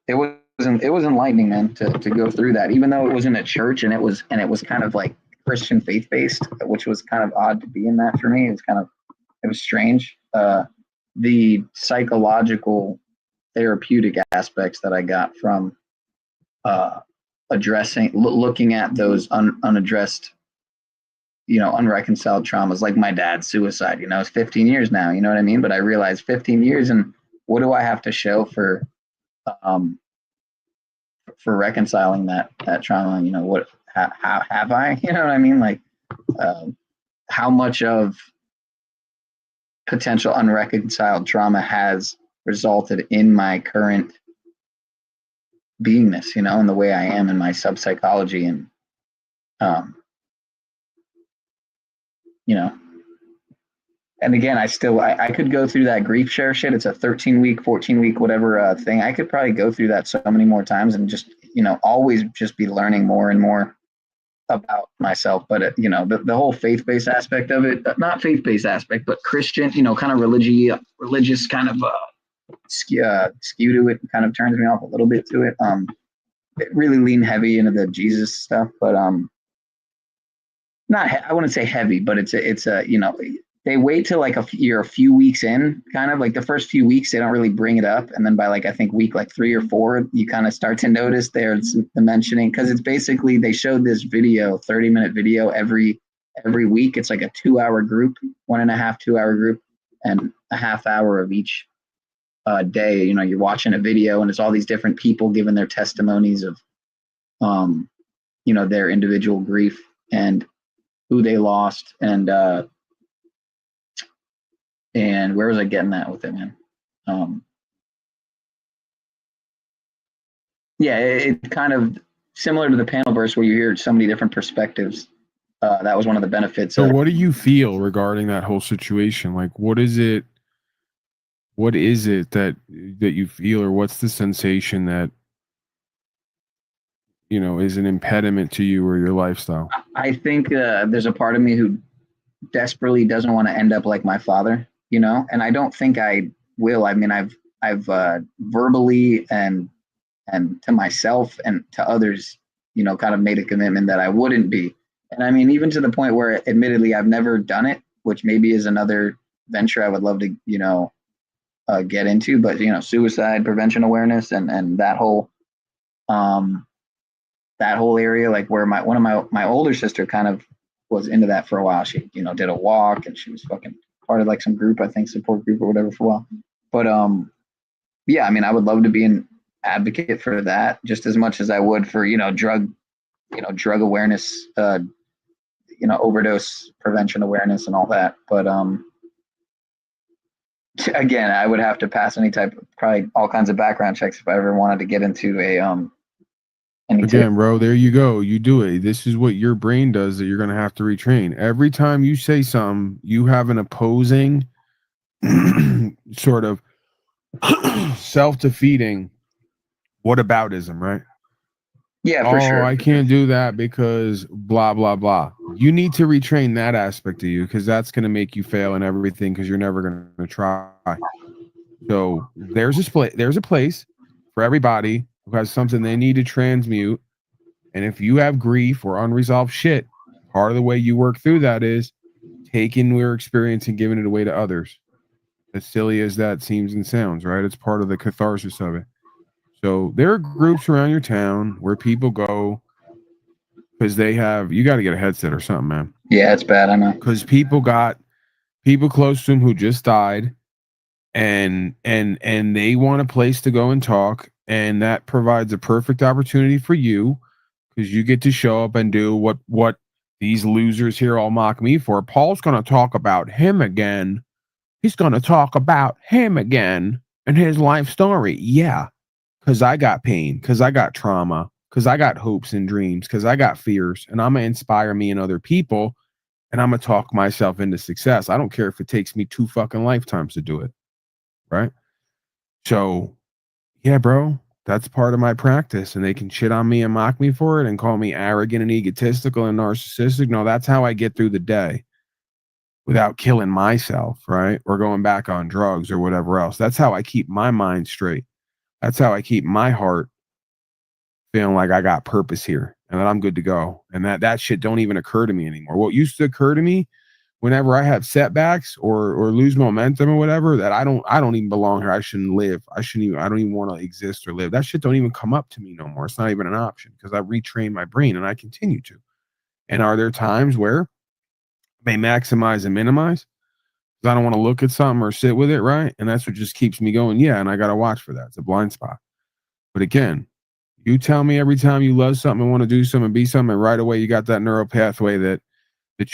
was enlightening, man, to go through that, even though it was in a church and it was kind of like Christian faith based, which was kind of odd to be in that for me. It was strange. The psychological therapeutic aspects that I got from looking at those unaddressed, unreconciled traumas, like my dad's suicide, it's 15 years now, you know what I mean? But I realized 15 years, and what do I have to show for reconciling that trauma? How have I, you know what I mean? Like, how much of potential unreconciled trauma has resulted in my current beingness, and the way I am in my subpsychology, and and again, I could go through that grief share shit. It's a 13-week, 14-week, whatever thing. I could probably go through that so many more times and just, always just be learning more and more about myself. But, the whole faith-based aspect of it, not faith-based aspect, but Christian, kind of religious kind of skew to it, kind of turns me off a little bit to it. It really lean heavy into the Jesus stuff, but I wouldn't say heavy, but it's a they wait till like you're a few weeks in, kind of like the first few weeks, they don't really bring it up. And then by I think week 3 or 4, you kind of start to notice there's the mentioning, because it's basically, they showed this video, 30-minute video every week. It's like a 2-hour group, 1.5, 2-hour group, and a half hour of each day. You know, you're watching a video and it's all these different people giving their testimonies of, you know, their individual grief and who they lost. And where was I getting at with it, man? Yeah, it kind of similar to the panel verse where you hear so many different perspectives. That was one of the benefits. So what do you feel regarding that whole situation? Like, what is it that you feel, or what's the sensation that, you know, is an impediment to you or your lifestyle? I think there's a part of me who desperately doesn't want to end up like my father, you know, and I don't think I will. I mean, I've verbally and to myself and to others, you know, kind of made a commitment that I wouldn't be. And I mean, even to the point where admittedly I've never done it, which maybe is another venture I would love to, you know, get into, but you know, suicide prevention awareness and that whole area, like where one of my older sister kind of was into that for a while. She, you know, did a walk and she was fucking part of like some group, I think support group or whatever for a while. But yeah, I mean, I would love to be an advocate for that just as much as I would for, you know, drug awareness, you know, overdose prevention awareness and all that. But again, I would have to pass probably all kinds of background checks if I ever wanted to get into again, bro, there you go. You do it. This is what your brain does that you're going to have to retrain. Every time you say something, you have an opposing sort of self-defeating whataboutism, right? Yeah, for sure. I can't do that because blah, blah, blah. You need to retrain that aspect of you because that's going to make you fail in everything because you're never going to try. So there's a place for everybody who has something they need to transmute. And if you have grief or unresolved shit, part of the way you work through that is taking your experience and giving it away to others. As silly as that seems and sounds, right? It's part of the catharsis of it. So there are groups around your town where people go because you got to get a headset or something, man. Yeah, it's bad. I know. Because people got people close to them who just died and they want a place to go and talk. And that provides a perfect opportunity for you because you get to show up and do what these losers here all mock me for. Paul's going to talk about him again. He's going to talk about him again and his life story. Yeah. Because I got pain, because I got trauma, because I got hopes and dreams, because I got fears, and I'm going to inspire me and other people, and I'm going to talk myself into success. I don't care if it takes me 2 fucking lifetimes to do it, right? So, yeah, bro, that's part of my practice, and they can shit on me and mock me for it and call me arrogant and egotistical and narcissistic. No, that's how I get through the day without killing myself, right? Or going back on drugs or whatever else. That's how I keep my mind straight. That's how I keep my heart feeling like I got purpose here and that I'm good to go. And that shit don't even occur to me anymore. What used to occur to me whenever I have setbacks or lose momentum or whatever, that I don't even belong here. I shouldn't live. I don't even want to exist or live. That shit don't even come up to me no more. It's not even an option because I retrained my brain and I continue to. And are there times where I may maximize and minimize? I don't want to look at something or sit with it, right? And that's what just keeps me going. Yeah, and I got to watch for that. It's a blind spot. But again, you tell me every time you love something and want to do something, be something, and right away you got that neural pathway that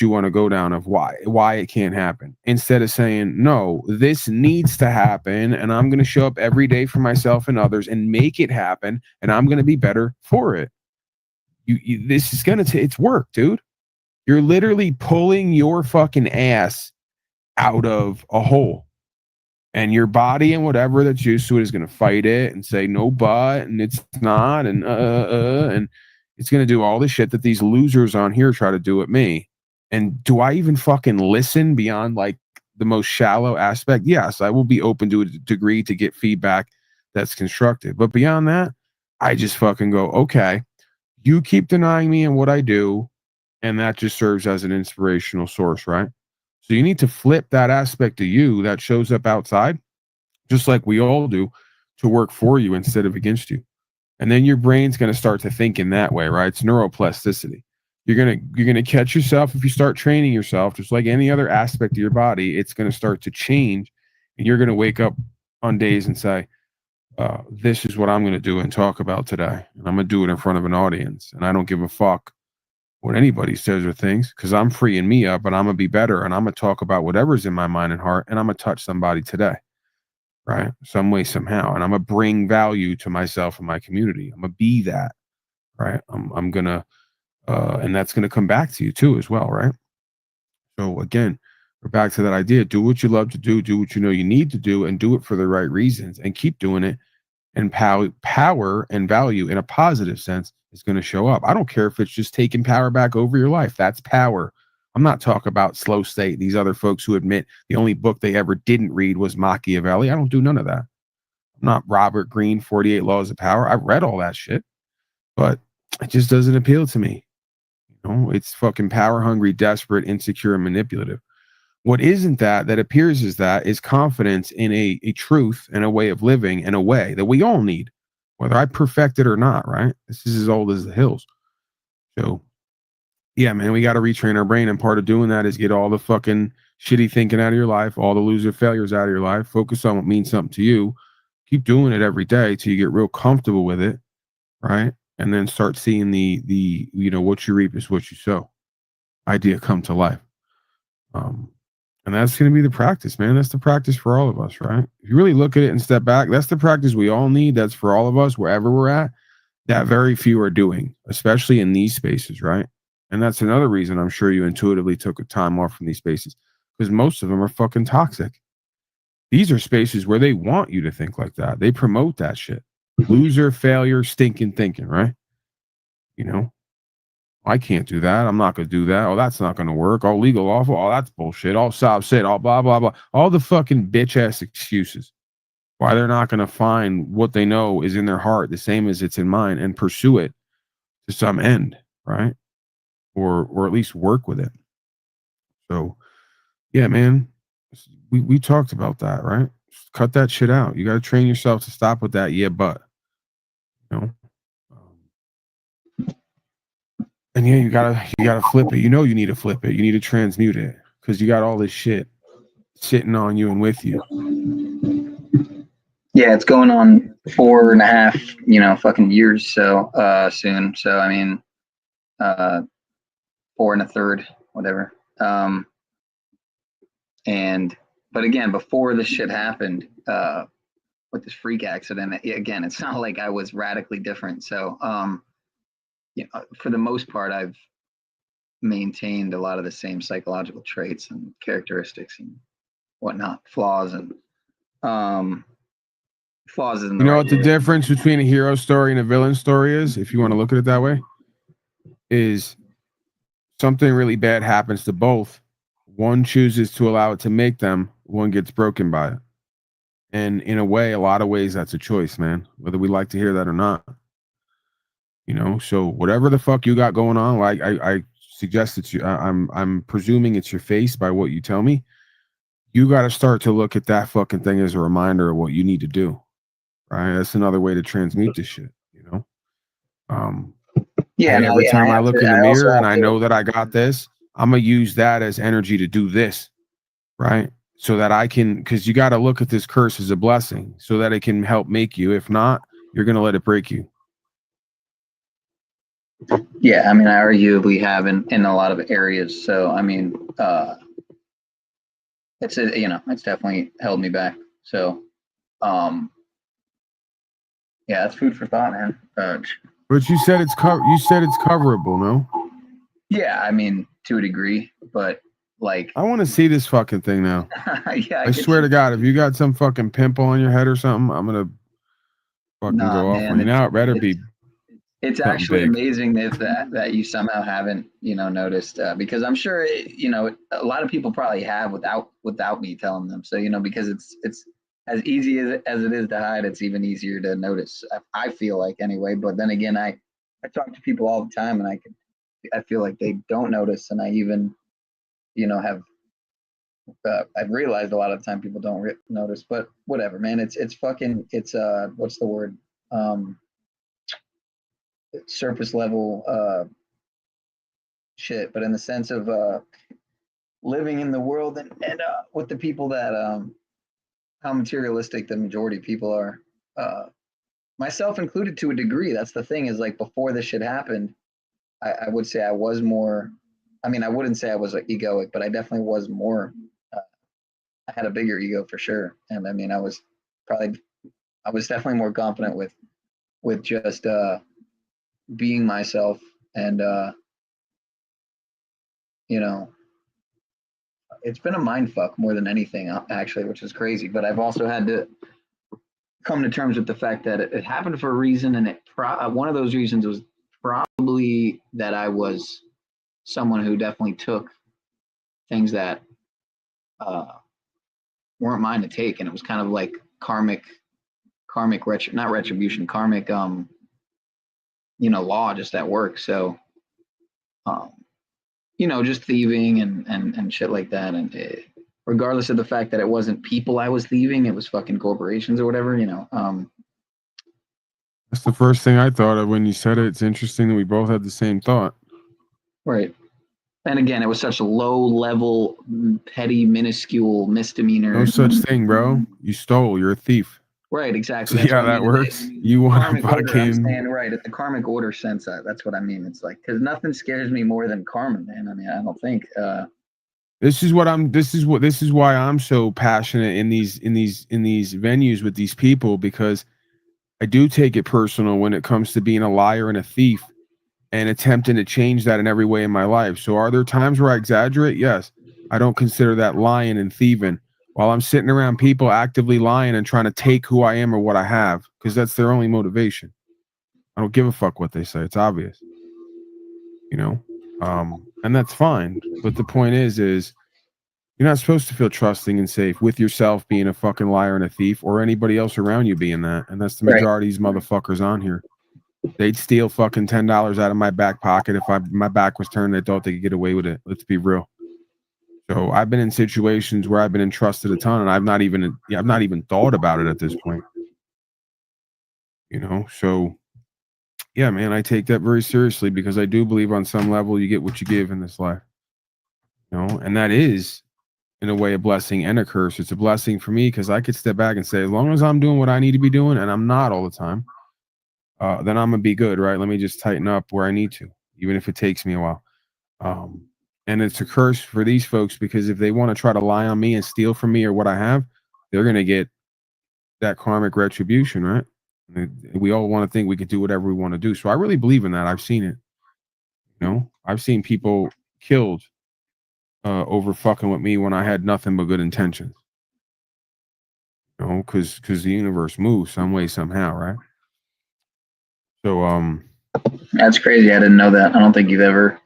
you want to go down of why it can't happen. Instead of saying, no, this needs to happen, and I'm going to show up every day for myself and others and make it happen, and I'm going to be better for it. This is going to it's work, dude. You're literally pulling your fucking ass out of a hole, and your body and whatever that's used to it is going to fight it and say no but and it's not and it's going to do all the shit that these losers on here try to do at me. And do I even fucking listen beyond like the most shallow aspect? Yes, I will be open to a degree to get feedback that's constructive, but beyond that I just fucking go, okay, you keep denying me and what I do, and that just serves as an inspirational source, right? So you need to flip that aspect of you that shows up outside, just like we all do, to work for you instead of against you. And then your brain's going to start to think in that way, right? It's neuroplasticity. You're going to catch yourself if you start training yourself, just like any other aspect of your body. It's going to start to change, and you're going to wake up on days and say, this is what I'm going to do and talk about today. And I'm going to do it in front of an audience. And I don't give a fuck what anybody says or thinks, because I'm freeing me up and I'm going to be better. And I'm going to talk about whatever's in my mind and heart. And I'm going to touch somebody today, right? Some way, somehow. And I'm going to bring value to myself and my community. I'm going to be that, right? I'm going to, and that's going to come back to you too, as well, right? So again, we're back to that idea. Do what you love to do what you know you need to do, and do it for the right reasons, and keep doing it. And power and value in a positive sense is going to show up. I don't care if it's just taking power back over your life. That's power. I'm not talking about Slow State, these other folks who admit the only book they ever didn't read was Machiavelli. I don't do none of that. I'm not Robert Greene, 48 Laws of Power. I've read all that shit, but it just doesn't appeal to me. You know, it's fucking power hungry, desperate, insecure, and manipulative. What isn't that appears as that is confidence in a truth and a way of living and a way that we all need, whether I perfect it or not, right? This is as old as the hills. So, yeah, man, we got to retrain our brain. And part of doing that is get all the fucking shitty thinking out of your life, all the loser failures out of your life. Focus on what means something to you. Keep doing it every day till you get real comfortable with it, right? And then start seeing the what you reap is what you sow idea come to life. And that's going to be the practice, man. That's the practice for all of us, right? If you really look at it and step back, that's the practice we all need. That's for all of us, wherever we're at, that very few are doing, especially in these spaces, right? And that's another reason I'm sure you intuitively took a time off from these spaces, because most of them are fucking toxic. These are spaces where they want you to think like that. They promote that shit. Loser, failure, stinking thinking, right? You know? I can't do that. I'm not going to do that. Oh, that's not going to work. Oh, legal, awful. Oh, that's bullshit. All sob said. All blah, blah, blah. All the fucking bitch ass excuses why they're not going to find what they know is in their heart, the same as it's in mine, and pursue it to some end, right? Or at least work with it. So, yeah, man, we talked about that, right? Just cut that shit out. You got to train yourself to stop with that. Yeah, but, you know. And yeah, you gotta flip it. You know you need to flip it. You need to transmute it, because you got all this shit sitting on you and with you. Yeah, it's going on 4.5, fucking years soon. So I mean, 4 1/3, whatever. But again, before this shit happened, with this freak accident, again, it's not like I was radically different. So for the most part, I've maintained a lot of the same psychological traits and characteristics and whatnot, flaws and flaws in the You know what the difference between a hero story and a villain story is, if you want to look at it that way, is something really bad happens to both. One chooses to allow it to make them, one gets broken by it. And in a way, a lot of ways, that's a choice, man, whether we like to hear that or not. You know, so whatever the fuck you got going on, like I suggest that I'm presuming it's your face by what you tell me. You got to start to look at that fucking thing as a reminder of what you need to do. Right? That's another way to transmute this shit, you know? Yeah. Every time I look in the mirror and I know that I got this, I'm going to use that as energy to do this, right? So that I can, because you got to look at this curse as a blessing so that it can help make you. If not, you're going to let it break you. Yeah, I mean, I arguably have in a lot of areas. So, I mean, it's definitely held me back. So, yeah, it's food for thought, man. But you said it's coverable, no? Yeah, I mean, to a degree, but like, I want to see this fucking thing now. Yeah, I swear to God, if you got some fucking pimple on your head or something, I'm gonna fucking go off on you. Now it better be. It's actually amazing that you somehow haven't noticed, because I'm sure a lot of people probably have without me telling them. So because it's as easy as it is to hide, it's even easier to notice. I feel like anyway. But then again, I talk to people all the time, and I feel like they don't notice, and I even have I've realized a lot of the time people don't notice. But whatever, man. It's what's the word? Surface level shit, but in the sense of living in the world and with the people that materialistic the majority of people are, myself included to a degree. That's the thing, is like before this shit happened, I would say I was more, I mean, I wouldn't say I was like egoic, but I definitely was more, I had a bigger ego for sure. And I mean, I was definitely more confident with just being myself. And you know, it's been a mind fuck more than anything, actually, which is crazy. But I've also had to come to terms with the fact that it happened for a reason, and one of those reasons was probably that I was someone who definitely took things that weren't mine to take, and it was kind of like karmic not retribution, karmic law just at work. So just thieving and shit like that. And regardless of the fact that it wasn't people I was thieving, it was fucking corporations or whatever, That's the first thing I thought of when you said it. It's interesting that we both had the same thought. Right. And again, it was such a low level, petty, minuscule misdemeanor. No such thing, bro. You stole. You're a thief. Right, exactly. See how that works? You want to fucking... Right, at the karmic order sense, that's what I mean. It's like, because nothing scares me more than karma, man. I mean, I don't think... This is why I'm so passionate in these venues with these people, because I do take it personal when it comes to being a liar and a thief and attempting to change that in every way in my life. So are there times where I exaggerate? Yes. I don't consider that lying and thieving. While I'm sitting around people actively lying and trying to take who I am or what I have, because that's their only motivation. I don't give a fuck what they say. It's obvious, and that's fine. But the point is you're not supposed to feel trusting and safe with yourself being a fucking liar and a thief, or anybody else around you being that. And that's the majority of these motherfuckers on here. They'd steal fucking $10 out of my back pocket if my back was turned. They thought they could get away with it. Let's be real. So I've been in situations where I've been entrusted a ton, and I've not even thought about it at this point. So yeah, man, I take that very seriously, because I do believe on some level you get what you give in this life. And that is in a way a blessing and a curse. It's a blessing for me because I could step back and say, as long as I'm doing what I need to be doing, and I'm not all the time, then I'm gonna be good, right? Let me just tighten up where I need to, even if it takes me a while. And it's a curse for these folks, because if they want to try to lie on me and steal from me or what I have, they're going to get that karmic retribution, right? We all want to think we could do whatever we want to do. So I really believe in that. I've seen it. I've seen people killed over fucking with me when I had nothing but good intentions. Because the universe moves some way, somehow, right? So that's crazy. I didn't know that. I don't think you've ever...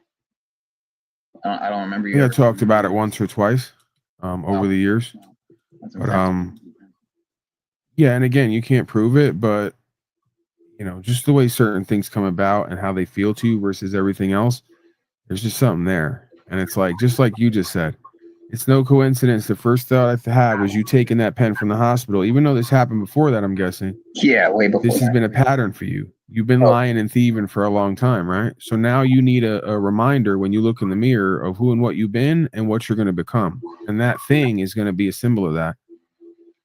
I don't remember you. Yeah, I talked about it once or twice over the years. But yeah, and again, you can't prove it, but just the way certain things come about and how they feel to you versus everything else, there's just something there. And it's like, just like you just said, it's no coincidence. The first thought I had was you taking that pen from the hospital, even though this happened before that, I'm guessing. Yeah, way before. This has been a pattern for you. You've been lying and thieving for a long time, right? So now you need a reminder when you look in the mirror of who and what you've been and what you're going to become. And that thing is going to be a symbol of that.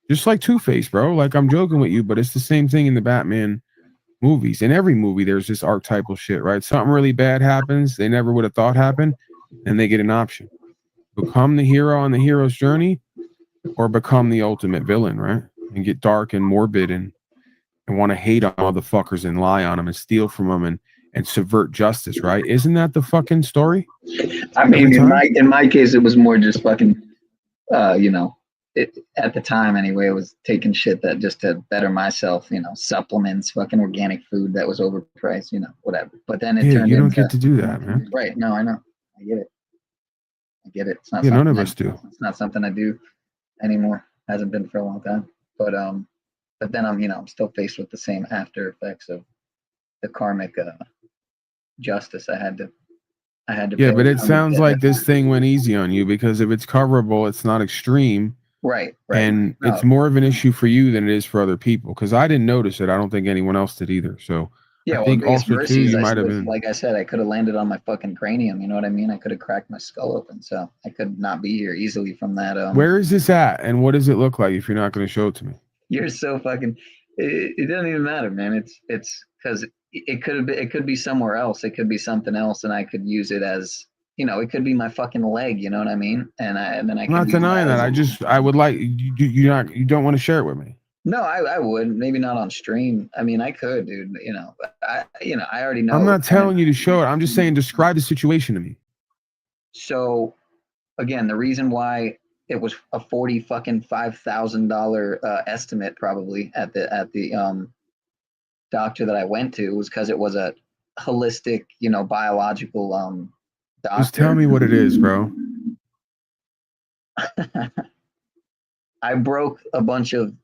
Just like Two-Face, bro. Like, I'm joking with you, but it's the same thing in the Batman movies. In every movie, there's this archetypal shit, right? Something really bad happens they never would have thought happened, and they get an option. Become the hero on the hero's journey, or become the ultimate villain, right? And get dark and morbid and want to hate on motherfuckers and lie on them and steal from them and subvert justice, right? Isn't that the fucking story? I mean, in my case, it was more just fucking, at the time anyway, it was taking shit that just to better myself, supplements, fucking organic food that was overpriced, whatever. But then it turned you don't get to do that, man. Right. No, I know. I get it. It's not none of us do. It's not something I do anymore. Hasn't been for a long time. But then I'm still faced with the same after effects of the karmic justice I had to. Yeah, but it sounds like this thing went easy on you, because if it's coverable, it's not extreme. Right. And it's more of an issue for you than it is for other people, because I didn't notice it. I don't think anyone else did either. So Yeah, I think Grace also too, Mercy's, you might have been. like I said, I could have landed on my fucking cranium. You know what I mean? I could have cracked my skull open, so I could not be here easily from that. Where is this at, and what does it look like if you're not going to show it to me? You're so fucking. It doesn't even matter, man. It's because it could have been. It could be somewhere else. It could be something else, and I could use it as. It could be my fucking leg. You know what I mean? And then I. I'm not denying that. I would like you don't want to share it with me. No, I would. Maybe not on stream. I mean, I could, dude. I already know. I'm not telling you to show it. I'm just saying describe the situation to me. So, again, the reason why it was a $45,000 estimate probably at the doctor that I went to was because it was a holistic, biological doctor. Just tell me what it is, bro. I broke a bunch of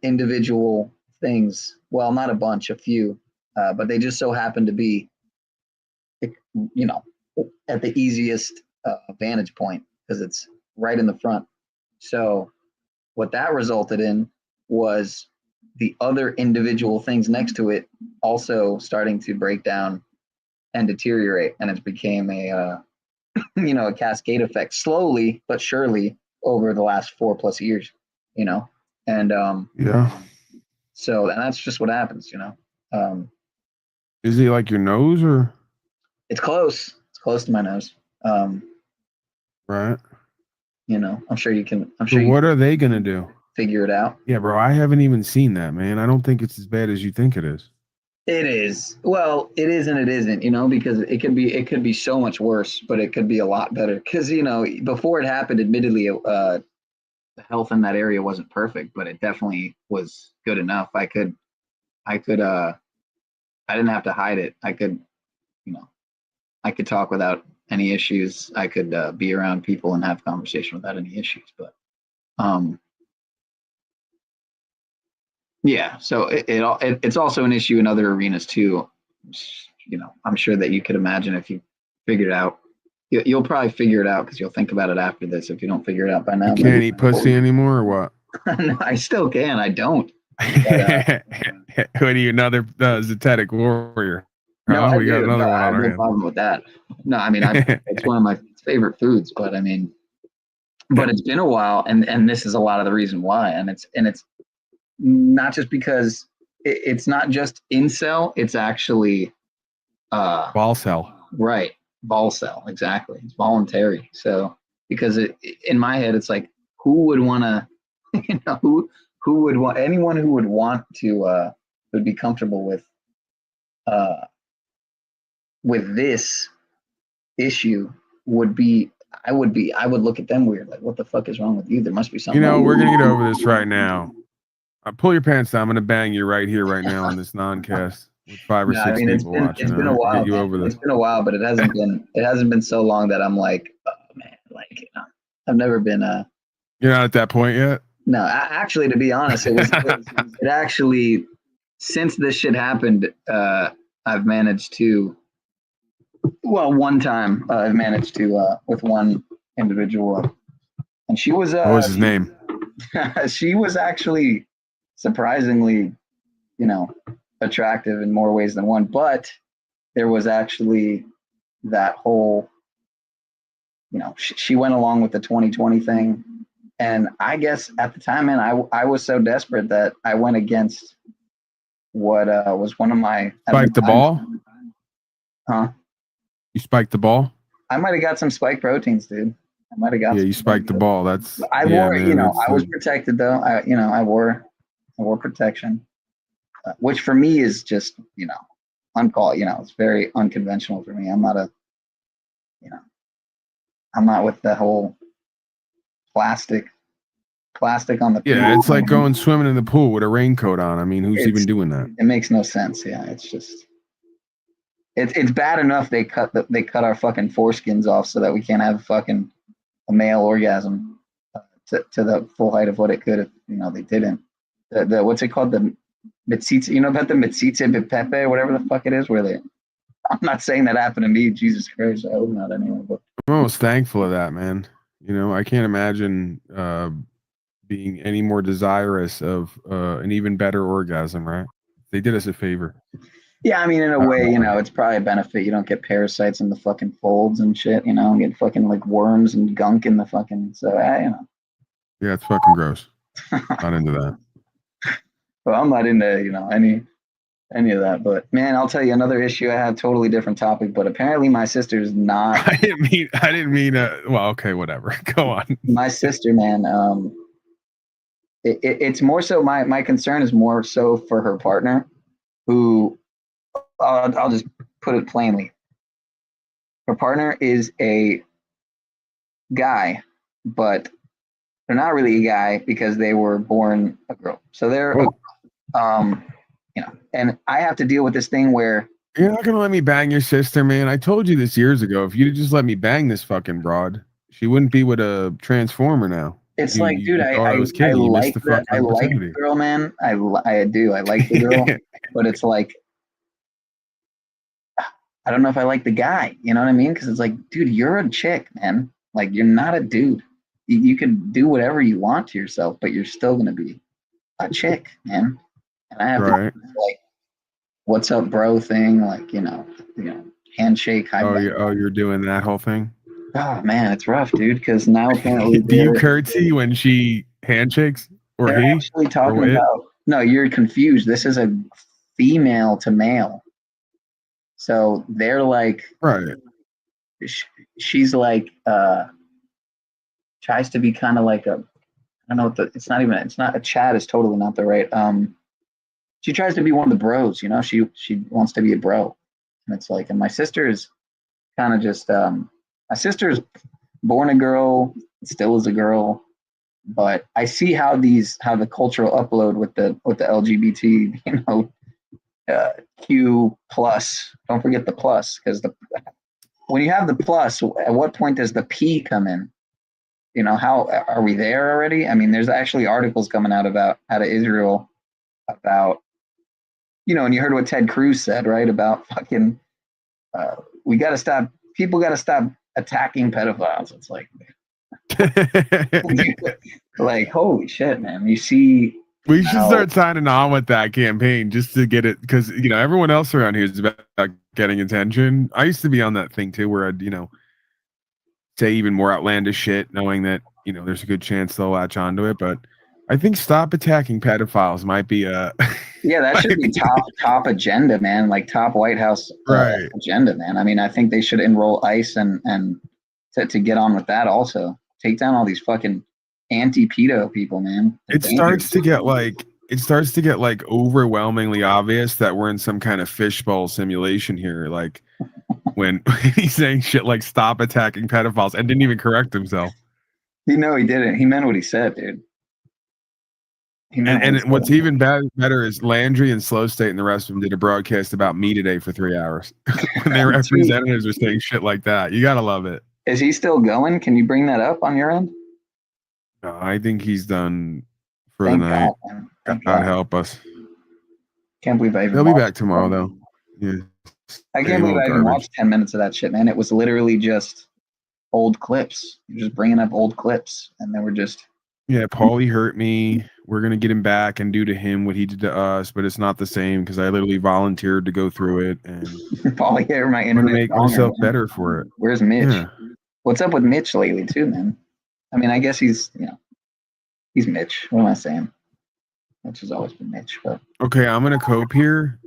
individual things. Well, not a bunch, a few, but they just so happened to be, at the easiest vantage point because it's right in the front. So what that resulted in was the other individual things next to it also starting to break down and deteriorate, and it became a a cascade effect slowly but surely over the last 4+ years. And yeah. So and that's just what happens. Is it like your nose or? It's close. It's close to my nose. Right. I'm sure you can. I'm so sure. What are they gonna do? Figure it out. Yeah, bro. I haven't even seen that, man. I don't think it's as bad as you think it is. It is. Well, it is and it isn't. Because it could be so much worse, but it could be a lot better. Because before it happened, admittedly, the health in that area wasn't perfect, but it definitely was good enough. I didn't have to hide it. I could talk without any issues. I could be around people and have conversation without any issues. But yeah, so it's also an issue in other arenas too. I'm sure that you could imagine if you figured it out. You'll probably figure it out because you'll think about it after this. If you don't figure it out by now, you can't eat pussy anymore or what? No, I still can. I don't. But, what are you, another Zetetic warrior? No, we got another one on our no problem with that. No, I mean, it's one of my favorite foods, but I mean, it's been a while, and this is a lot of the reason why, and it's not just because it's not just incel, it's actually ball cell. Right, ball cell, exactly. It's voluntary. So because in my head, it's like, who would want to, who would want, anyone who would want to would be comfortable with this issue would be. I would look at them weird, like, what the fuck is wrong with you? There must be something. We're gonna get over this right now. Pull your pants down. I'm gonna bang you right here, right now on this non-cast with 5 or 6 people watching. It's been a while. Get you over this. It's been a while, but it hasn't been so long that I'm like, oh man, like I've never been. You're not at that point yet. No, actually, to be honest, it actually, since this shit happened, I've managed to. Well, one time I've managed to with one individual, and she was. What was his name? She was actually surprisingly, attractive in more ways than one. But there was actually that whole, she went along with the 2020 thing, and I guess at the time, man, I was so desperate that I went against what was one of my. Spiked the ball. Huh? You spiked the ball? I might have got some spike proteins, dude. I might have got. Yeah, you spiked the ball. That's. I wore, I was protected though. I wore protection, which for me is just, uncalled. It's very unconventional for me. I'm not I'm not with the whole plastic on the. Yeah, it's like going swimming in the pool with a raincoat on. I mean, who's even doing that? It makes no sense. Yeah, it's just. It's bad enough they cut our fucking foreskins off so that we can't have fucking a male orgasm to the full height of what it could if they didn't. The what's it called, the mitsitsa, about the mitsitsa pepe, whatever the fuck it is, where I'm not saying that happened to me, Jesus Christ, I hope not anyway, but I'm almost thankful of that, man. I can't imagine being any more desirous of an even better orgasm, right? They did us a favor. Yeah, I mean, in a way, it's probably a benefit. You don't get parasites in the fucking folds and shit, and get fucking like worms and gunk in the fucking. So, Yeah, it's fucking gross. Not into that. Well, I'm not into, any of that. But man, I'll tell you another issue I have, totally different topic, but apparently my sister's not. I didn't mean well, okay, whatever. Go on. My sister, man, it's more so my concern is more so for her partner, who I'll just put it plainly. Her partner is a guy, but they're not really a guy because they were born a girl. So they're, and I have to deal with this thing where you're not gonna let me bang your sister, man. I told you this years ago. If you just let me bang this fucking broad, she wouldn't be with a transformer now. It's dude, I like the girl, man. I do. I like the girl, but it's like, I don't know if I like the guy. You know what I mean? Because it's like, dude, you're a chick, man. Like, you're not a dude. You can do whatever you want to yourself, but you're still gonna be a chick, man. And I have to like, what's up, bro? Thing, like, handshake. You're doing that whole thing. Oh man, it's rough, dude. Because now apparently, do you curtsy when she handshakes, or they're he? Actually talking about. No, you're confused. This is a female to male. So they're like, right. She's like, tries to be kind of like I don't know what it's not a chat is totally not the right. She tries to be one of the bros, she wants to be a bro. And it's like, and my sister is kind of just, my sister's born a girl, still is a girl, but I see how the cultural upload with the LGBT, Q plus. Don't forget the plus, because when you have the plus, at what point does the P come in? How are we there already? I mean, there's actually articles coming out out of Israel about, and you heard what Ted Cruz said, right? About fucking, people got to stop attacking pedophiles. It's like, like, holy shit, man. You see, we should start signing on with that campaign just to get it, because everyone else around here is about getting attention. I used to be on that thing too, where I'd say even more outlandish shit, knowing that there's a good chance they'll latch onto it. But I think stop attacking pedophiles might be a yeah, that should be top agenda, man. Like top White House agenda, man. I mean, I think they should enroll ICE and to get on with that. Also, take down all these fucking anti-pedo people, man. It starts to get like overwhelmingly obvious that we're in some kind of fishbowl simulation here. Like when he's saying shit like "stop attacking pedophiles" and didn't even correct himself. He didn't. He meant what he said, dude. And what's even better is Landry and Slow State and the rest of them did a broadcast about me today for 3 hours. When their representatives are saying shit like that, you gotta love it. Is he still going? Can you bring that up on your end? No, I think he's done for the night. God help us. Can't believe I even. He'll be back tomorrow though. Yeah. I can't believe I even watched 10 minutes of that shit, man. It was literally just old clips. You're just bringing up old clips, and they were just. Yeah, Paulie hurt me. We're gonna get him back and do to him what he did to us, but it's not the same because I literally volunteered to go through it. And Paulie hit my internet. I'm gonna make myself better for it. Where's Mitch? Yeah. What's up with Mitch lately, too, man? I mean, I guess he's Mitch. What am I saying? Mitch has always been Mitch. But okay, I'm gonna cope here.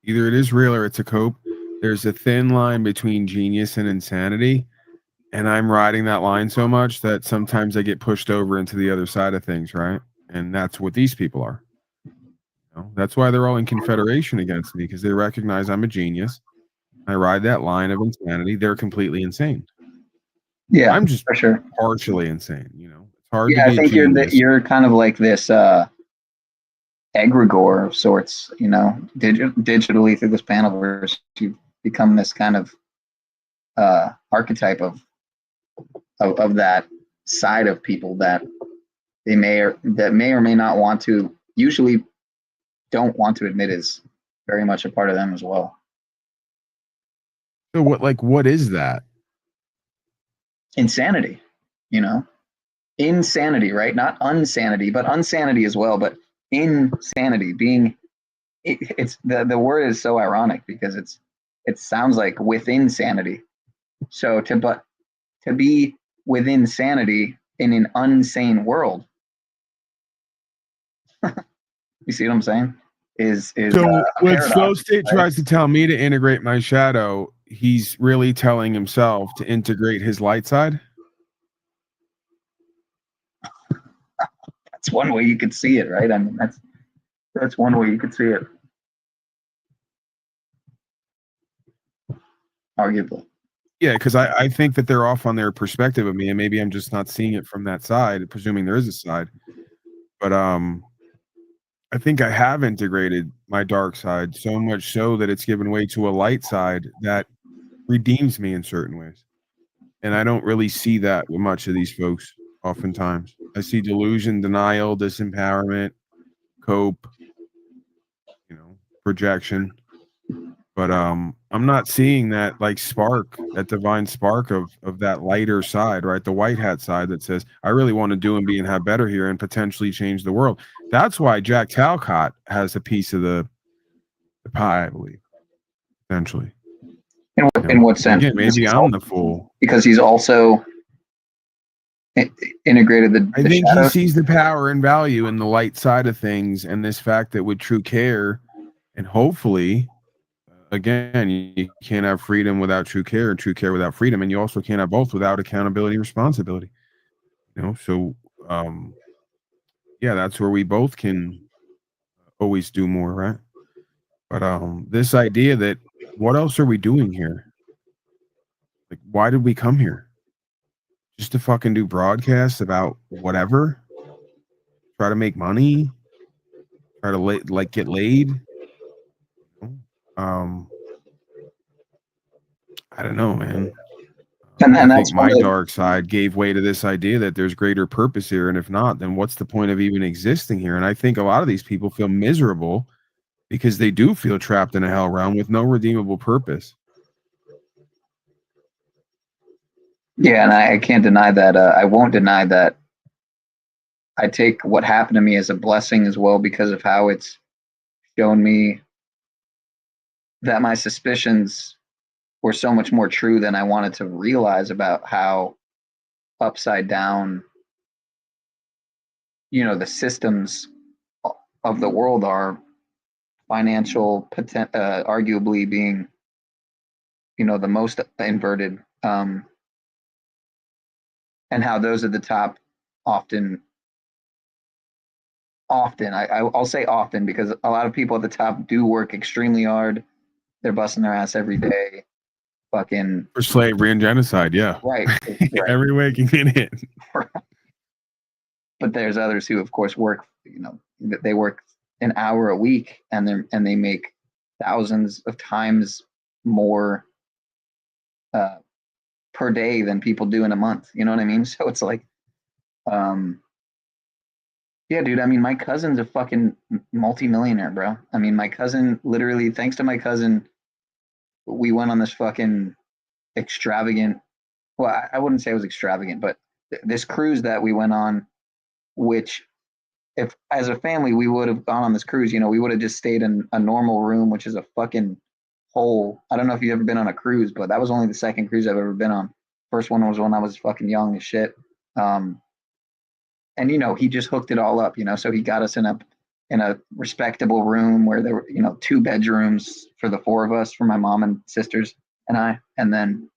Either it is real or it's a cope. There's a thin line between genius and insanity. And I'm riding that line so much that sometimes I get pushed over into the other side of things, right? And that's what these people are. That's why they're all in confederation against me, because they recognize I'm a genius. I ride that line of insanity. They're completely insane. Yeah, I'm just for sure partially insane. It's hard. Yeah, to be I think you're kind of like this egregore of sorts. Digitally through this Panaverse, you become this kind of archetype of that side of people that may or may not want to, usually don't want to admit is very much a part of them as well. So what is that? Insanity, insanity, right? Not unsanity, but unsanity as well, but insanity, being it's the word is so ironic because it sounds like within sanity. So to be within sanity in an unsane world, you see what I'm saying? Is so when paradox, Flow State right? tries to tell me to integrate my shadow, he's really telling himself to integrate his light side. That's one way you could see it, right? I mean, that's one way you could see it, arguably. Yeah, because I think that they're off on their perspective of me, and maybe I'm just not seeing it from that side, presuming there is a side. But I think I have integrated my dark side so much so that it's given way to a light side that redeems me in certain ways. And I don't really see that with much of these folks oftentimes. I see delusion, denial, disempowerment, cope, projection. But I'm not seeing that like spark, that divine spark of that lighter side, right? The white hat side that says, I really want to do and be and have better here and potentially change the world. That's why Jack Talcott has a piece of the pie, I believe, potentially. In what sense? Again, maybe I'm the fool. Because he's also integrated the I think shadow. He sees the power and value in the light side of things, and this fact that with true care and hopefully, again, you can't have freedom without true care and true care without freedom, and you also can't have both without accountability and responsibility. So yeah, that's where we both can always do more, right? But this idea that what else are we doing here? Like, why did we come here? Just to fucking do broadcasts about whatever? Try to make money? Try to get laid? I don't know, man. And I that's think my dark side gave way to this idea that there's greater purpose here, and if not, then what's the point of even existing here? And I think a lot of these people feel miserable because they do feel trapped in a hell realm with no redeemable purpose. Yeah, and I can't deny that. I won't deny that. I take what happened to me as a blessing as well because of how it's shown me that my suspicions were so much more true than I wanted to realize about how upside down, the systems of the world are. Financial, arguably being, the most inverted, and how those at the top often, I'll say often because a lot of people at the top do work extremely hard. They're busting their ass every day. Fucking for slavery and genocide, yeah. Right. Every way it can get in. But there's others who, of course, work, they work an hour a week and they make thousands of times more per day than people do in a month. You know what I mean? So it's like, yeah, dude. I mean, my cousin's a fucking multimillionaire, bro. I mean, my cousin literally, thanks to my cousin, we went on this fucking extravagant. Well, I wouldn't say it was extravagant, but this cruise that we went on, which if as a family we would have gone on this cruise, we would have just stayed in a normal room, which is a fucking hole. I don't know if you've ever been on a cruise, but that was only the second cruise I've ever been on. First one was when I was fucking young as shit. And he just hooked it all up, so he got us in a respectable room where there were, 2 bedrooms for the 4 of us, for my mom and sisters and I, and then,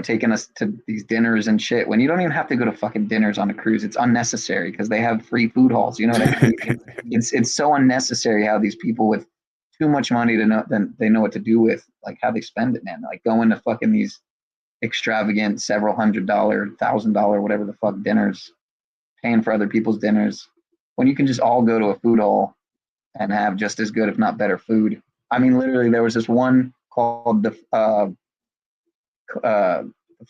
taking us to these dinners and shit when you don't even have to go to fucking dinners on a cruise. It's unnecessary because they have free food halls. You know what I mean? It's so unnecessary how these people with too much money they know what to do with, like how they spend it, man. Like going to fucking these extravagant several $100, $1,000, whatever the fuck dinners, paying for other people's dinners when you can just all go to a food hall and have just as good, if not better, food. I mean, literally, there was this one called the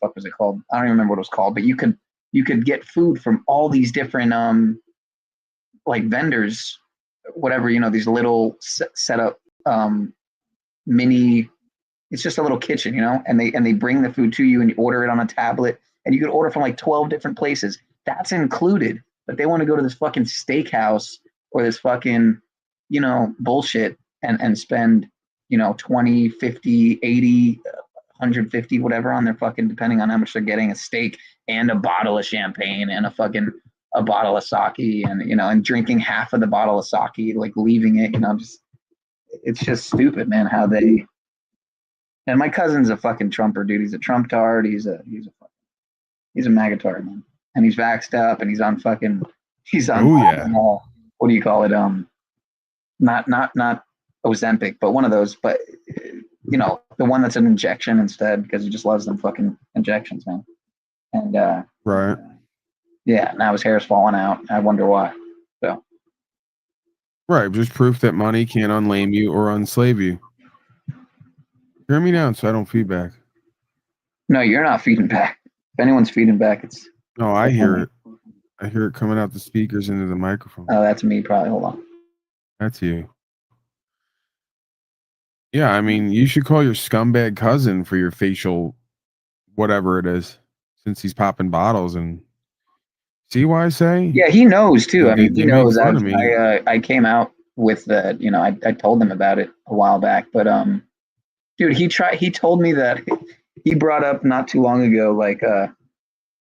fuck was it called? I don't even remember what it was called, but you could get food from all these different like vendors, whatever, these little set up mini. It's just a little kitchen, and they bring the food to you and you order it on a tablet, and you could order from like 12 different places. That's included, but they want to go to this fucking steakhouse or this fucking, bullshit and spend, 20, 50, 80, 150, whatever on their fucking, depending on how much they're getting, a steak and a bottle of champagne and a bottle of sake, and drinking half of the bottle of sake, like leaving it, it's just stupid, man, how they. And my cousin's a fucking Trumper, dude. He's a Trump tard. He's a magatard, man. And he's vaxxed up, and he's on. What do you call it? Not Ozempic, but one of those. But the one that's an injection instead, because he just loves them fucking injections, man. And right. Yeah, now his hair's falling out. I wonder why. So. Right, just proof that money can't unlame you or unslave you. Hear me now, so I don't feed back. No, you're not feeding back. If anyone's feeding back, it's. No, I hear it. I hear it coming out the speakers into the microphone. Oh, that's me, probably. Hold on. That's you. Yeah, I mean, you should call your scumbag cousin for your facial, whatever it is, since he's popping bottles and. See why I say? Yeah, he knows too. I mean, he knows. I came out with the. I told him about it a while back, but dude, he told me that he brought up not too long ago, like,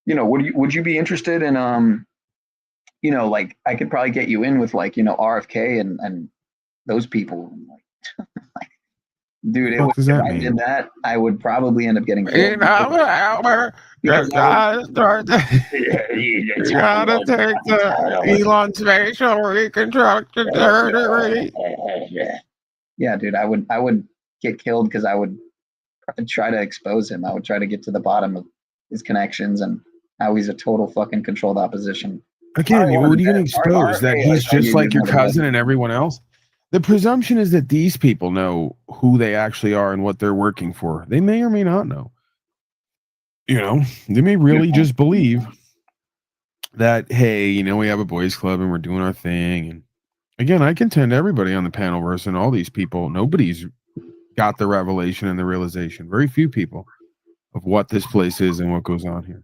would you be interested in, like, I could probably get you in with, like, RFK and those people. Like, dude, if I did that, I would probably end up getting killed. You gotta take the Elon's facial reconstruction surgery. Yeah, dude, I would get killed because I would try to expose him. I would try to get to the bottom of his connections and how he's a total fucking controlled opposition. Again, what are you going to expose? That he's just like your cousin and everyone else? The presumption is that these people know who they actually are and what they're working for. They may or may not know. They may really just believe that, hey, we have a boys club and we're doing our thing. And again, I contend everybody on the panelverse and all these people, nobody's got the revelation and the realization. Very few people of what this place is and what goes on here.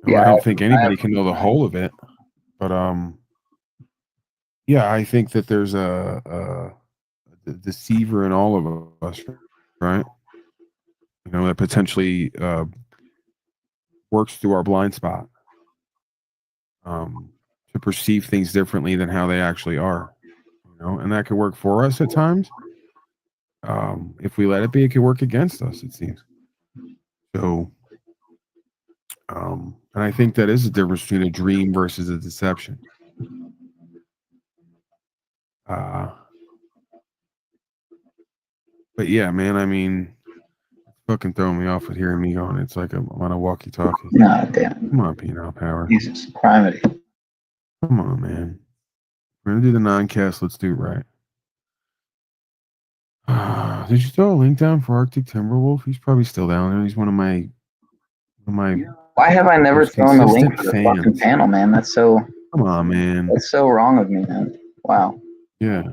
Yeah, I don't think anybody can know the whole of it, but yeah, I think that there's a deceiver in all of us, right? That potentially works through our blind spot to perceive things differently than how they actually are, and that could work for us at times. If we let it be, it could work against us, it seems. So, and I think that is the difference between a dream versus a deception. But yeah, man, I mean, fucking throwing me off with hearing me going. It's like I'm on a walkie-talkie. Nah, damn. Come on, Penal Power. Jesus, criminy. Come on, man. We're gonna do the non-cast. Let's do it right. Did you throw a link down for Arctic Timberwolf? He's probably still down there. He's one of my. Why have I never thrown the link for the fucking panel, man? That's so. Come on, man. That's so wrong of me, man. Wow. Yeah.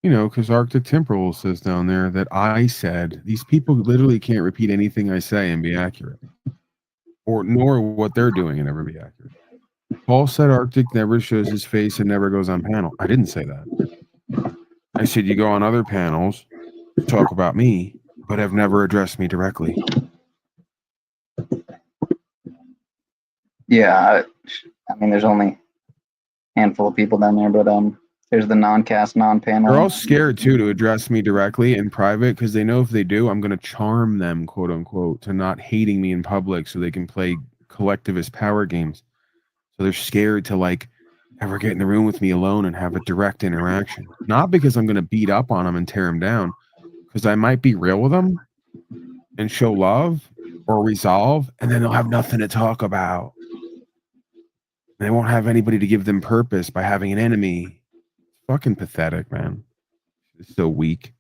Because Arctic Timberwolf says down there that I said these people literally can't repeat anything I say and be accurate, nor what they're doing and ever be accurate. Paul said Arctic never shows his face and never goes on panel. I didn't say that. I said you go on other panels, talk about me, but have never addressed me directly. Yeah, I mean, there's only a handful of people down there, but there's the non-cast, non-panel. They're all scared too to address me directly in private because they know if they do, I'm going to charm them, quote unquote, to not hating me in public so they can play collectivist power games. So they're scared to ever get in the room with me alone and have a direct interaction. Not because I'm going to beat up on them and tear them down, because I might be real with them and show love or resolve, and then they'll have nothing to talk about. They won't have anybody to give them purpose by having an enemy. Fucking pathetic, man. It's so weak.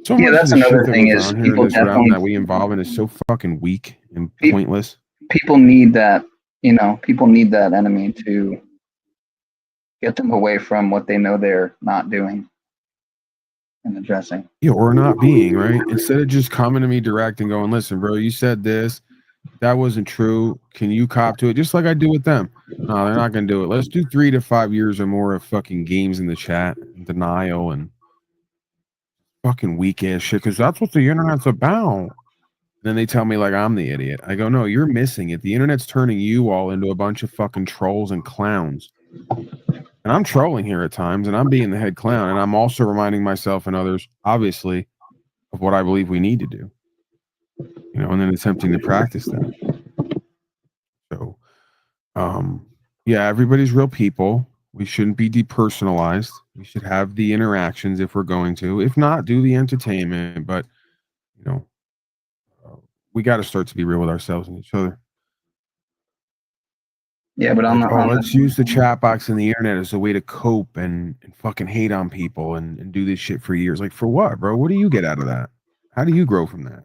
So yeah, that's another thing is people definitely that we involve in is so fucking weak and pointless. People need that, people need that enemy to get them away from what they know they're not doing and addressing. Yeah, or not being, right? Instead of just coming to me direct and going, listen, bro, you said this. that wasn't true. Can you cop to it? Just like I do with them. No, they're not going to do it. Let's do 3 to 5 years or more of fucking games in the chat, and denial, and fucking weak ass shit, because that's what the internet's about. Then they tell me like I'm the idiot. I go, no, you're missing it. The internet's turning you all into a bunch of fucking trolls and clowns. And I'm trolling here at times, and I'm being the head clown, and I'm also reminding myself and others, obviously, of what I believe we need to do. You know, and then attempting to practice that. So, yeah, everybody's real people. We shouldn't be depersonalized. We should have the interactions if we're going to. If not, do the entertainment. But, you know, we got to start to be real with ourselves and each other. Yeah, but let's use the chat box and the internet as a way to cope and fucking hate on people and do this shit for years. Like, for what, bro? What do you get out of that? How do you grow from that?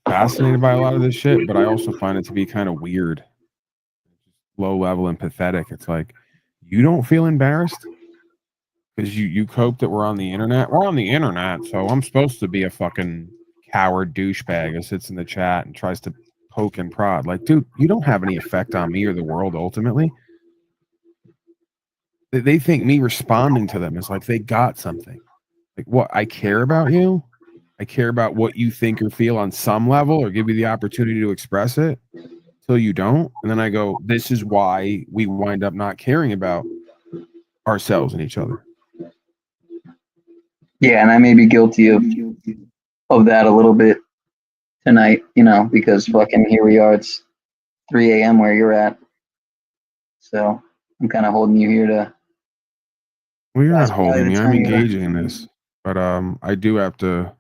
Fascinated by a lot of this shit, but I also find it to be kind of weird, low level and pathetic. It's like, you don't feel embarrassed because you cope that we're on the internet. We're on the internet, so I'm supposed to be a fucking coward douchebag who sits in the chat and tries to poke and prod. Like, dude, you don't have any effect on me or the world ultimately. They think me responding to them is like they got something. Like, what? I care about you. I care about what you think or feel on some level, or give you the opportunity to express it till you don't. And then I go, this is why we wind up not caring about ourselves and each other. Yeah, and I may be guilty of that a little bit tonight, you know, because fucking here we are, it's 3 a.m. where you're at. So I'm kind of holding you here to. Well, you're not holding me. I'm engaging in this. But I do have to.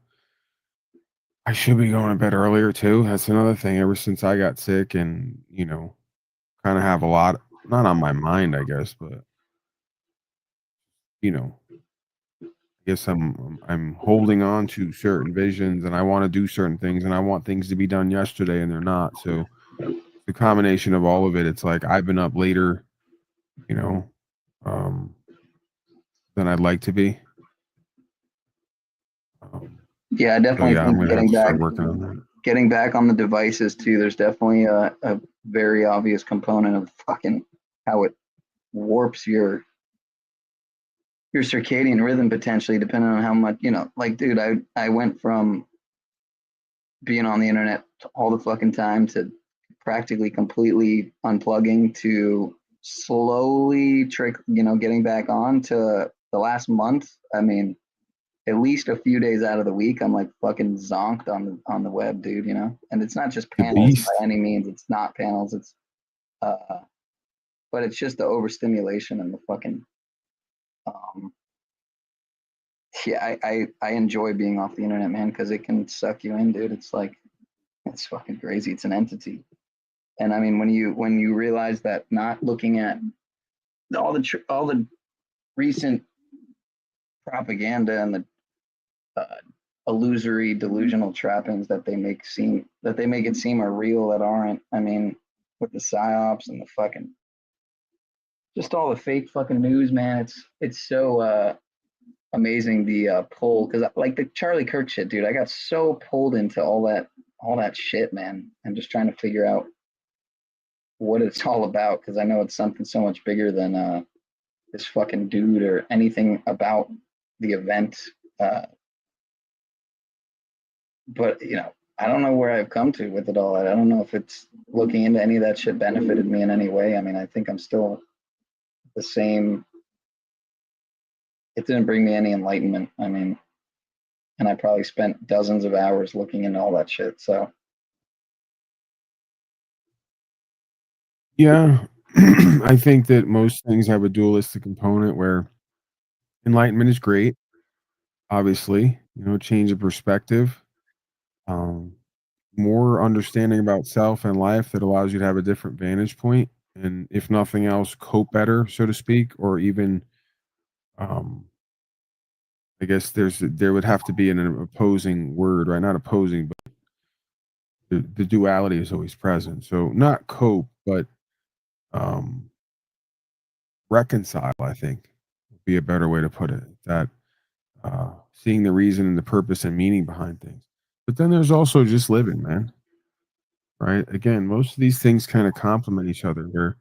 I should be going to bed earlier too. That's another thing. Ever since I got sick, and you know, kind of have a lot not on my mind, I guess, but you know, I guess I'm holding on to certain visions, and I want to do certain things, and I want things to be done yesterday, and they're not. So the combination of all of it, it's like I've been up later, you know, than I'd like to be. Yeah, I definitely think getting back on the devices too. There's definitely a very obvious component of fucking how it warps your circadian rhythm potentially, depending on how much, you know, like, dude, I went from being on the internet all the fucking time to practically completely unplugging to slowly getting back on to the last month. I mean, at least a few days out of the week, I'm like fucking zonked on the web, dude, you know? And it's not just panels by any means. It's not panels. It's, but it's just the overstimulation and the fucking, yeah, I enjoy being off the internet, man, because it can suck you in, dude. It's like, it's fucking crazy. It's an entity. And I mean, when you realize that not looking at all the recent propaganda and the illusory, delusional trappings that they make it seem are real that aren't. I mean, with the psyops and the fucking, just all the fake fucking news, man. It's so amazing the pull, because like the Charlie Kirk shit, dude. I got so pulled into all that shit, man. I'm just trying to figure out what it's all about, because I know it's something so much bigger than this fucking dude or anything about the event. But you know, I don't know where I've come to with it all. I don't know if it's looking into any of that shit benefited me in any way. I mean, I think I'm still the same. It didn't bring me any enlightenment. I mean, and I probably spent dozens of hours looking into all that shit. So yeah, I think that most things have a dualistic component where enlightenment is great, obviously, you know, change of perspective, more understanding about self and life that allows you to have a different vantage point, and if nothing else, cope better, so to speak, or even, I guess there would have to be an opposing word, right? Not opposing, but the duality is always present. So not cope, but reconcile, I think, be a better way to put it. That seeing the reason and the purpose and meaning behind things. But then there's also just living, man. Right? Again, most of these things kind of complement each other. They're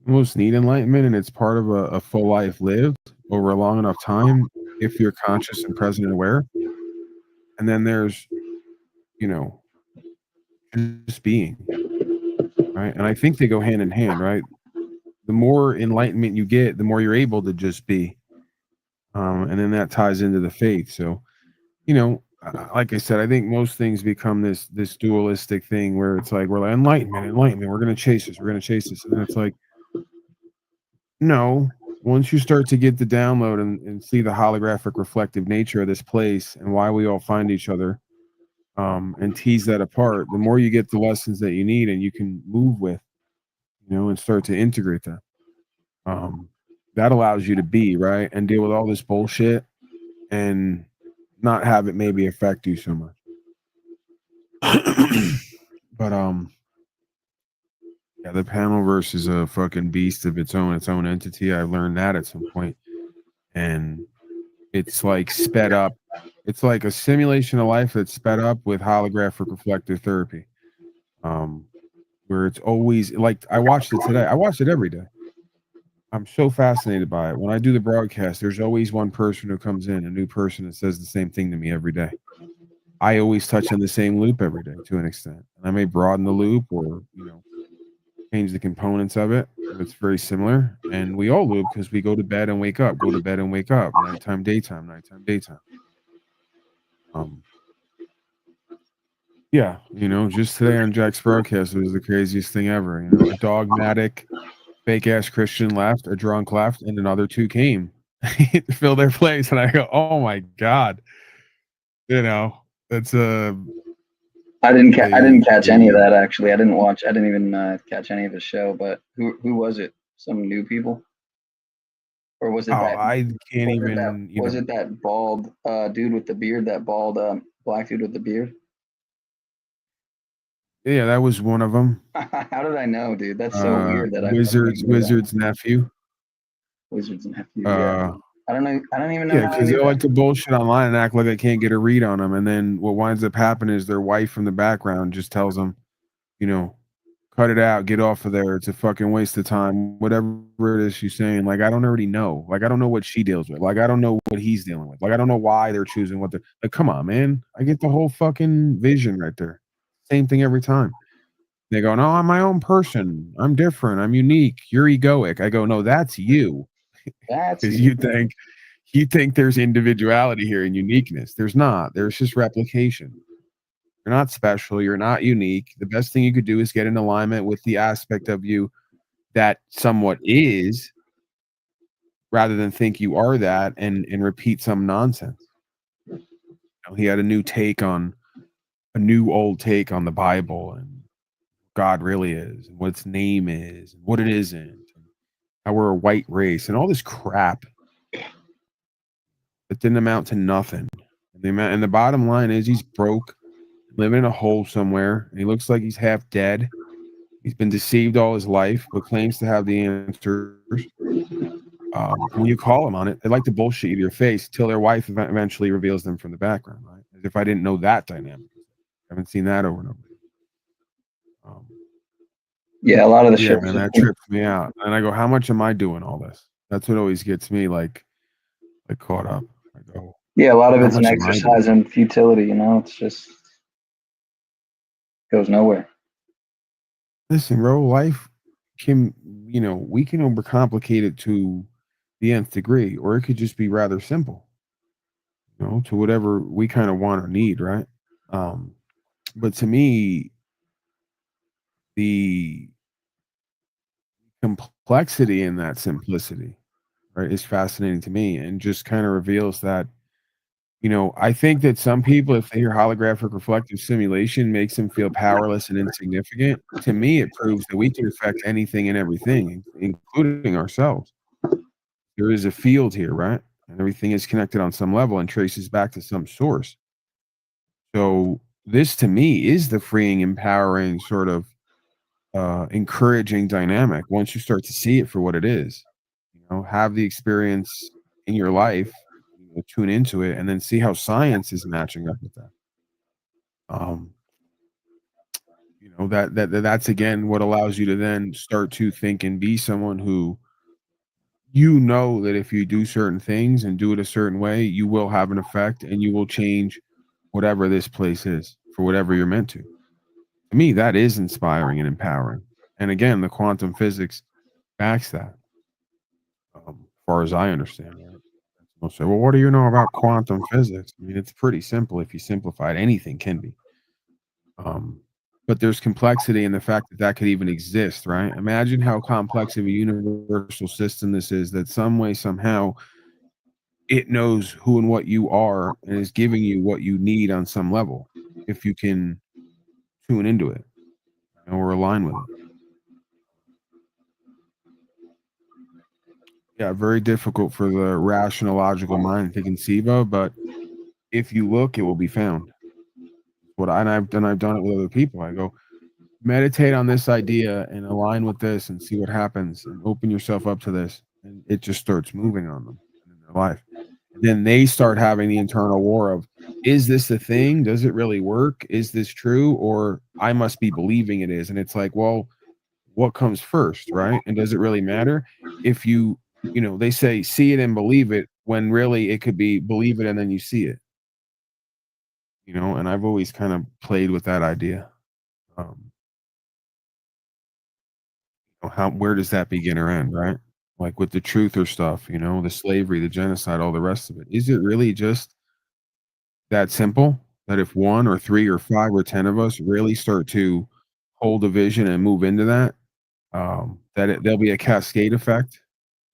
most need enlightenment, and it's part of a full life lived over a long enough time if you're conscious and present and aware. And then there's, just being, right? And I think they go hand in hand, right? The more enlightenment you get, the more you're able to just be. And then that ties into the faith. So, like I said, I think most things become this dualistic thing where it's like, we're like, enlightenment, we're going to chase this, and then it's like, no. Once you start to get the download and see the holographic reflective nature of this place and why we all find each other, and tease that apart, the more you get the lessons that you need and you can move with, and start to integrate that. That allows you to be, right, and deal with all this bullshit and not have it maybe affect you so much. But yeah, the Panelverse is a fucking beast of its own entity. I learned that at some point, and it's like sped up. It's like a simulation of life that's sped up with holographic reflective therapy. Where it's always like, I watched it today. I watch it every day. I'm so fascinated by it. When I do the broadcast, there's always one person who comes in, a new person that says the same thing to me every day. I always touch on the same loop every day to an extent. And I may broaden the loop or, change the components of it. It's very similar. And we all loop because we go to bed and wake up, nighttime, daytime. Yeah, just today on Jack's broadcast, it was the craziest thing ever. A dogmatic, fake ass Christian left, a drunk left, and another two came to fill their place. And I go, oh my God. That's I didn't catch any of that, actually. I didn't even catch any of his show, but who was it? Some new people? Or was it I can't even. Was it that bald dude with the beard? That bald black dude with the beard? Yeah, that was one of them. How did I know, dude? That's so weird. That Wizard's nephew. Wizard's nephew. Yeah. I don't know. I don't even know. Yeah, because they like to bullshit online and act like I can't get a read on them, and then what winds up happening is their wife from the background just tells them, cut it out, get off of there. It's a fucking waste of time. Whatever it is she's saying, like, I don't already know. Like, I don't know what she deals with. Like, I don't know what he's dealing with. Like, I don't know why they're choosing what they're like. Come on, man. I get the whole fucking vision right there. Same thing every time. They go, no, I'm my own person. I'm different. I'm unique. You're egoic. I go, no, that's you. That's because you think there's individuality here and uniqueness. There's not. There's just replication. You're not special. You're not unique. The best thing you could do is get in alignment with the aspect of you that somewhat is, rather than think you are that and repeat some nonsense. He had a new old take on the Bible and God really is, and what its name is, and what it isn't, and how we're a white race, and all this crap that didn't amount to nothing. And the bottom line is he's broke, living in a hole somewhere, and he looks like he's half dead. He's been deceived all his life, but claims to have the answers. When you call them on it, they like to bullshit you to your face till their wife eventually reveals them from the background, right? As if I didn't know that dynamic. I haven't seen that over and over. Yeah, a lot of the shit. Man, that trips me out. And I go, how much am I doing all this? That's what always gets me like caught up. I go, yeah, a lot of it's an exercise in futility, it's just goes nowhere. Listen, bro, life can, we can overcomplicate it to the nth degree, or it could just be rather simple, to whatever we kind of want or need, right? But to me, the complexity in that simplicity, right, is fascinating to me, and just kind of reveals that, I think that some people, if they hear holographic reflective simulation, makes them feel powerless and insignificant. To me, it proves that we can affect anything and everything, including ourselves. There is a field here, right? And everything is connected on some level and traces back to some source. So this, to me, is the freeing, empowering, sort of encouraging dynamic once you start to see it for what it is. Have the experience in your life, tune into it, and then see how science is matching up with that. That's again what allows you to then start to think and be someone who that if you do certain things and do it a certain way, you will have an effect and you will change whatever this place is for whatever you're meant to. To me, that is inspiring and empowering. And again, the quantum physics backs that, as far as I understand it. People say, well, what do you know about quantum physics? I mean, it's pretty simple if you simplify it. Anything can be. But there's complexity in the fact that could even exist, right? Imagine how complex of a universal system this is, that some way, somehow, it knows who and what you are and is giving you what you need on some level if you can tune into it or align with it. Yeah, very difficult for the rational, logical mind to conceive of, but if you look, it will be found. I've done it with other people. I go, meditate on this idea and align with this and see what happens and open yourself up to this. And it just starts moving on them in their life. And then they start having the internal war of, is this a thing? Does it really work? Is this true? Or I must be believing it is. And it's like, well, what comes first, right? And does it really matter? If they say see it and believe it, when really it could be believe it and then you see it. And I've always kind of played with that idea. Where does that begin or end, right? Like with the truther stuff, the slavery, the genocide, all the rest of it. Is it really just that simple? That if 1 or 3 or 5 or 10 of us really start to hold a vision and move into that, there'll be a cascade effect,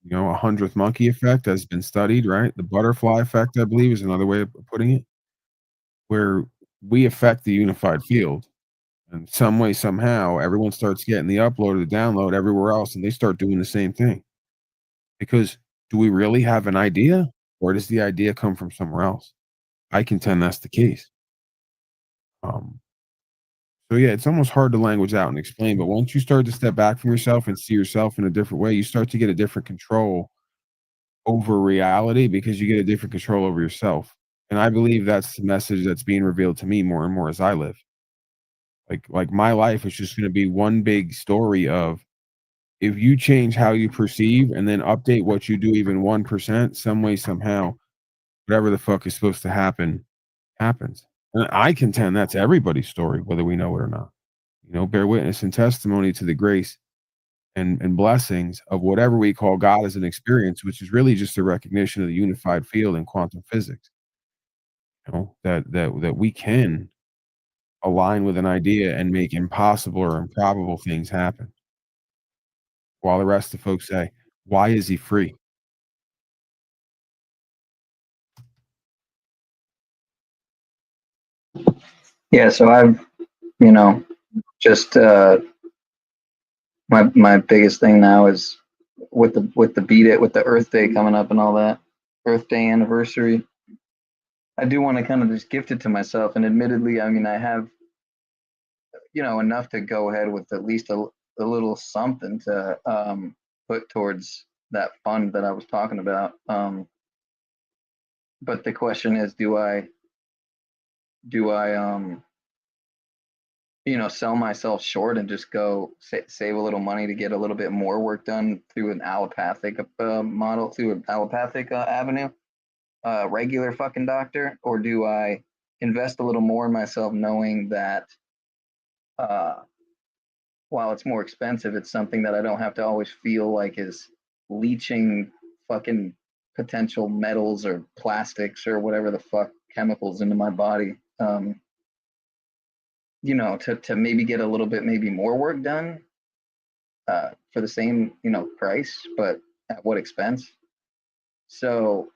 a 100th monkey effect has been studied, right? The butterfly effect, I believe, is another way of putting it, where we affect the unified field. And some way, somehow, everyone starts getting the upload or the download everywhere else, and they start doing the same thing. Because do we really have an idea, or does the idea come from somewhere else? I contend that's the case. So yeah, it's almost hard to language out and explain, but once you start to step back from yourself and see yourself in a different way, you start to get a different control over reality because you get a different control over yourself. And I believe that's the message that's being revealed to me more and more as I live. Like my life is just going to be one big story of, if you change how you perceive and then update what you do even 1%, some way, somehow, whatever the fuck is supposed to happen, happens. And I contend that's everybody's story, whether we know it or not. Bear witness and testimony to the grace and blessings of whatever we call God as an experience, which is really just a recognition of the unified field in quantum physics. That we can align with an idea and make impossible or improbable things happen. While the rest of folks say, why is he free? Yeah, so I've, just my biggest thing now is with the Beat It, with the Earth Day coming up and all that, Earth Day anniversary. I do want to kind of just gift it to myself, and admittedly, I mean, I have, enough to go ahead with at least a little something to put towards that fund that I was talking about. But the question is, do I sell myself short and just go save a little money to get a little bit more work done through an allopathic model, through an allopathic avenue, regular fucking doctor? Or do I invest a little more in myself, knowing that while it's more expensive, it's something that I don't have to always feel like is leaching fucking potential metals or plastics or whatever the fuck chemicals into my body, to maybe get a little bit, maybe more work done for the same, price, but at what expense? So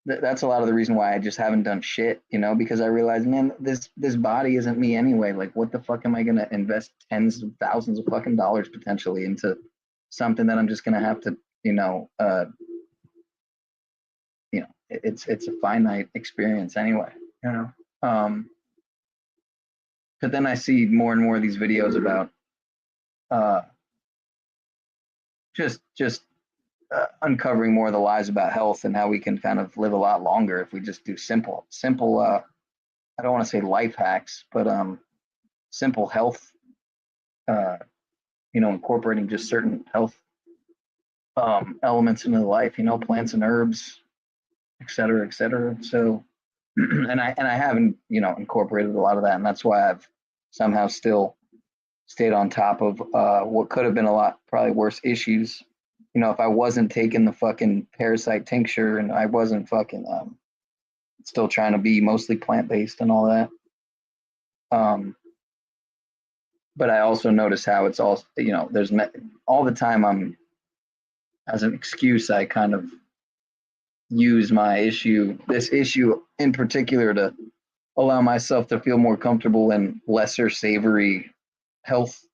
that's a lot of the reason why I just haven't done shit, because I realized, man, this body isn't me anyway. Like, what the fuck am I going to invest tens of thousands of fucking dollars potentially into something that I'm just going to have to, it's a finite experience anyway, but then I see more and more of these videos about just uncovering more of the lies about health and how we can kind of live a lot longer if we just do simple. I don't want to say life hacks, but simple health. Incorporating just certain health elements into life. Plants and herbs, et cetera, et cetera. So, and I haven't incorporated a lot of that, and that's why I've somehow still stayed on top of what could have been a lot probably worse issues. If I wasn't taking the fucking parasite tincture and I wasn't fucking still trying to be mostly plant-based and all that. But I also notice how it's all, there's all the time I'm, as an excuse, I kind of use this issue in particular, to allow myself to feel more comfortable in lesser savory health,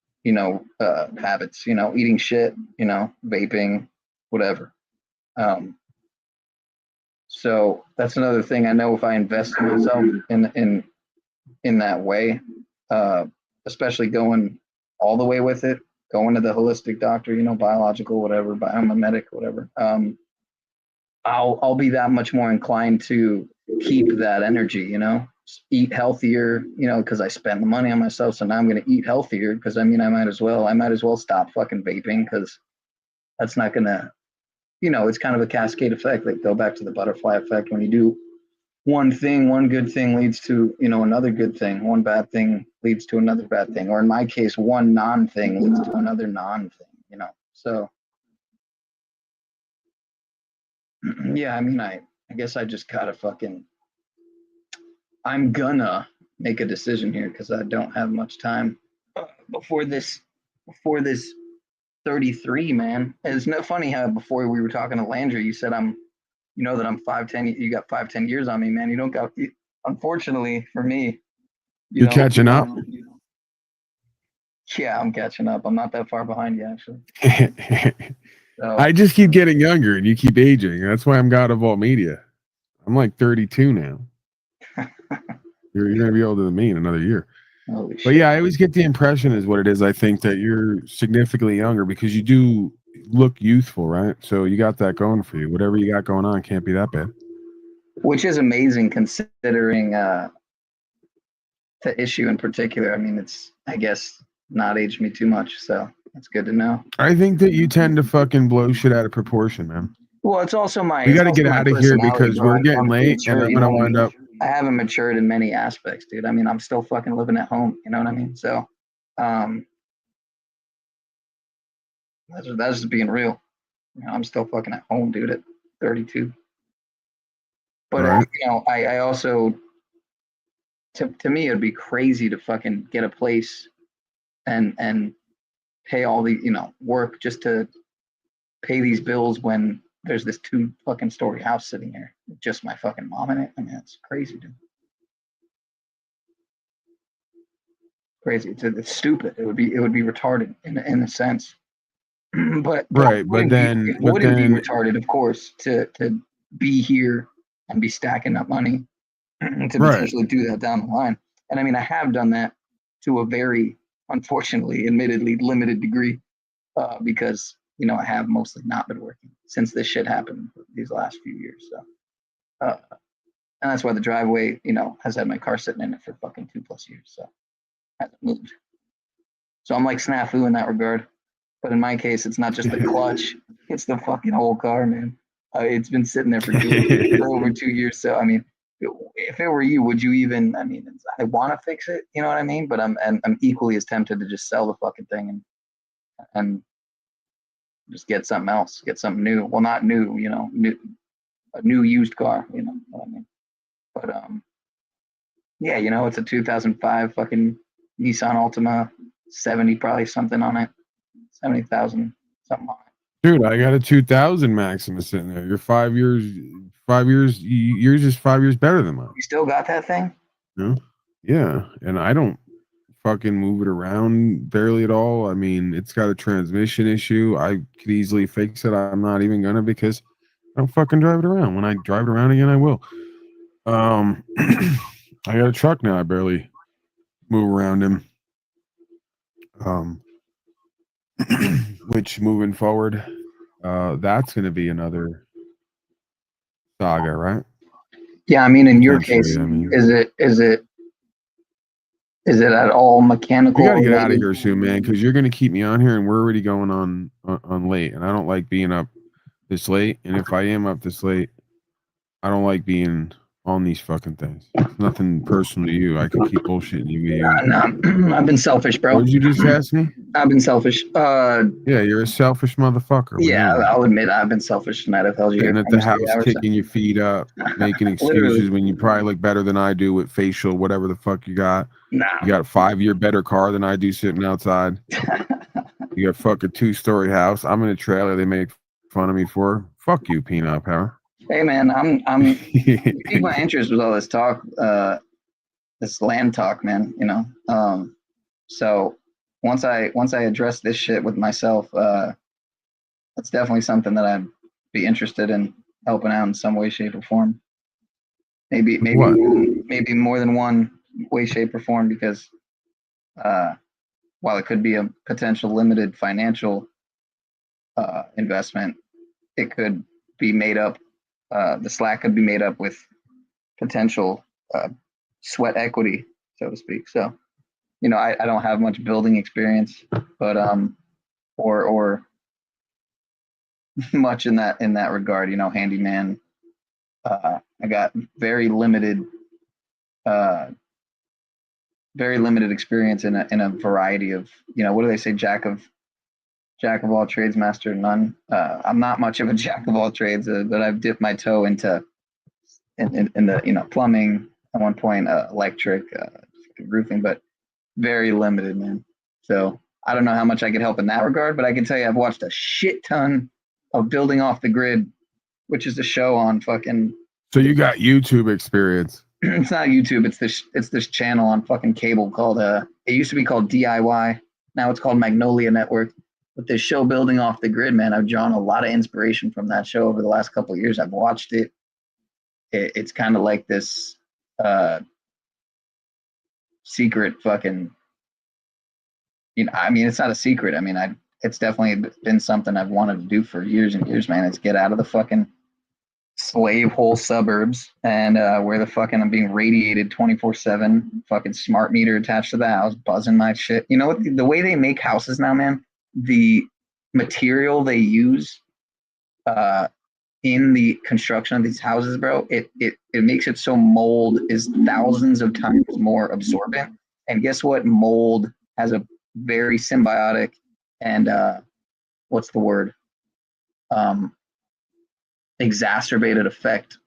habits, eating shit, vaping, whatever. So that's another thing. I know if I invest in myself in that way, especially going all the way with it, going to the holistic doctor, biological, whatever, biomimetic, whatever, I'll be that much more inclined to keep that energy, eat healthier, because I spend the money on myself. So now I'm going to eat healthier because I might as well stop fucking vaping, because that's not going to, it's kind of a cascade effect. Like, go back to the butterfly effect. When you do one thing, one good thing leads to, another good thing. One bad thing leads to another bad thing. Or in my case, one non-thing leads to another non-thing, So, yeah, I guess I just gotta I'm gonna make a decision here because I don't have much time before this 33, man. It's no funny how before we were talking to Landry, you said that I'm 5'10", you got 5-10 years on me, man. You don't got, unfortunately for me, you're catching up. Yeah, I'm catching up. I'm not that far behind you, actually. So, I just keep getting younger and you keep aging. That's why I'm God of all media. I'm like 32 now. You're going to be older than me in another year. Holy shit. But yeah, I always get the impression is what it is. I think that you're significantly younger because you do look youthful, right? So you got that going for you. Whatever you got going on can't be that bad. Which is amazing considering the issue in particular. It's, I guess, not aged me too much. So that's good to know. I think that you tend to fucking blow shit out of proportion, man. Well, it's also we got to get out of here because we're getting late and I'm going to wind up. I haven't matured in many aspects, dude. I'm still fucking living at home. You know what I mean? So, that's just being real. I'm still fucking at home, dude, at 32. But, right. I also, to me, it'd be crazy to fucking get a place and pay all the, work just to pay these bills when there's this 2 fucking story house sitting here with just my fucking mom in it. It's crazy, dude. Crazy. It's stupid. It would be retarded in a sense. but right, but then it wouldn't be retarded, of course, to be here and be stacking up money to potentially do that down the line. And I have done that to a very, unfortunately, admittedly limited degree, because I have mostly not been working since this shit happened these last few years. So, and that's why the driveway, has had my car sitting in it for fucking 2+ years. So, hasn't moved. So I'm like Snafu in that regard. But in my case, it's not just the clutch; it's the fucking whole car, man. It's been sitting there for over 2 years. So if it were you, would you even? I want to fix it. You know what I mean? But I'm equally as tempted to just sell the fucking thing and just get something else, get something new. Well, not new, a new used car. You know what I mean? But yeah, it's a 2005 fucking Nissan Altima, 70 probably something on it, 70,000 something on it. Dude, I got a 2000 Maximus in there. You're 5 years. Yours is 5 years better than mine. You still got that thing? No? Yeah, and I don't fucking move it around barely at all. It's got a transmission issue. I could easily fix it. I'm not even gonna because I don't fucking drive it around. When I drive it around again, I will. I got a truck now. I barely move around him. Which moving forward, that's going to be another saga, right? Yeah, I mean, in your case, is it at all mechanical? We got to get out of here soon, man, because you're going to keep me on here, and we're already going on late, and I don't like being up this late. And if I am up this late, I don't like being on these fucking things. It's nothing personal to you. I could keep bullshitting you. No, I've been selfish, bro. What did you just ask me? I've been selfish. Yeah, you're a selfish motherfucker. Yeah, I'll admit I've been selfish tonight. I've held you sitting at the house, kicking your feet up, making excuses when you probably look better than I do with facial, whatever the fuck you got. Nah. You got a 5-year better car than I do sitting outside. You got fucking 2-story house. I'm in a trailer they make fun of me for. Fuck you, peanut power. Hey man, I'm piqued my interest with all this talk, this land talk, man. You know, so once I address this shit with myself, that's definitely something that I'd be interested in helping out in some way, shape, or form. Maybe more than one way, shape, or form, because while it could be a potential limited financial investment, it could be made up. The slack could be made up with potential sweat equity, so to speak. So, you know, I don't have much building experience, but or much in that regard. You know, handyman. I got very limited experience in a variety of, you know, what do they say, jack of all trades, master of none. I'm not much of a jack of all trades, but I've dipped my toe into in the, you know, plumbing at one point, electric, roofing, but very limited, man. So I don't know how much I could help in that regard, but I can tell you I've watched a shit ton of Building Off the Grid, which is the show on fucking. So you got YouTube experience. It's not YouTube. It's this channel on fucking cable called it used to be called DIY. Now it's called Magnolia Network. But this show Building Off the Grid, man, I've drawn a lot of inspiration from that show over the last couple of years. I've watched it. It's kind of like this secret fucking, you know, I mean, it's not a secret. I mean, it's definitely been something I've wanted to do for years and years, man. It's get out of the fucking slave hole suburbs and where the fucking I'm being radiated 24/7, fucking smart meter attached to the house, buzzing my shit. You know what? The way they make houses now, man, the material they use in the construction of these houses, bro, it makes it so mold is thousands of times more absorbent. And guess what? Mold has a very symbiotic and what's the word? Exacerbated effect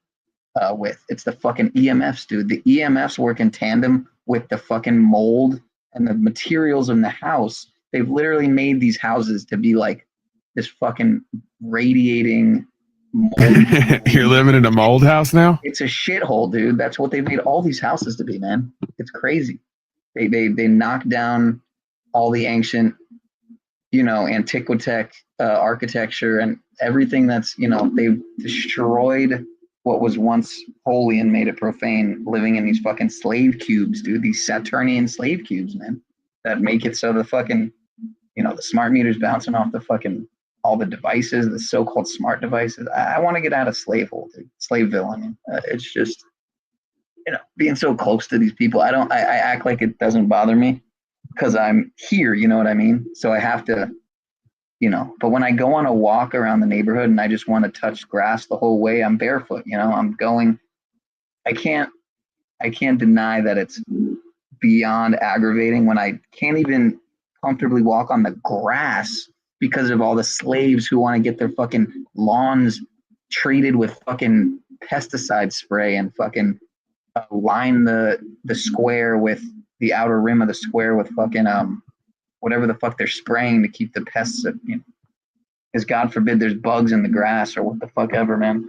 with. It's the fucking EMFs, dude. The EMFs work in tandem with the fucking mold and the materials in the house. They've literally made these houses to be like this fucking radiating mold. You're living in a mold house now? It's a shithole, dude. That's what they've made all these houses to be, man. It's crazy. They knock down all the ancient, you know, antiquitech architecture and everything that's, you know, they've destroyed what was once holy and made it profane, living in these fucking slave cubes, dude. These Saturnian slave cubes, man, that make it so the fucking, you know, the smart meters bouncing off the fucking all the devices, the so-called smart devices. I want to get out of Slaveville, dude. Slaveville. I mean, it's just, you know, being so close to these people. I act like it doesn't bother me because I'm here. You know what I mean? So I have to, you know. But when I go on a walk around the neighborhood and I just want to touch grass the whole way, I'm barefoot. You know, I'm going. I can't deny that it's beyond aggravating when I can't even comfortably walk on the grass because of all the slaves who want to get their fucking lawns treated with fucking pesticide spray and fucking line the square with the outer rim of the square with fucking whatever the fuck they're spraying to keep the pests, you know, because God forbid there's bugs in the grass or what the fuck ever, man.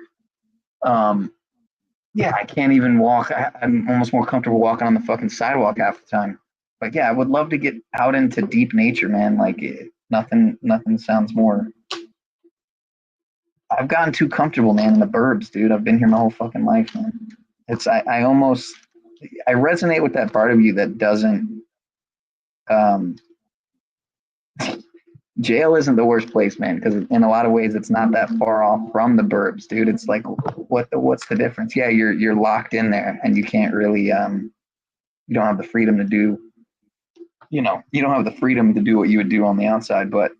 Yeah, I can't even walk. I'm almost more comfortable walking on the fucking sidewalk half the time. But yeah, I would love to get out into deep nature, man. Like nothing sounds more. I've gotten too comfortable, man, in the burbs, dude. I've been here my whole fucking life, man. It's I resonate with that part of you that doesn't jail isn't the worst place, man, because in a lot of ways it's not that far off from the burbs, dude. It's like what's the difference? Yeah, you're locked in there and you can't really you don't have the freedom to do, you don't have the freedom to do what you would do on the outside, but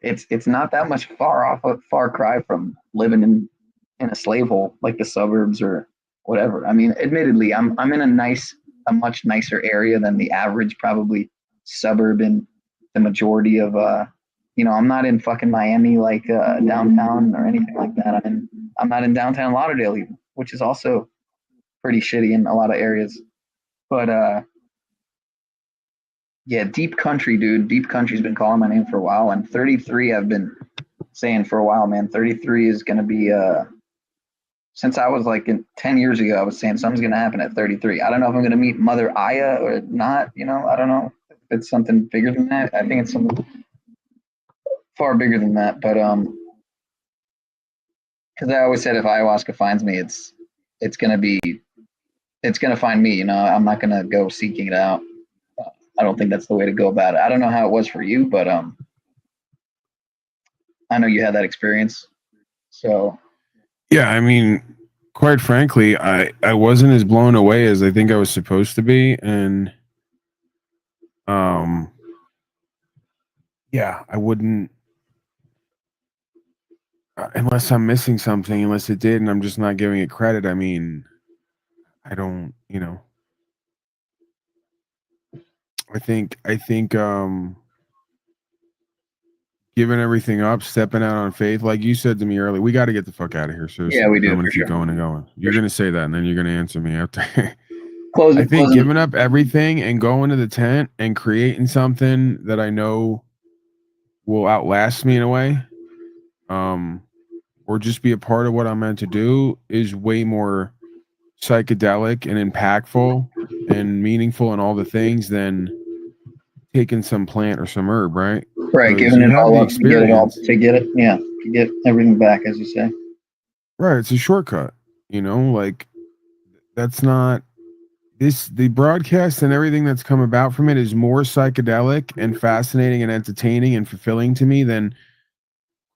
it's not that much a far cry from living in a slave hole like the suburbs or whatever. I mean, admittedly, I'm in a much nicer area than the average probably suburb in the majority of I'm not in fucking Miami like downtown or anything like that. I'm not in downtown Lauderdale even, which is also pretty shitty in a lot of areas. But yeah, deep country, dude. Deep country's been calling my name for a while, and 33 I've been saying for a while, man. 33 is gonna be since I was like 10 years ago, I was saying something's gonna happen at 33. I don't know if I'm gonna meet Mother Aya or not. I don't know if it's something bigger than that. I think it's something far bigger than that. But because I always said if ayahuasca finds me, it's gonna find me. I'm not gonna go seeking it out. I don't think that's the way to go about it. I don't know how it was for you, but I know you had that experience. So yeah, I mean, quite frankly, I wasn't as blown away as I think I was supposed to be, and yeah, I wouldn't unless I'm missing something, unless it did and I'm just not giving it credit. I mean, I don't, I think giving everything up, stepping out on faith, like you said to me earlier, we got to get the fuck out of here. Seriously. Yeah, we do. I'm gonna keep going and going. You're gonna say that, and then you're gonna answer me after. I think giving up everything and going to the tent and creating something that I know will outlast me in a way, or just be a part of what I'm meant to do is way more psychedelic and impactful and meaningful and all the things than taking some plant or some herb, right? Right, giving it all up to get everything back, as you say. Right, it's a shortcut, like that's not the broadcast and everything that's come about from it is more psychedelic and fascinating and entertaining and fulfilling to me than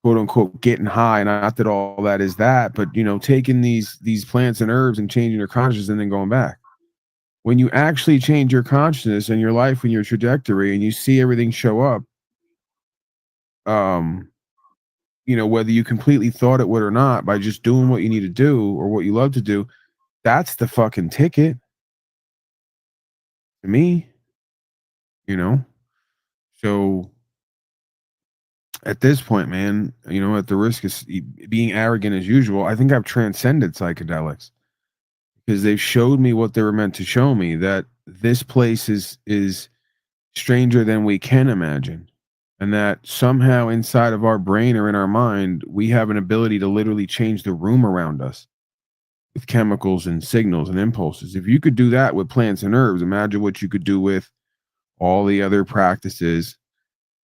quote unquote getting high. Not that all that is that, but taking these plants and herbs and changing your consciousness and then going back. When you actually change your consciousness and your life and your trajectory and you see everything show up, whether you completely thought it would or not, by just doing what you need to do or what you love to do, that's the fucking ticket to me, So at this point, man, at the risk of being arrogant as usual, I think I've transcended psychedelics because they've showed me what they were meant to show me, that this place is stranger than we can imagine. And that somehow inside of our brain or in our mind, we have an ability to literally change the room around us with chemicals and signals and impulses. If you could do that with plants and herbs, imagine what you could do with all the other practices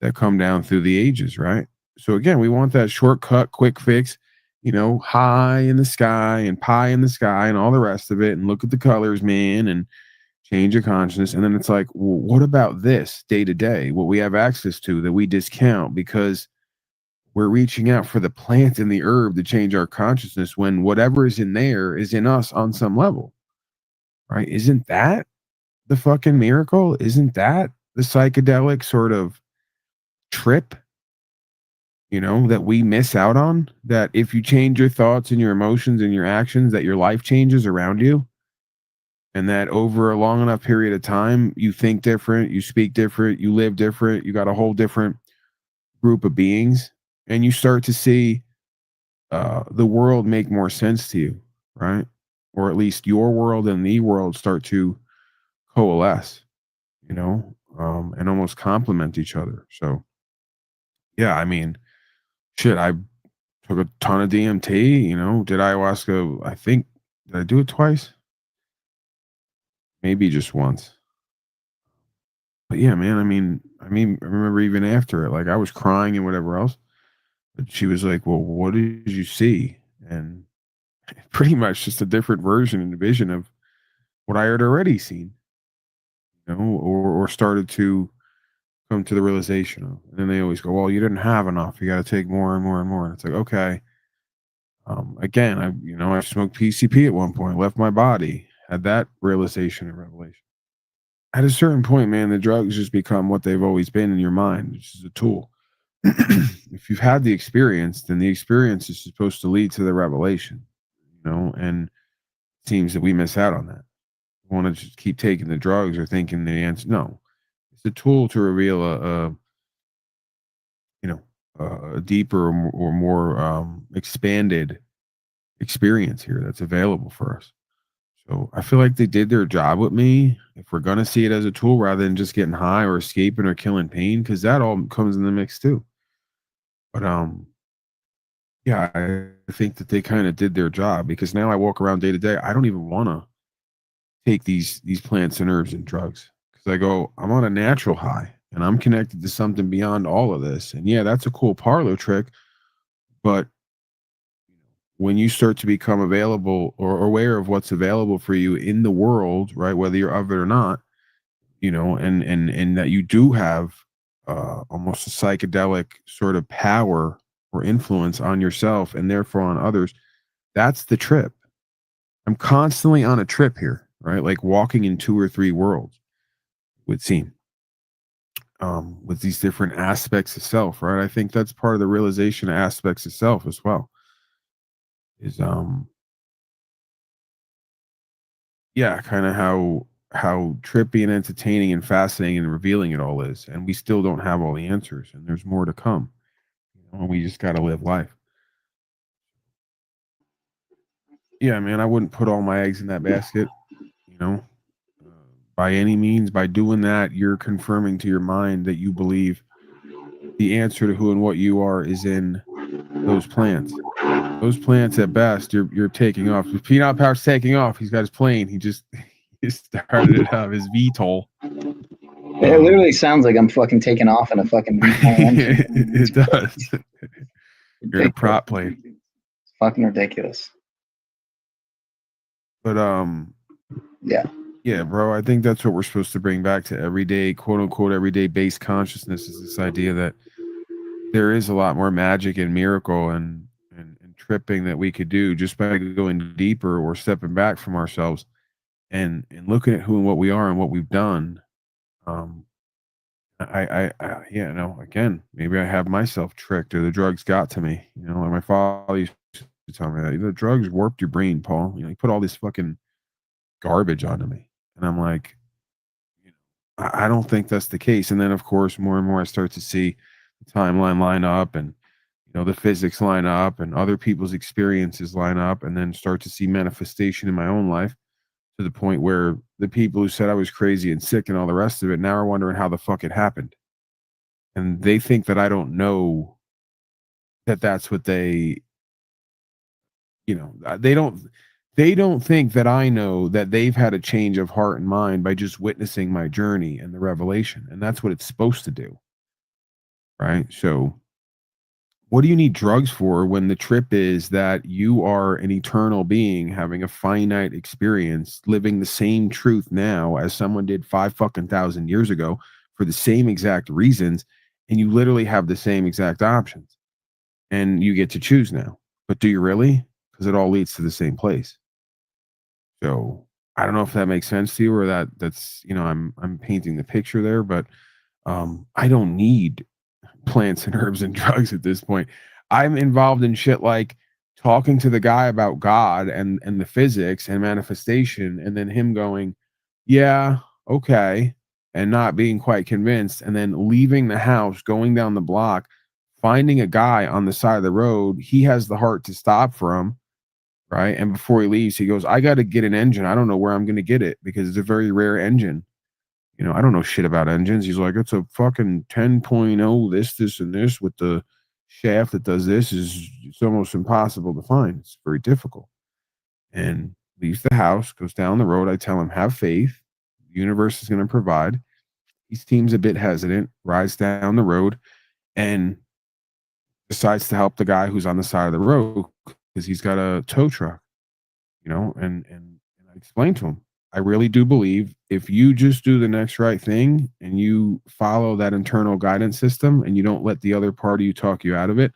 that come down through the ages, right? So again, we want that shortcut, quick fix, high in the sky and pie in the sky and all the rest of it. And look at the colors, man, and change your consciousness. And then it's like, well, what about this day to day, what we have access to that we discount because we're reaching out for the plant and the herb to change our consciousness when whatever is in there is in us on some level, right? Isn't that the fucking miracle? Isn't that the psychedelic sort of trip, that we miss out on? That if you change your thoughts and your emotions and your actions, that your life changes around you. And that over a long enough period of time, you think different, you speak different, you live different, you got a whole different group of beings, and you start to see the world make more sense to you, right? Or at least your world and the world start to coalesce, and almost complement each other. So, yeah, I mean, shit, I took a ton of DMT, did ayahuasca. Did I do it twice? Maybe just once. But yeah, man, I mean, I remember even after it, like I was crying and whatever else. But she was like, well, what did you see? And pretty much just a different version and vision of what I had already seen, or started to come to the realization of. And then they always go, well, you didn't have enough. You got to take more and more and more. And it's like, okay. Again, I smoked PCP at one point, left my body, had that realization and revelation. At a certain point, man, the drugs just become what they've always been in your mind, which is a tool. If you've had the experience, then the experience is supposed to lead to the revelation, and it seems that we miss out on that. We want to just keep taking the drugs or thinking the answer. No, it's a tool to reveal a deeper or more expanded experience here that's available for us. So I feel like they did their job with me. If we're gonna see it as a tool rather than just getting high or escaping or killing pain, because that all comes in the mix too. But yeah, I think that they kind of did their job, because now I walk around day to day. I don't even want to take these plants and herbs and drugs, because I go, I'm on a natural high and I'm connected to something beyond all of this. And yeah, that's a cool parlor trick, but when you start to become available or aware of what's available for you in the world, right, whether you're of it or not, and that you do have almost a psychedelic sort of power or influence on yourself and therefore on others, that's the trip. I'm constantly on a trip here, right? Like walking in 2 or 3 worlds, would seem, with these different aspects of self, right? I think that's part of the realization of aspects of self as well. Is yeah, kind of how trippy and entertaining and fascinating and revealing it all is, and we still don't have all the answers, and there's more to come. And we just got to live life. Yeah, man, I wouldn't put all my eggs in that basket, you know, by any means. By doing that, you're confirming to your mind that you believe the answer to who and what you are is in those plants. Those plants, at best, you're taking off. If Peanut Power's taking off, he's got his plane. He started it up, his VTOL. It literally sounds like I'm fucking taking off in a fucking VTOL. It does. You're in a prop plane. It's fucking ridiculous. But yeah, bro, I think that's what we're supposed to bring back to everyday, quote unquote, everyday based consciousness, is this idea that there is a lot more magic and miracle and tripping that we could do just by going deeper or stepping back from ourselves and looking at who and what we are and what we've done. Again, maybe I have myself tricked, or the drugs got to me. Like my father used to tell me that the drugs warped your brain, Paul. You put all this fucking garbage onto me, and I'm like, I don't think that's the case. And then, of course, more and more I start to see the timeline line up, and the physics line up, and other people's experiences line up, and then start to see manifestation in my own life, to the point where the people who said I was crazy and sick and all the rest of it now are wondering how the fuck it happened. And they think that I don't know that that's what they don't think that I know that they've had a change of heart and mind by just witnessing my journey and the revelation. And that's what it's supposed to do. Right? So what do you need drugs for when the trip is that you are an eternal being having a finite experience, living the same truth now as someone did 5,000 years ago for the same exact reasons, and you literally have the same exact options, and you get to choose now. But do you really? Because it all leads to the same place. So I don't know if that makes sense to you, or that's I'm painting the picture there, but I don't need plants and herbs and drugs at this point. I'm involved in shit like talking to the guy about God and the physics and manifestation, and then him going, yeah, okay, and not being quite convinced, and then leaving the house, going down the block, finding a guy on the side of the road. He has the heart to stop for him, right? And before he leaves, he goes, I got to get an engine. I don't know where I'm going to get it, because it's a very rare engine. I don't know shit about engines. He's like, it's a fucking 10.0, this, and this with the shaft that does this. It's almost impossible to find. It's very difficult. And leaves the house, goes down the road. I tell him, have faith. The universe is going to provide. He seems a bit hesitant, rides down the road, and decides to help the guy who's on the side of the road, because he's got a tow truck, and I explained to him, I really do believe if you just do the next right thing and you follow that internal guidance system and you don't let the other party talk you out of it,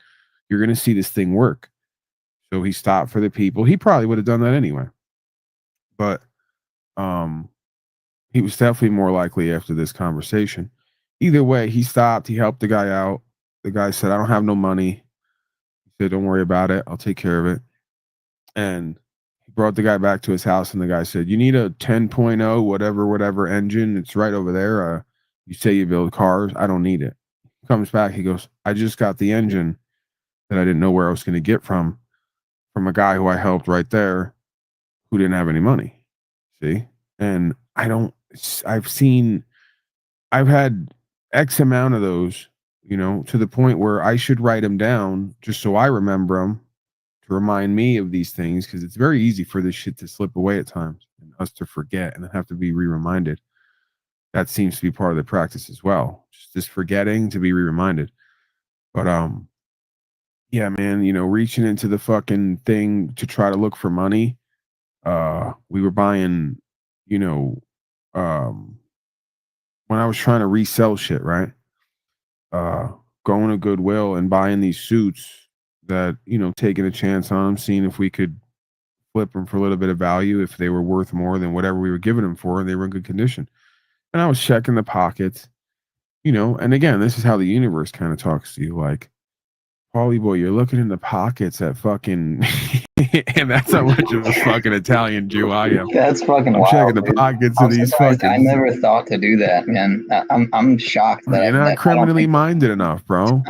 you're going to see this thing work. So he stopped for the people. He probably would have done that anyway. But he was definitely more likely after this conversation. Either way, he stopped. He helped the guy out. The guy said, I don't have no money. He said, don't worry about it. I'll take care of it. And he brought the guy back to his house, and the guy said, you need a 10.0, whatever engine. It's right over there. You say you build cars. I don't need it. He comes back. He goes, I just got the engine that I didn't know where I was going to get from a guy who I helped right there who didn't have any money. See? And I've had X amount of those, to the point where I should write them down just so I remember them to remind me of these things, because it's very easy for this shit to slip away at times and us to forget and then have to be re-reminded. That seems to be part of the practice as well. Just this forgetting to be re-reminded. But yeah, man, reaching into the fucking thing to try to look for money. We were buying, when I was trying to resell shit, right? Going to Goodwill and buying these suits that, taking a chance on them, seeing if we could flip them for a little bit of value, if they were worth more than whatever we were giving them for, and they were in good condition. And I was checking the pockets, and again, this is how the universe kind of talks to you, like, Paulie boy, you're looking in the pockets at fucking, and that's how much of a fucking Italian Jew I am. That's fucking wild. Checking the pockets of these fucking. I never thought to do that, man. I'm shocked that you're not criminally minded enough, bro.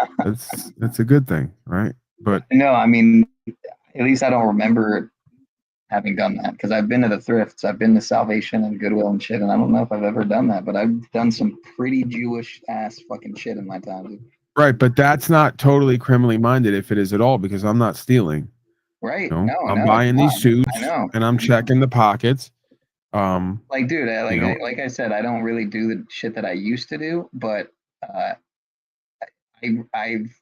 That's a good thing, right? But no, I mean, at least I don't remember having done that, because I've been to the thrifts, I've been to Salvation and Goodwill and shit, and I don't know if I've ever done that, but I've done some pretty Jewish ass fucking shit in my time, dude. Right, but that's not totally criminally minded if it is at all, because I'm not stealing. Right. No, I'm buying these suits and I'm checking the pockets. Like, dude, like I said, I don't really do the shit that I used to do, but I've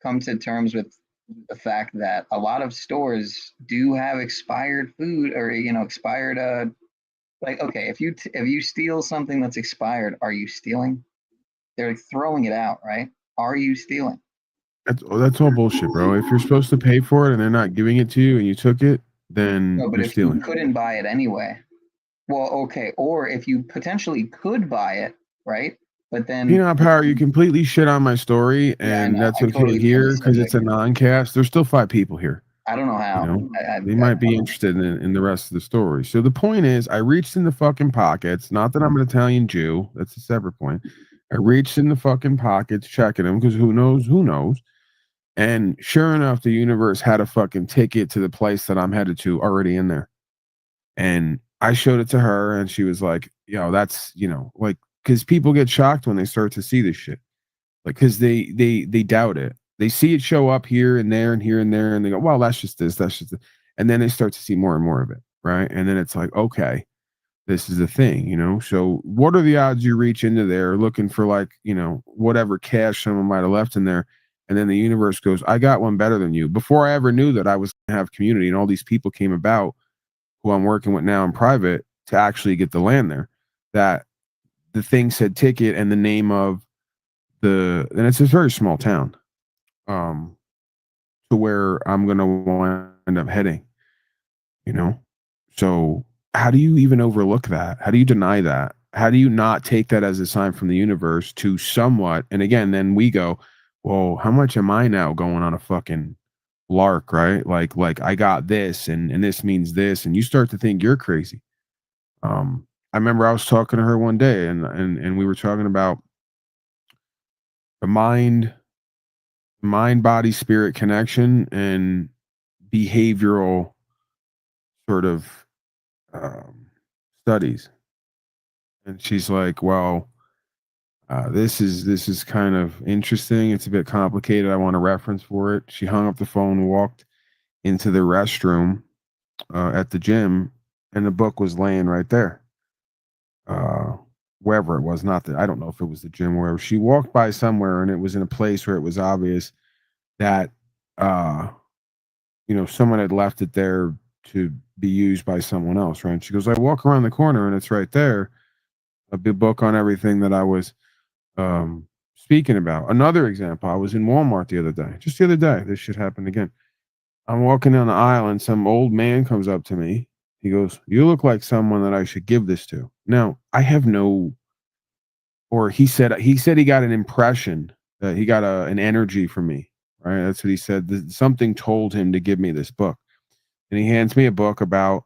come to terms with the fact that a lot of stores do have expired food, or expired like, okay, if you steal something that's expired, are you stealing? They're throwing it out, right? Are you stealing? That's all bullshit, bro. If you're supposed to pay for it and they're not giving it to you and you took it, then no, but you're if stealing. You couldn't buy it anyway, well, okay. Or if you potentially could buy it, right? But then Power, you completely shit on my story, and that's okay totally here because it's a non-cast. There's still 5 people here. I don't know how. They might be interested in the rest of the story. So the point is, I reached in the fucking pockets. Not that I'm an Italian Jew. That's a separate point. I reached in the fucking pockets, checking them, because who knows? And sure enough, the universe had a fucking ticket to the place that I'm headed to already in there. And I showed it to her, and she was like, that's, like, because people get shocked when they start to see this shit. Like, because they doubt it. They see it show up here and there and here and there, and they go, well, that's just this. And then they start to see more and more of it, right? And then it's like, okay, this is the thing, So what are the odds you reach into there looking for, like, whatever cash someone might have left in there, and then the universe goes, I got one better than you. Before I ever knew that I was going to have community, and all these people came about who I'm working with now in private to actually get the land there, that the thing said ticket and the name of and it's a very small town, to where I'm going to wind up heading, So how do you even overlook that? How do you deny that? How do you not take that as a sign from the universe to somewhat? And again, then we go, well, how much am I now going on a fucking lark, right? Like I got this and this means this, and you start to think you're crazy. I remember I was talking to her one day, and we were talking about the mind body spirit connection and behavioral sort of studies. And she's like, well, this is kind of interesting. It's a bit complicated. I want a reference for it. She hung up the phone, walked into the restroom at the gym, and the book was laying right there. Wherever it was, I don't know if it was the gym, wherever. She walked by somewhere, and it was in a place where it was obvious that someone had left it there to be used by someone else, right? She goes, I walk around the corner and it's right there, a big book on everything that I was speaking about. Another example, I was in Walmart the other day, just the other day. This shit happened again. I'm walking down the aisle and some old man comes up to me. He goes, you look like someone that I should give this to. Now, I have no, or he said he got an impression that he got an energy from me, right? That's what he said. Something told him to give me this book. And he hands me a book about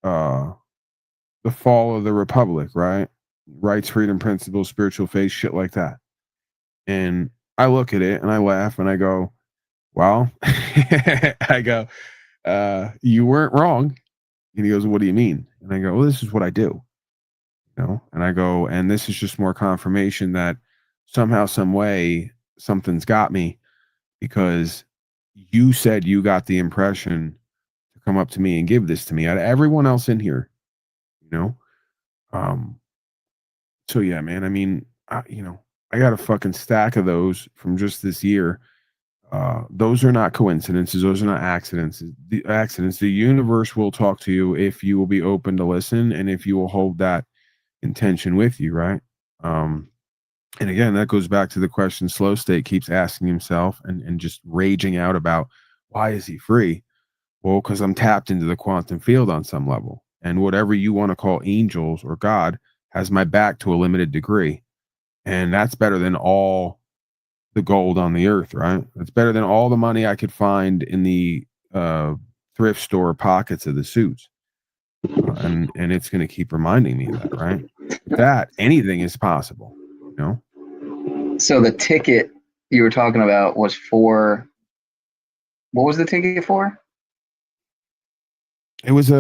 the fall of the republic, right? Rights, freedom, principles, spiritual faith, shit like that. And I look at it and I laugh and I go, well, I go, you weren't wrong. And he goes, what do you mean? And I go, well, this is what I do. You know, and I go, and this is just more confirmation that somehow, some way, something's got me, because you said you got the impression to come up to me and give this to me out of everyone else in here, you know? So yeah, man, I mean, I got a fucking stack of those from just this year. Those are not coincidences. Those are not accidents. The universe will talk to you if you will be open to listen and if you will hold that intention with you, right? And again, that goes back to the question Slow State keeps asking himself and just raging out about, why is he free? Well, because I'm tapped into the quantum field on some level. And whatever you want to call angels or God has my back to a limited degree. And that's better than all the gold on the earth, right? It's better than all the money I could find in the thrift store pockets of the suits. And it's going to keep reminding me of that, right? That anything is possible, you know? So the ticket you were talking about was for, what was the ticket for? It was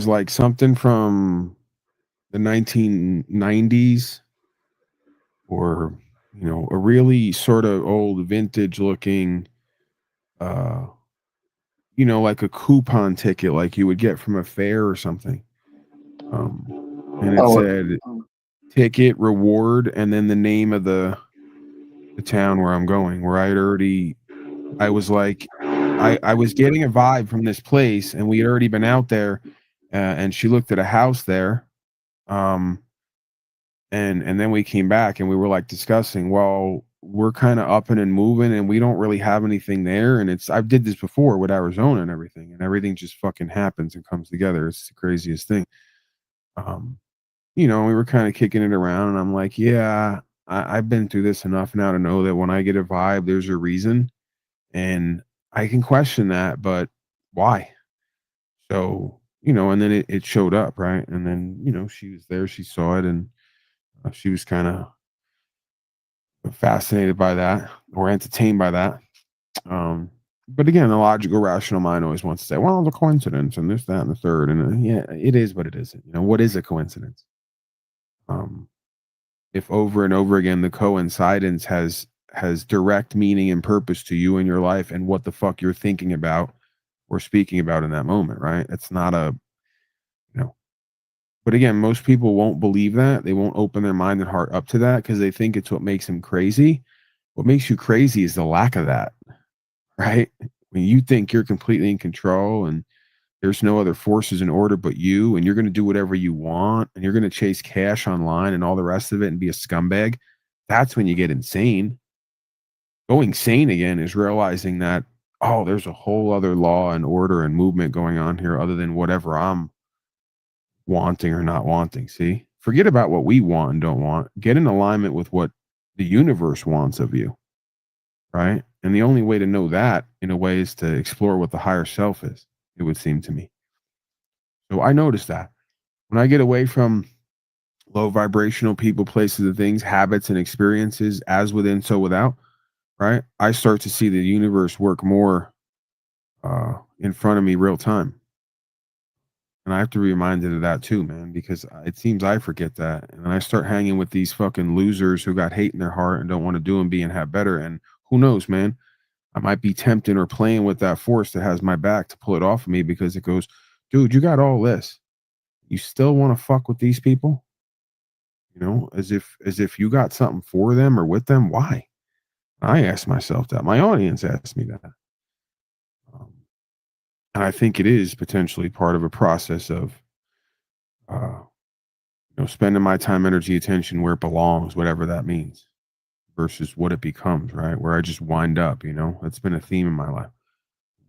like something from the 1990s, or, you know, a really sort of old vintage looking, you know, like a coupon ticket, like you would get from a fair or something. And it said ticket reward, and then the name of the town where I'm going, where I was like, I was getting a vibe from this place, and we had already been out there, and she looked at a house there. And then we came back and we were like discussing, well, we're kind of upping and moving and we don't really have anything there. And I did this before with Arizona and everything just fucking happens and comes together. It's the craziest thing. You know, we were kind of kicking it around and I'm like, yeah, I've been through this enough now to know that when I get a vibe, there's a reason, and I can question that, but why? So, you know, and then it showed up, right? And then, you know, she was there, she saw it, and she was kind of fascinated by that or entertained by that. But again, the logical, rational mind always wants to say, well, the coincidence and this, that, and the third. And yeah, it is, but it isn't. You know, what is a coincidence? If over and over again, the coincidence has direct meaning and purpose to you in your life and what the fuck you're thinking about or speaking about in that moment, right? It's not a, you know, but again, most people won't believe that. They won't open their mind and heart up to that because they think it's what makes them crazy. What makes you crazy is the lack of that, right? When you think you're completely in control and there's no other forces in order but you, and you're going to do whatever you want, and you're going to chase cash online and all the rest of it and be a scumbag, that's when you get insane. Going sane again is realizing that, oh, there's a whole other law and order and movement going on here other than whatever I'm wanting or not wanting. See, forget about what we want and don't want. Get in alignment with what the universe wants of you, right? And the only way to know that, in a way, is to explore what the higher self is, it would seem to me. So I noticed that when I get away from low vibrational people, places, and things, habits and experiences, as within, so without, right? I start to see the universe work more in front of me real time. And I have to be reminded of that too, man, because it seems I forget that. And then I start hanging with these fucking losers who got hate in their heart and don't want to do and be and have better. And who knows, man, I might be tempting or playing with that force that has my back to pull it off of me, because it goes, dude, you got all this. You still want to fuck with these people? You know, as if you got something for them or with them. Why? I ask myself that. My audience asks me that. And I think it is potentially part of a process of, spending my time, energy, attention where it belongs, whatever that means, versus what it becomes, right? Where I just wind up, that's been a theme in my life.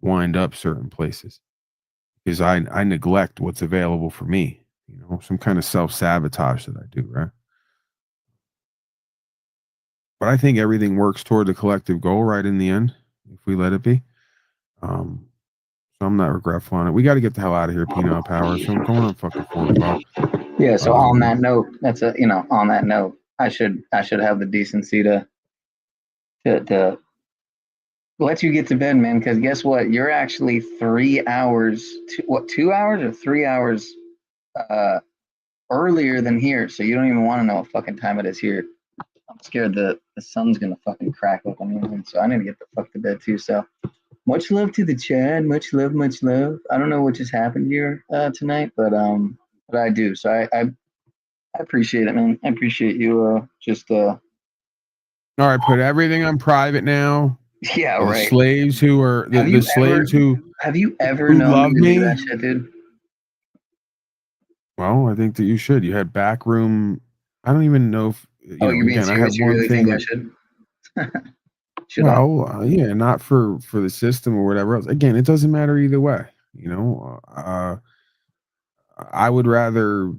Wind up certain places because I neglect what's available for me, some kind of self-sabotage that I do, right? But I think everything works toward the collective goal, right? In the end, if we let it be. So I'm not regretful on it. We got to get the hell out of here, Penile Power. So I'm going on fucking 4 o'clock. Yeah. So on that note, on that note, I should have the decency to let you get to bed, man. Because guess what? You're actually 3 hours, 2 hours or 3 hours earlier than here. So you don't even want to know what fucking time it is here. I'm scared the sun's gonna fucking crack open me, so I need to get the fuck to bed too. So much love to the chat. Much love, much love. I don't know what just happened here tonight, but I do. So I appreciate it, man. I appreciate you just all right, put everything on private now. Yeah, right. The slaves who are the slaves who have you ever known love me to me? do that shit, dude? Well, I think that you should. You had backroom. I don't even know if you're being serious? I have one really thing. I should. Well, yeah, not for the system or whatever else. Again, it doesn't matter either way. I would rather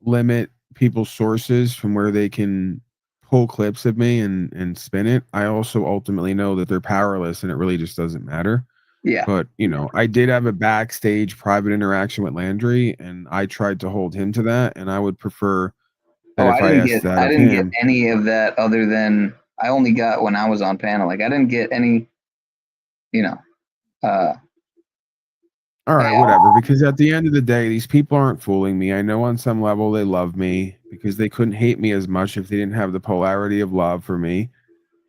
limit people's sources from where they can pull clips of me and spin it. I also ultimately know that they're powerless and it really just doesn't matter. Yeah. But, I did have a backstage private interaction with Landry and I tried to hold him to that. And I would prefer that I didn't get any of that other than I only got when I was on panel. Like I didn't get any, all right, whatever. Because at the end of the day, these people aren't fooling me. I know on some level they love me because they couldn't hate me as much if they didn't have the polarity of love for me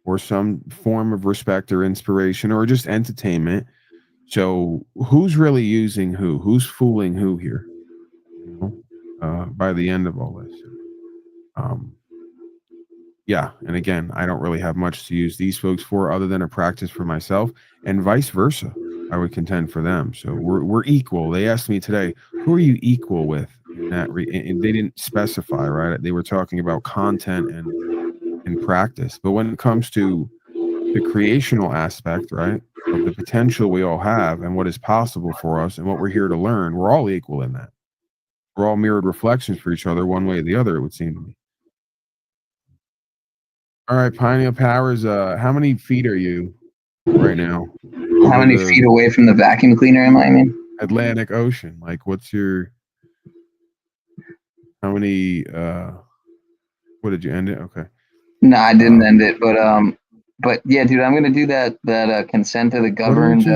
or some form of respect or inspiration or just entertainment. So who's really using who? Who's fooling who here? By the end of all this. Yeah, and again, I don't really have much to use these folks for other than a practice for myself and vice versa. I would contend for them. So we're equal. They asked me today, who are you equal with? In that and they didn't specify, right? They were talking about content and practice. But when it comes to the creational aspect, right, of the potential we all have and what is possible for us and what we're here to learn, we're all equal in that. We're all mirrored reflections for each other, one way or the other, it would seem to me. All right, Pineal Powers, how many feet are you right now? How many feet away from the vacuum cleaner am I in? Atlantic Ocean. Like, how many, what did you end it? Okay. No, I didn't end it, but yeah, dude, I'm going to do that consent to the governed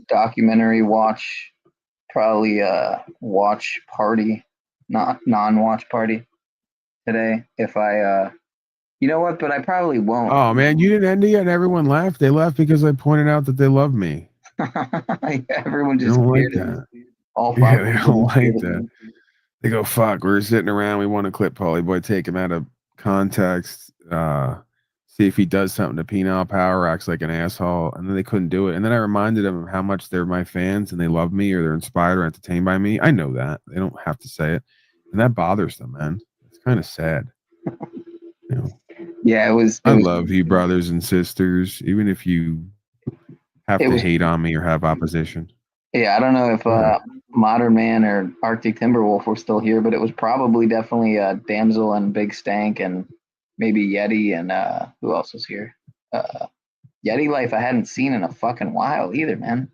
documentary watch, probably watch party, not non-watch party today. If I, you know what? But I probably won't. Oh man, you didn't end it yet, and everyone left. They left because I pointed out that they love me. Everyone just don't like that. All five. Yeah, they don't like that. They go, "Fuck, we're sitting around. We want to clip Paulie Boy, take him out of context, see if he does something to Penile Power, acts like an asshole," and then they couldn't do it. And then I reminded them of how much they're my fans and they love me or they're inspired or entertained by me. I know that they don't have to say it, and that bothers them, man. It's kind of sad. Yeah, it was. I love you, brothers and sisters, even if you have to hate on me or have opposition. Yeah, I don't know if Modern Man or Arctic Timberwolf were still here, but it was probably definitely Damsel and Big Stank and maybe Yeti and who else was here? Yeti Life I hadn't seen in a fucking while either, man.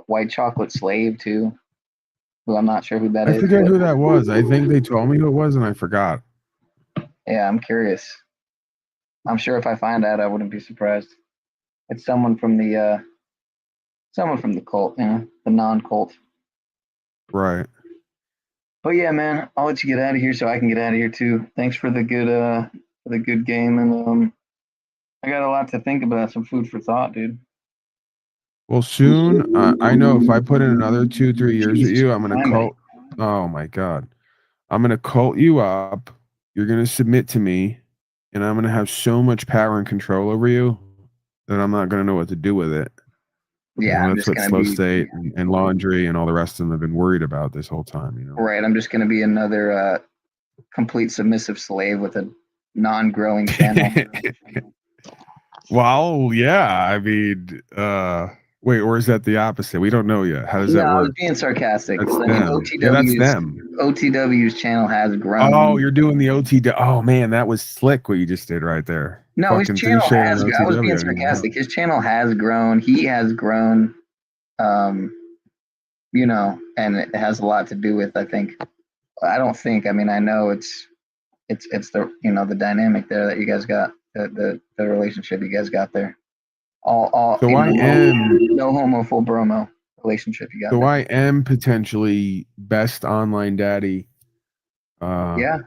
White Chocolate Slave too, who I'm not sure who that is. I forget who that was. I think they told me who it was and I forgot. Yeah, I'm curious. I'm sure if I find out, I wouldn't be surprised. It's someone from the cult, the non-cult. Right. But yeah, man, I'll let you get out of here so I can get out of here too. Thanks for the good game, and I got a lot to think about. Some food for thought, dude. Well, soon, I know if I put in another 2-3 years with you, I'm gonna cult. Oh my god, I'm gonna cult you up. You're going to submit to me, and I'm going to have so much power and control over you that I'm not going to know what to do with it. Yeah, that's what Slow State and Laundry and all the rest of them have been worried about this whole time. Right. I'm just going to be another complete submissive slave with a non-growing channel. Well, yeah. I mean, wait, or is that the opposite? We don't know yet. How does that work? I was being sarcastic. That's them. OTW's channel has grown. Oh, you're doing the OTW. Oh man, that was slick what you just did right there. No, his channel has. I was being sarcastic. His channel has grown. He has grown. And it has a lot to do with. I mean, I know it's the the dynamic there that you guys got, the relationship you guys got there. No homo, full bromo relationship you got. So I am potentially best online daddy. Yeah.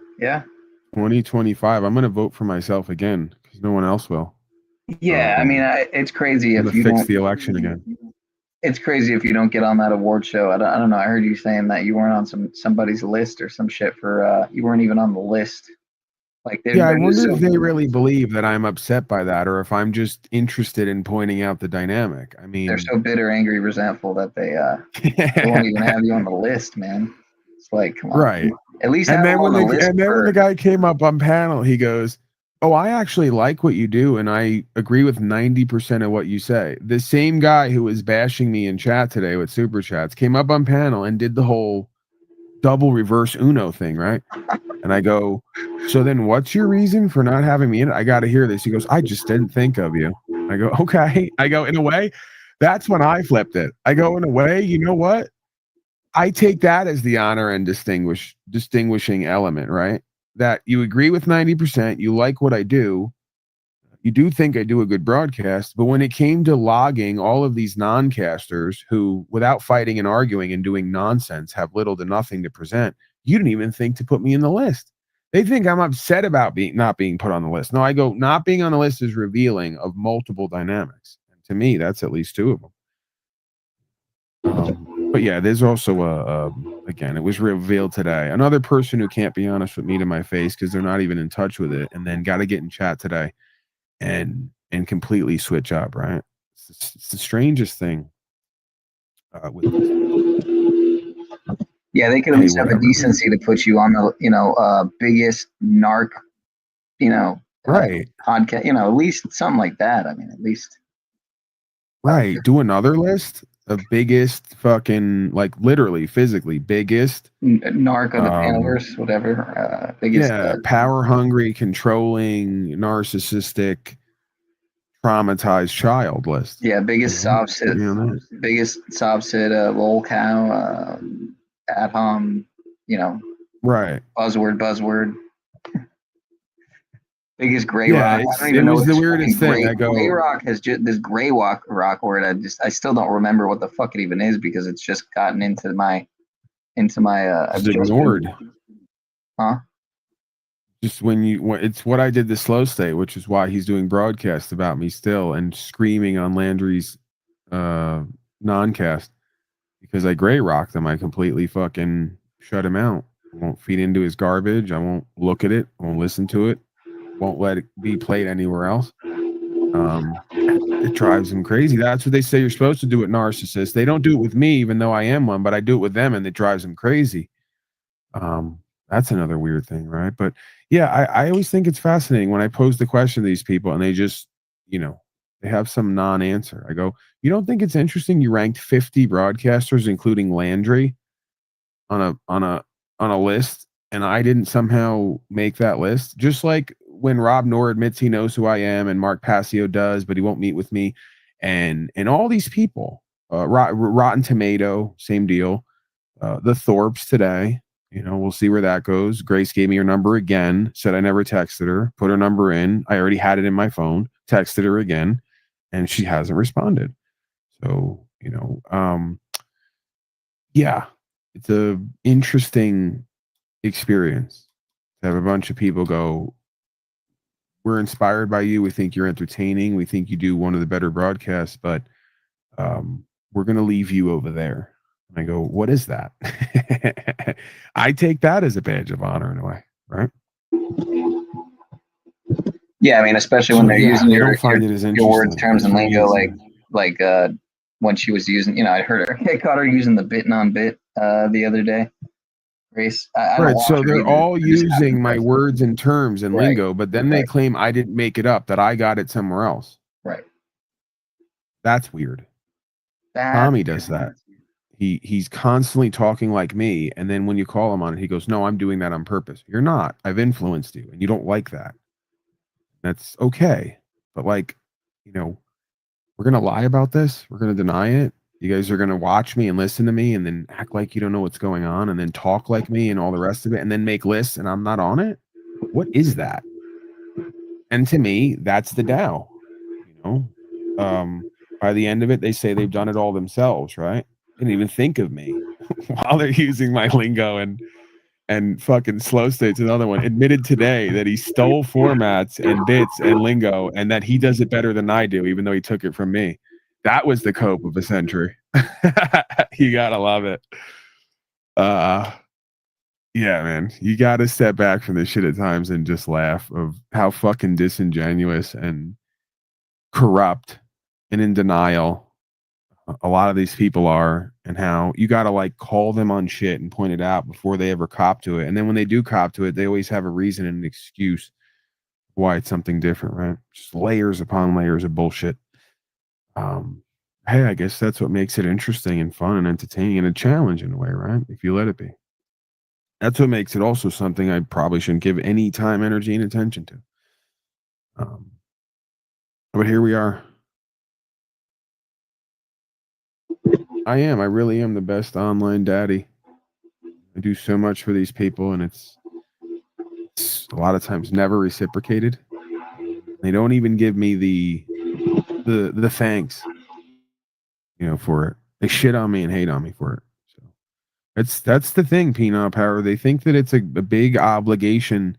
2025. I'm gonna vote for myself again because no one else will. Yeah, I mean, it's crazy if you fix the election again. It's crazy if you don't get on that award show. I don't know. I heard you saying that you weren't on somebody's list or some shit for you weren't even on the list. Like, I wonder if they really believe that I'm upset by that, or if I'm just interested in pointing out the dynamic. I mean, they're so bitter, angry, resentful that they won't even have you on the list, man. It's like, come on, right? At least. And then when the guy came up on panel, he goes, "Oh, I actually like what you do, and I agree with 90% of what you say." The same guy who was bashing me in chat today with super chats came up on panel and did the whole double reverse Uno thing, right? And I go, "So then what's your reason for not having me in it? I got to hear this." He goes, "I just didn't think of you." I go, "Okay." I go, "In a way, that's when I flipped it." I go, "In a way, you know what? I take that as the honor and distinguishing element, right? That you agree with 90%, you like what I do, you do think I do a good broadcast, but when it came to logging all of these non-casters who, without fighting and arguing and doing nonsense, have little to nothing to present, you didn't even think to put me in the list. They think I'm upset about not being put on the list. No, I go, not being on the list is revealing of multiple dynamics. And to me, that's at least two of them. But yeah, there's also again, it was revealed today, another person who can't be honest with me to my face because they're not even in touch with it, and then got to get in chat today and completely switch up, right? It's the strangest thing with this. Yeah, they could at least have the decency to put you on the biggest narc right podcast, at least something like that. I mean, at least right, do another list of biggest fucking, like, literally physically biggest narc of the Panaverse, whatever. Biggest, power hungry, controlling, narcissistic, traumatized child list. Yeah, biggest sob sit, lol cow, at home, right. Buzzword. Biggest gray rock. I don't even know. It was the weirdest thing. Gray rock has just this gray rock word. I still don't remember what the fuck it even is because it's just gotten into my ignored. Huh? Just it's what I did the Slow State, which is why he's doing broadcasts about me still and screaming on Landry's non-cast because I gray rocked him. I completely fucking shut him out. I won't feed into his garbage. I won't look at it. I won't listen to it. Won't let it be played anywhere else. It drives them crazy. That's what they say you're supposed to do with narcissists. They don't do it with me, even though I am one, but I do it with them, and it drives them crazy. That's another weird thing, right? But yeah, I always think it's fascinating when I pose the question to these people, and they just, they have some non-answer. I go, you don't think it's interesting? You ranked 50 broadcasters, including Landry, on a list, and I didn't somehow make that list. Just like when Rob Noor admits he knows who I am, and Mark Passio does, but he won't meet with me, and all these people, Rotten Tomato, same deal. The Thorpes today, we'll see where that goes. Grace gave me her number again, said I never texted her, put her number in. I already had it in my phone, texted her again, and she hasn't responded. So, yeah, it's a interesting experience to have a bunch of people go, we're inspired by you. We think you're entertaining. We think you do one of the better broadcasts, but we're going to leave you over there. And I go, what is that? I take that as a badge of honor in a way, right? Yeah, I mean, especially when they're using your words, terms, and lingo, like when she was using, I heard her. I caught her using the bit non-bit the other day. Grace, I don't Right. watch So her they're either. all I just using happen my to- words and terms and Right. lingo, but then they Right. claim I didn't make it up, that I got it somewhere else. Right. That's weird. That's Tommy does that. He's constantly talking like me, and then when you call him on it, he goes, "No, I'm doing that on purpose." You're not. I've influenced you, and you don't like that. That's okay. But like, we're gonna lie about this. We're gonna deny it. You guys are gonna watch me and listen to me, and then act like you don't know what's going on, and then talk like me and all the rest of it, and then make lists, and I'm not on it. What is that? And to me, that's the Tao. By the end of it, they say they've done it all themselves, right? They didn't even think of me while they're using my lingo and fucking Slow State's another one. Admitted today that he stole formats and bits and lingo, and that he does it better than I do, even though he took it from me. That was the cope of a century. You gotta love it. Yeah, man, you gotta step back from this shit at times and just laugh of how fucking disingenuous and corrupt and in denial a lot of these people are, and how you got to like call them on shit and point it out before they ever cop to it. And then when they do cop to it, they always have a reason and an excuse why it's something different, right? Just layers upon layers of bullshit. Hey, I guess that's what makes it interesting and fun and entertaining and a challenge in a way, right? If you let it be. That's what makes it also something I probably shouldn't give any time, energy, and attention to. But here we are. I am. I really am the best online daddy. I do so much for these people, and it's a lot of times never reciprocated. They don't even give me the thanks, for it. They shit on me and hate on me for it. So that's the thing, Peanut Power. They think that it's a big obligation,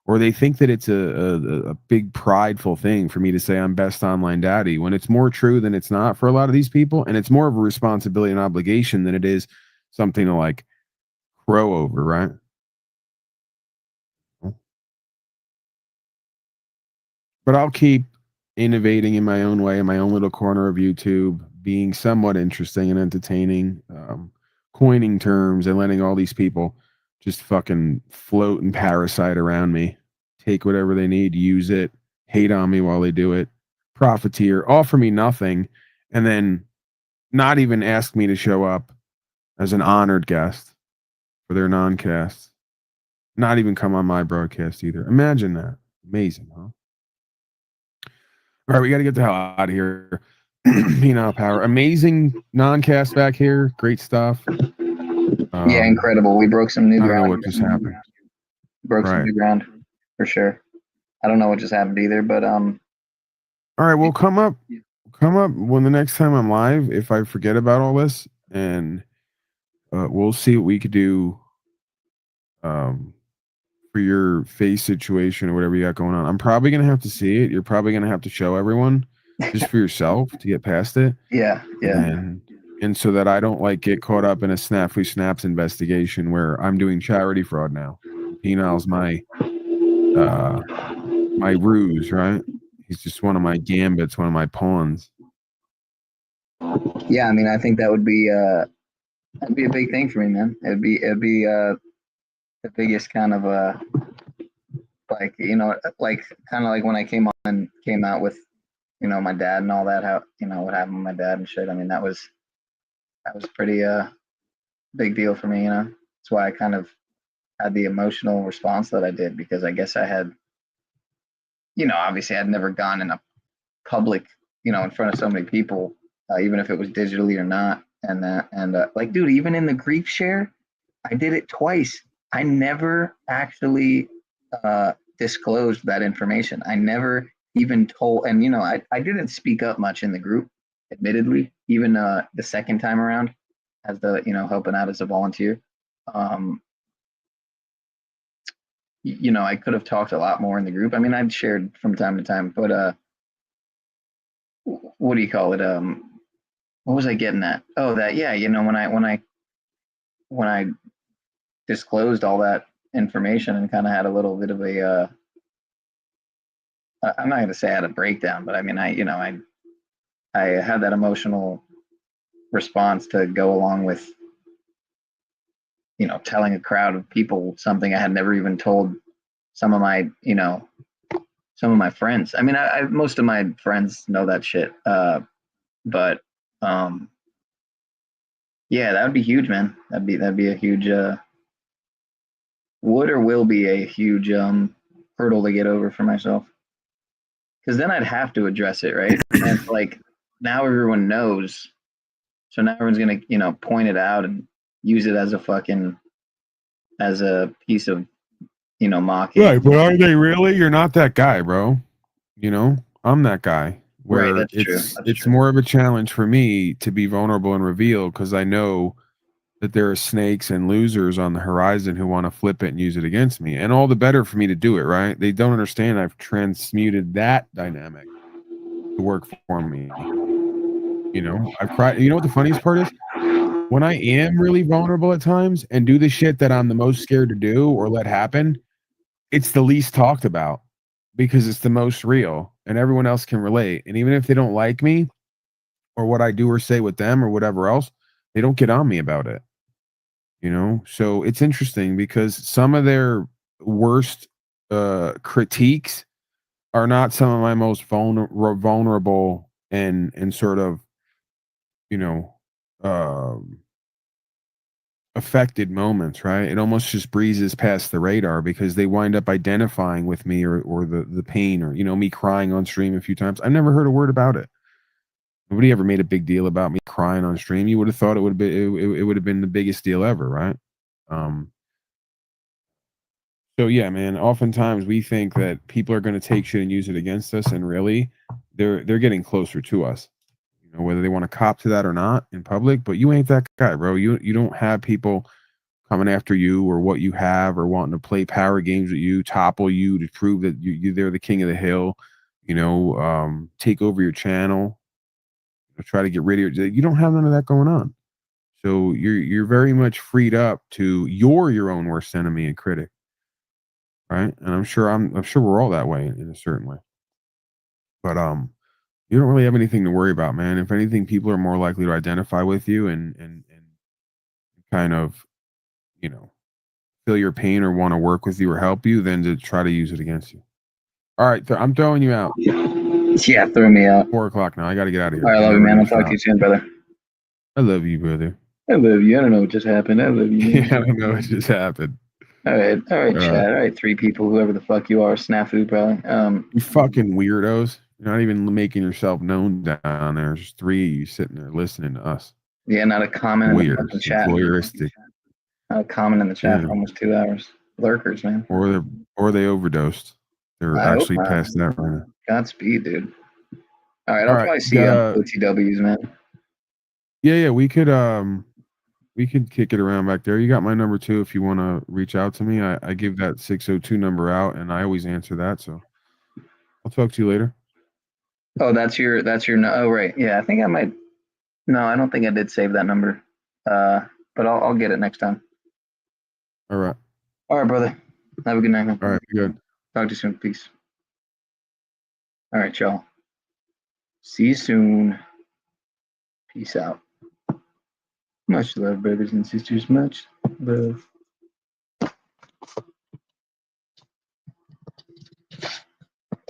or they think that it's a big prideful thing for me to say I'm best online daddy, when it's more true than it's not for a lot of these people, and it's more of a responsibility and obligation than it is something to like crow over, right? But I'll keep innovating in my own way, in my own little corner of YouTube, being somewhat interesting and entertaining, coining terms and letting all these people just fucking float and parasite around me, take whatever they need, use it, hate on me while they do it, profiteer, offer me nothing, and then not even ask me to show up as an honored guest for their non-cast. Not even come on my broadcast either. Imagine that. Amazing, huh? All right, we got to get the hell out of here. Peanut Power. Amazing non-cast back here. Great stuff. Yeah, incredible. We broke some new ground. I don't know what just happened. Broke some new ground for sure. I don't know what just happened either, but all right, well, come up when the next time I'm live, if I forget about all this, and we'll see what we could do for your face situation or whatever you got going on. I'm probably gonna have to see it. You're probably gonna have to show everyone just for yourself to get past it. Yeah. And so that I don't like get caught up in a Snafu Snaps investigation where I'm doing charity fraud now. Penal's my ruse, right? He's just one of my gambits, one of my pawns. Yeah, I mean, I think that'd be a big thing for me, man. It'd be the biggest kind of like, like kind of like when I came out with, my dad and all that, how, what happened with my dad and shit. I mean, that was pretty big deal for me, That's why I kind of had the emotional response that I did, because I guess I had, obviously I'd never gone in a public, in front of so many people, even if it was digitally or not. And like, dude, even in the grief share, I did it twice. I never actually disclosed that information. I never even told, and I didn't speak up much in the group, admittedly, even the second time around as the, helping out as a volunteer. I could have talked a lot more in the group. I mean, I'd shared from time to time, but what do you call it? What was I getting at? Oh, that, yeah, when I disclosed all that information and kind of had a little bit of a I'm not going to say I had a breakdown, but I mean, I had that emotional response to go along with, telling a crowd of people something I had never even told some of my, friends. I mean, I most of my friends know that shit. But yeah, that would be huge, man. That'd be a huge would or will be a huge hurdle to get over for myself. Because then I'd have to address it, right? And like now everyone knows, so now everyone's gonna point it out and use it as a piece of mocking. Right, but are they really? You're not that guy, bro. I'm that guy. Where right, it's true. More of a challenge for me to be vulnerable and reveal because I know that there are snakes and losers on the horizon who want to flip it and use it against me. And all the better for me to do it, right? They don't understand I've transmuted that dynamic to work for me. I've tried. You know what the funniest part is? When I am really vulnerable at times and do the shit that I'm the most scared to do or let happen, it's the least talked about because it's the most real and everyone else can relate. And even if they don't like me or what I do or say with them or whatever else, they don't get on me about it. So it's interesting because some of their worst critiques are not some of my most vulnerable and sort of affected moments, right? It almost just breezes past the radar because they wind up identifying with me or the pain or me crying on stream a few times. I've never heard a word about it. Nobody ever made a big deal about me crying on stream. You would have thought it would have been the biggest deal ever, right? So yeah, man. Oftentimes we think that people are going to take shit and use it against us, and really, they're getting closer to us. Whether they want to cop to that or not in public, but you ain't that guy, bro. You don't have people coming after you or what you have or wanting to play power games with you, topple you to prove that they're the king of the hill. Take over your channel, try to get rid of you don't have none of that going on. So you're very much freed up to your own worst enemy and critic. Right. And I'm sure we're all that way in a certain way. But you don't really have anything to worry about, man. If anything, people are more likely to identify with you and kind of, feel your pain or want to work with you or help you than to try to use it against you. All right, I'm throwing you out. Yeah, throw me out. 4:00 now. I got to get out of here. All right, I love you, man. I'll talk to you soon, brother. I love you, brother. I love you. I don't know what just happened. I love you. Yeah, I don't know what just happened. All right, Chad. All right, 3 people, whoever the fuck you are, snafu probably. You fucking weirdos. You're not even making yourself known down there. There's 3 of you sitting there listening to us. Yeah, not a comment in the chat. Voyeuristic. Not a comment in the chat for almost 2 hours. Lurkers, man. Or they overdosed. They're actually past that right now. Godspeed, dude. All right, I'll probably see you on OTWs, man. Yeah, we could kick it around back there. You got my number too if you want to reach out to me. I give that 602 number out and I always answer that. So I'll talk to you later. Oh, that's your oh right. Yeah, I think I might. No, I don't think I did save that number. But I'll get it next time. All right, brother. Have a good night, man. All right, good. Talk to you soon. Peace. All right, y'all. See you soon. Peace out. Much love, brothers and sisters. Much love.